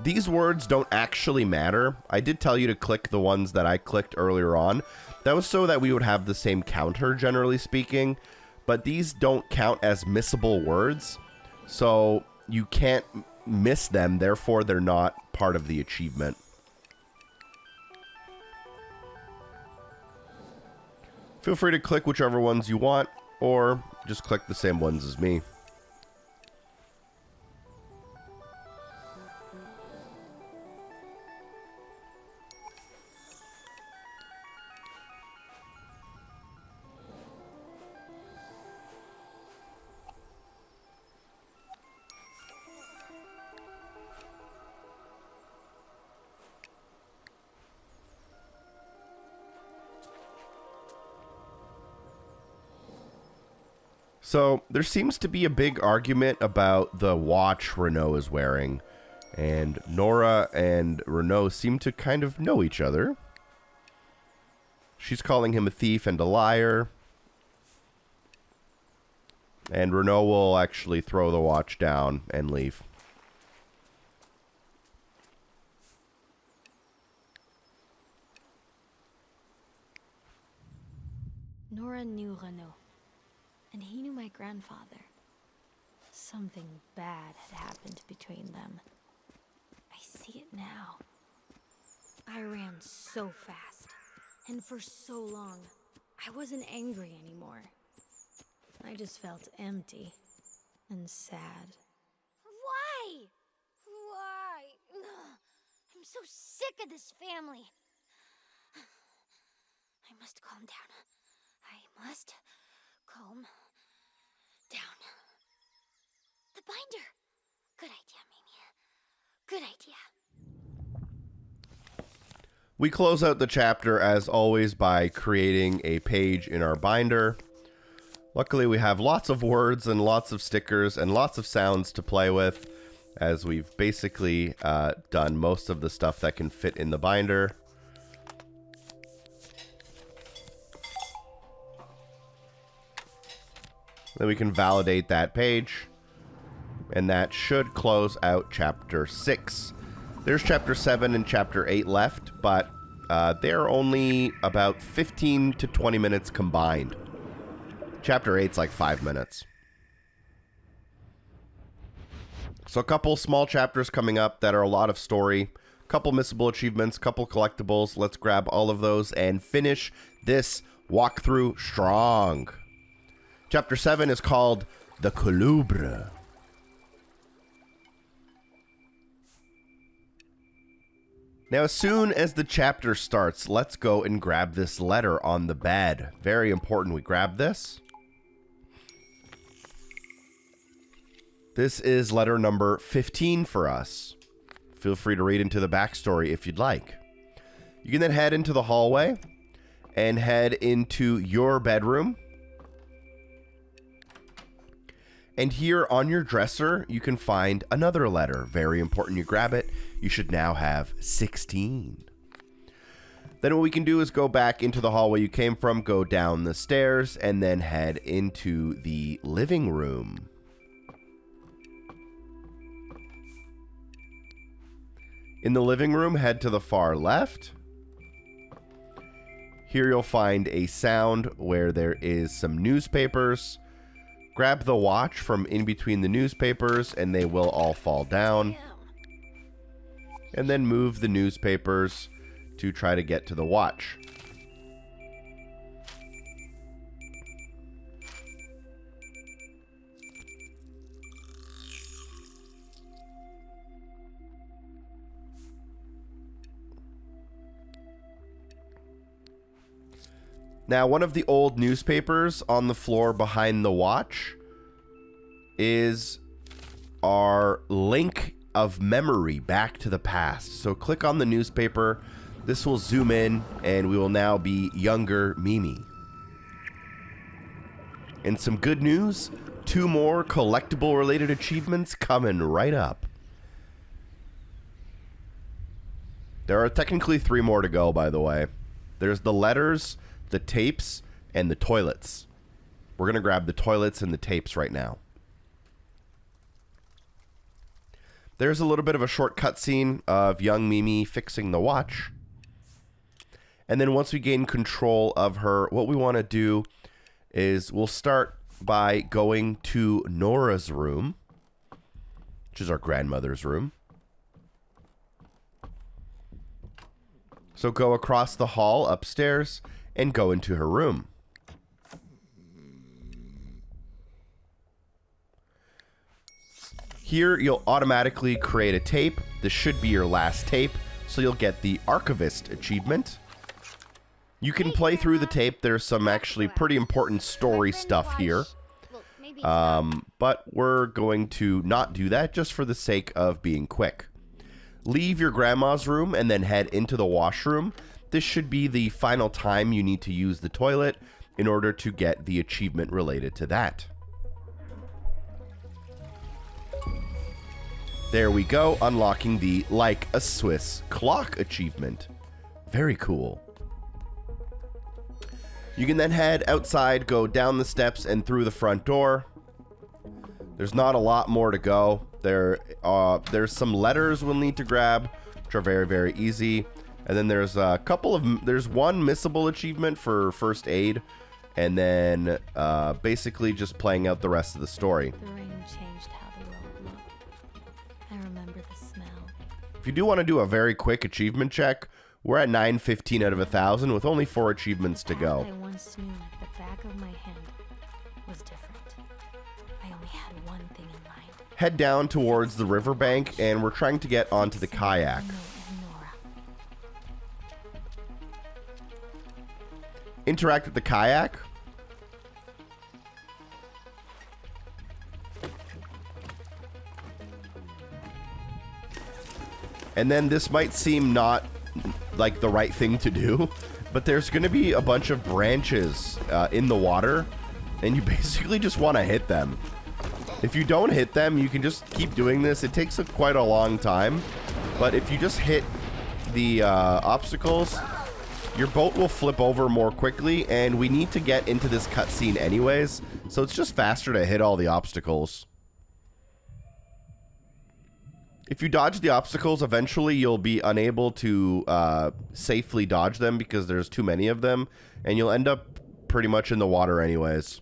These words don't actually matter. I did tell you to click the ones that I clicked earlier on. That was so that we would have the same counter, generally speaking. But these don't count as missable words, so you can't miss them, therefore they're not part of the achievement. Feel free to click whichever ones you want, or just click the same ones as me. So, there seems to be a big argument about the watch Renault is wearing. And Nora and Renault seem to kind of know each other. She's calling him a thief and a liar. And Renault will actually throw the watch down and leave. Nora knew Renault. And he knew my grandfather. Something bad had happened between them. I see it now. I ran so fast, And for so long, I wasn't angry anymore. I just felt empty and sad. Why? Why? Ugh, I'm so sick of this family. I must calm down. I must calm down. The binder. Good idea, Mimi. Good idea. We close out the chapter, as always, by creating a page in our binder. Luckily, we have lots of words and lots of stickers and lots of sounds to play with, as we've basically done most of the stuff that can fit in the binder. Then we can validate that page, and that should close out chapter 6. There's chapter 7 and chapter 8 left, but they're only about 15 to 20 minutes combined. Chapter 8's like 5 minutes. So a couple small chapters coming up that are a lot of story, couple missable achievements, couple collectibles. Let's grab all of those and finish this walkthrough strong. Chapter 7 is called The Collubre. Now, as soon as the chapter starts, let's go and grab this letter on the bed. Very important we grab this. This is letter number 15 for us. Feel free to read into the backstory if you'd like. You can then head into the hallway and head into your bedroom. And here on your dresser, you can find another letter. Very important you grab it. You should now have 16. Then what we can do is go back into the hallway you came from, go down the stairs, and then head into the living room. In the living room, head to the far left. Here you'll find a sound where there is some newspapers. Grab the watch from in between the newspapers and they will all fall down. And then move the newspapers to try to get to the watch. Now, one of the old newspapers on the floor behind the watch is our link of memory back to the past. So click on the newspaper. This will zoom in, and we will now be younger Mimi. And some good news, 2 more collectible-related achievements coming right up. There are technically 3 more to go, by the way. There's the letters, the tapes, and the toilets. We're going to grab the toilets and the tapes right now. There's a little bit of a short cutscene of young Mimi fixing the watch. And then once we gain control of her, what we want to do is we'll start by going to Nora's room, which is our grandmother's room. So go across the hall upstairs and go into her room. Here, you'll automatically create a tape. This should be your last tape, so you'll get the Archivist achievement. You can play through the tape. There's some actually pretty important story stuff here. But we're going to not do that just for the sake of being quick. Leave your grandma's room and then head into the washroom. This should be the final time you need to use the toilet in order to get the achievement related to that. There we go, unlocking the Like a Swiss Clock achievement. Very cool. You can then head outside, go down the steps and through the front door. There's not a lot more to go. There's some letters we'll need to grab, which are very, very easy. And then there's there's one missable achievement for first aid, and then basically just playing out the rest of the story. The rain changed how the world looked. I remember the smell. If you do want to do a very quick achievement check, We're at 915 out of 1,000 with only 4 achievements to go. I once knew at the back of my hand was different. I only had one thing in mind. Head down towards the riverbank, and we're trying to get onto the kayak. Interact with the kayak. And then this might seem not like the right thing to do, but there's going to be a bunch of branches in the water, and you basically just want to hit them. If you don't hit them, you can just keep doing this. It takes quite a long time, but if you just hit the obstacles, your boat will flip over more quickly, and we need to get into this cutscene anyways, so it's just faster to hit all the obstacles. If you dodge the obstacles, eventually you'll be unable to safely dodge them because there's too many of them, and you'll end up pretty much in the water anyways.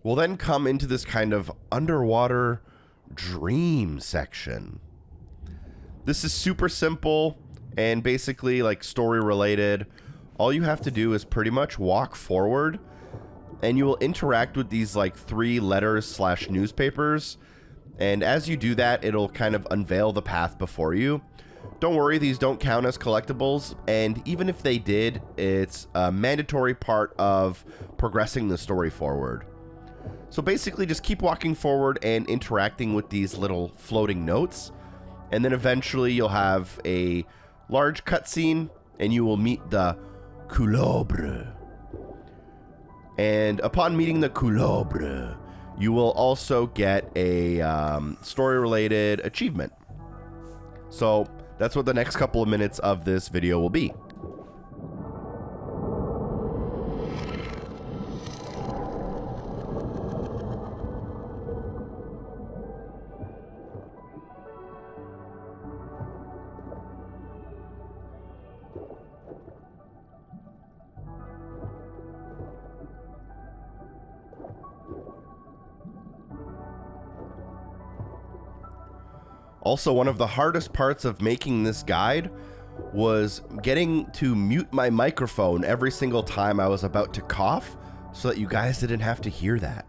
We'll then come into this kind of underwater dream section. This is super simple and basically like story related. All you have to do is pretty much walk forward, and you will interact with these like 3 letters / newspapers, and as you do that, it'll kind of unveil the path before you. Don't worry, these don't count as collectibles, and even if they did, it's a mandatory part of progressing the story forward. So basically just keep walking forward and interacting with these little floating notes, and then eventually you'll have a large cutscene and you will meet the Coulobre. And upon meeting the Coulobre, you will also get a story-related achievement. So that's what the next couple of minutes of this video will be. Also, one of the hardest parts of making this guide was getting to mute my microphone every single time I was about to cough so that you guys didn't have to hear that.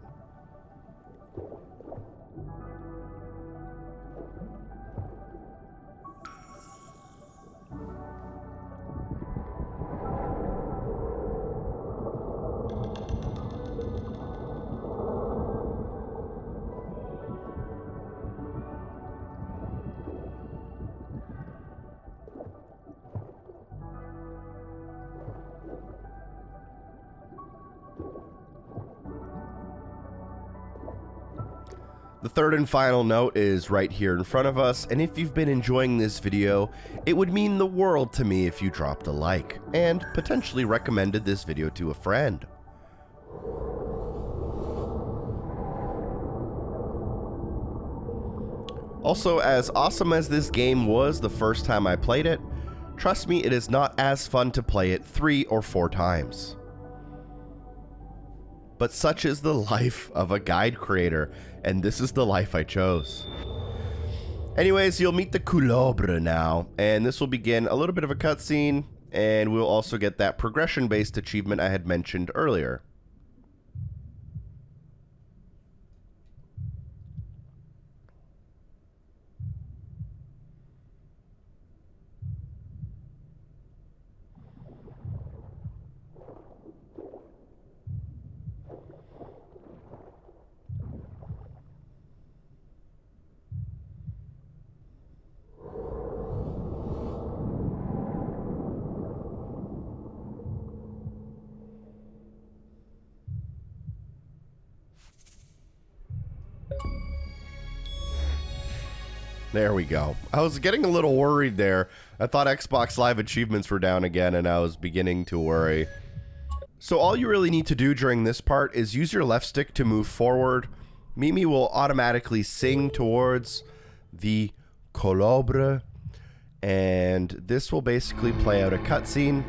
The third and final note is right here in front of us, and if you've been enjoying this video, it would mean the world to me if you dropped a like, and potentially recommended this video to a friend. Also, as awesome as this game was the first time I played it, trust me, it is not as fun to play it 3 or 4 times. But such is the life of a guide creator, and this is the life I chose. Anyways, you'll meet the Coulobre now, and this will begin a little bit of a cutscene, and we'll also get that progression-based achievement I had mentioned earlier. There we go. I was getting a little worried there. I thought Xbox Live achievements were down again, and I was beginning to worry. So all you really need to do during this part is use your left stick to move forward. Mimi will automatically sing towards the Coulobre, and this will basically play out a cutscene.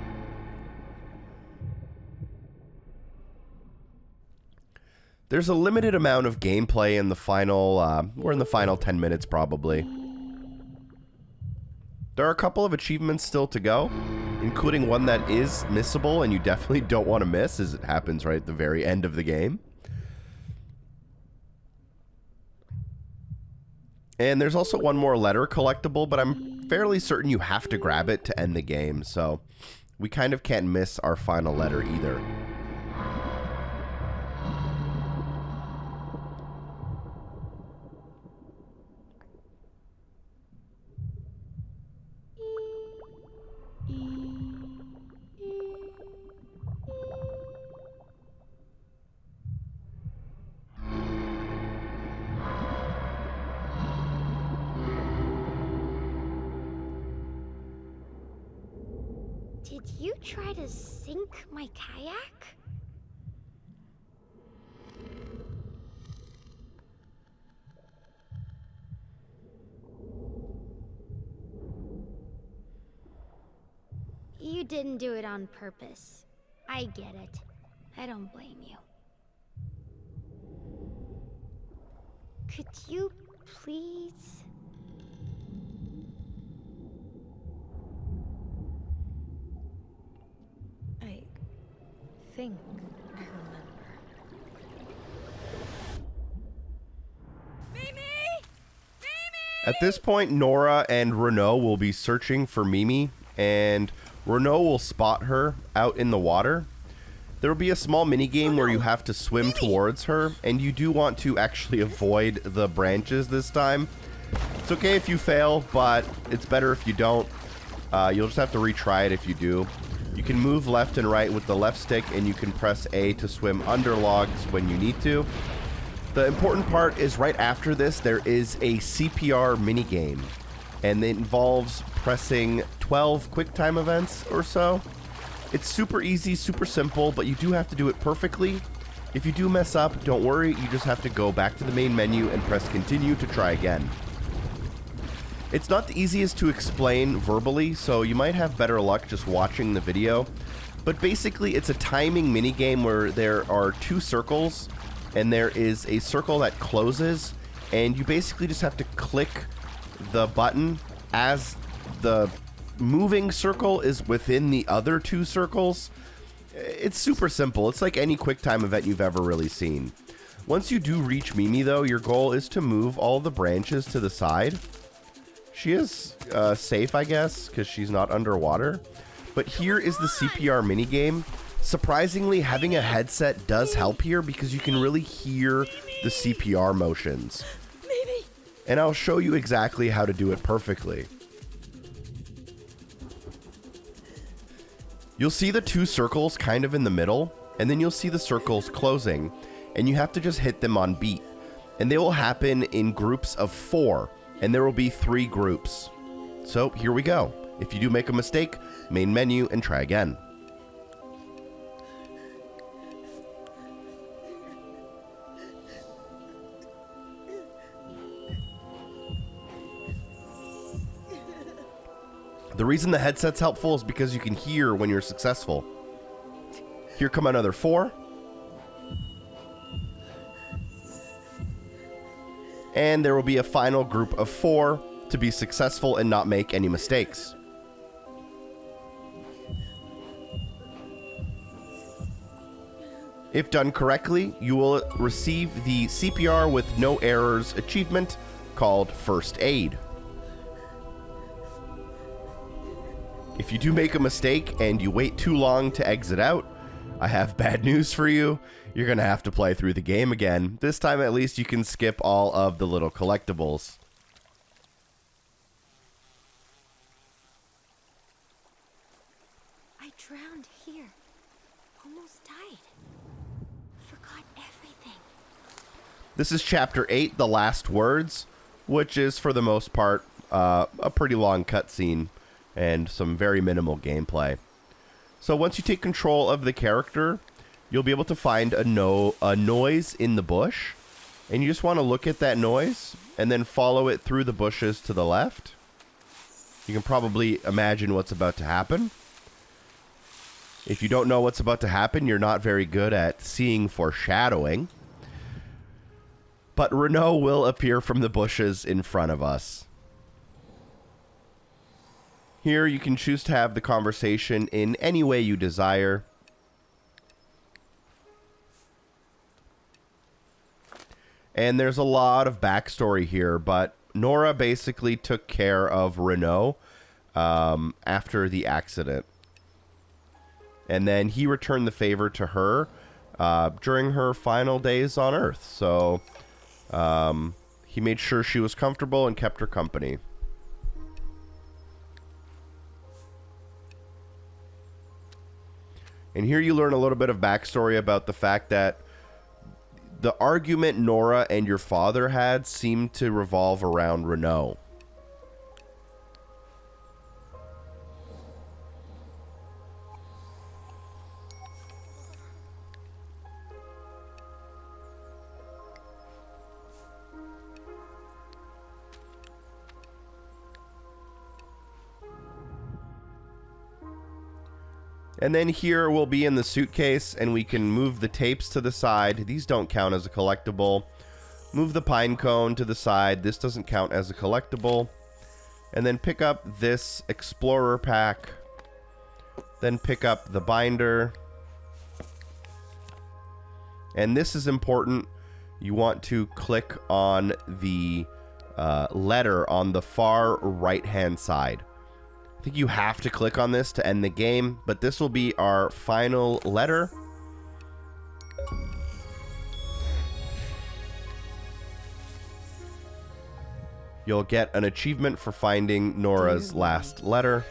There's a limited amount of gameplay in the final, we're in the final 10 minutes probably. There are a couple of achievements still to go, including one that is missable and you definitely don't want to miss, as it happens right at the very end of the game. And there's also one more letter collectible, but I'm fairly certain you have to grab it to end the game, so we kind of can't miss our final letter either. Did you try to sink my kayak? You didn't do it on purpose. I get it. I don't blame you. Could you please? I think I remember. At this point, Nora and Renault will be searching for Mimi, and Renault will spot her out in the water. There will be a small mini-game where you have to swim towards her, and you do want to actually avoid the branches this time. It's okay if you fail, but it's better if you don't. You'll just have to retry it if you do. You can move left and right with the left stick, and you can press A to swim under logs when you need to. The important part is right after this, there is a CPR minigame, and it involves pressing 12 quick time events or so. It's super easy, super simple, but you do have to do it perfectly. If you do mess up, don't worry, you just have to go back to the main menu and press continue to try again. It's not the easiest to explain verbally, so you might have better luck just watching the video. But basically, it's a timing minigame where there are two circles, and there is a circle that closes, and you basically just have to click the button as the moving circle is within the other two circles. It's super simple. It's like any QuickTime event you've ever really seen. Once you do reach Mimi, though, your goal is to move all the branches to the side. She is safe, I guess, because she's not underwater. But here is the CPR minigame. Surprisingly, having a headset does help here because you can really hear the CPR motions. And I'll show you exactly how to do it perfectly. You'll see the two circles kind of in the middle, and then you'll see the circles closing, and you have to just hit them on beat. And they will happen in groups of 4, and there will be 3 groups. So here we go. If you do make a mistake, main menu and try again. The reason the headset's helpful is because you can hear when you're successful. Here come another 4. And there will be a final group of 4 to be successful and not make any mistakes. If done correctly, you will receive the CPR with no errors achievement called First Aid. If you do make a mistake and you wait too long to exit out, I have bad news for you. You're going to have to play through the game again. This time at least you can skip all of the little collectibles. I drowned here. Almost died. Forgot everything. This is Chapter 8, The Last Words, which is for the most part a pretty long cutscene and some very minimal gameplay. So once you take control of the character, you'll be able to find a noise in the bush, and you just want to look at that noise and then follow it through the bushes to the left. You can probably imagine what's about to happen. If you don't know what's about to happen, you're not very good at seeing foreshadowing. but Renault will appear from the bushes in front of us. Here you can choose to have the conversation in any way you desire. And there's a lot of backstory here, but Nora basically took care of Renault after the accident. And then he returned the favor to her during her final days on Earth. So he made sure she was comfortable and kept her company. And here you learn a little bit of backstory about the fact that the argument Nora and your father had seemed to revolve around Renault. And then here we'll be in the suitcase, and we can move the tapes to the side. These don't count as a collectible. Move the pine cone to the side. This doesn't count as a collectible. And then pick up this explorer pack. Then pick up the binder. And this is important. You want to click on the letter on the far right-hand side. I think you have to click on this to end the game, but this will be our final letter. You'll get an achievement for finding Nora's last letter.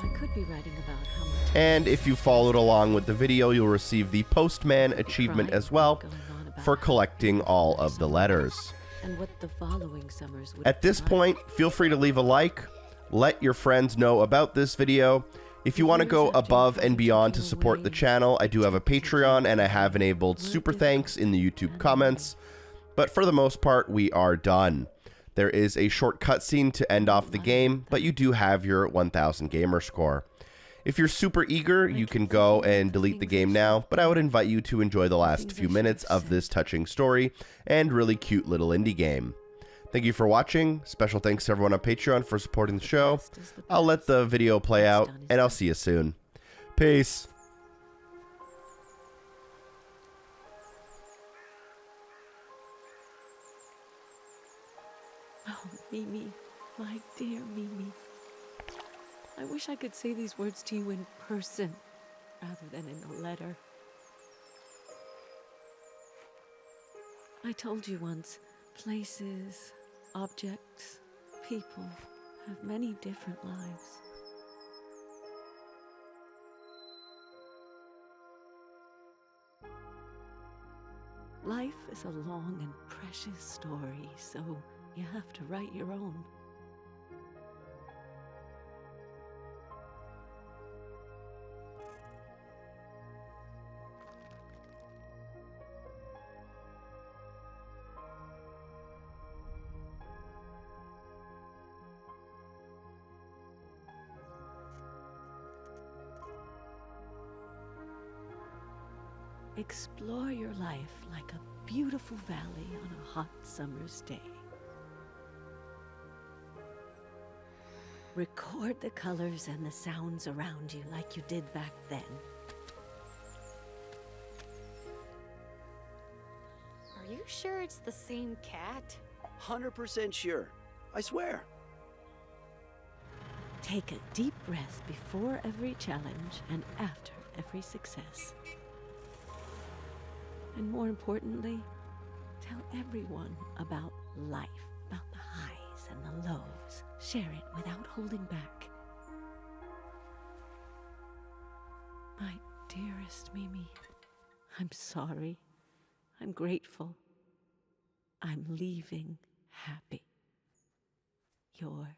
I could be writing about how much. And if you followed along with the video, you'll receive the Postman achievement as well for collecting all of the letters. And what the following summers would At this point, feel free to leave a like. Let your friends know about this video. If you want to go above and beyond to support the channel, I do have a Patreon, and I have enabled super thanks in the YouTube comments. But for the most part, we are done. There is a short cutscene to end off the game, but you do have your 1000 gamer score. If you're super eager, you can go and delete the game now, but I would invite you to enjoy the last few minutes of this touching story and really cute little indie game. Thank you for watching. Special thanks to everyone on Patreon for supporting the show. I'll let the video play out, and I'll see you soon. Peace. Oh, Mimi, my dear Mimi. I wish I could say these words to you in person rather than in a letter. I told you once, places, objects, people have many different lives. Life is a long and precious story, so you have to write your own. Explore your life like a beautiful valley on a hot summer's day. Record the colors and the sounds around you like you did back then. Are you sure it's the same cat? 100% sure. I swear. Take a deep breath before every challenge and after every success. And more importantly, tell everyone about life, about the highs and the lows. Share it without holding back. My dearest Mimi, I'm sorry. I'm grateful. I'm leaving happy. Your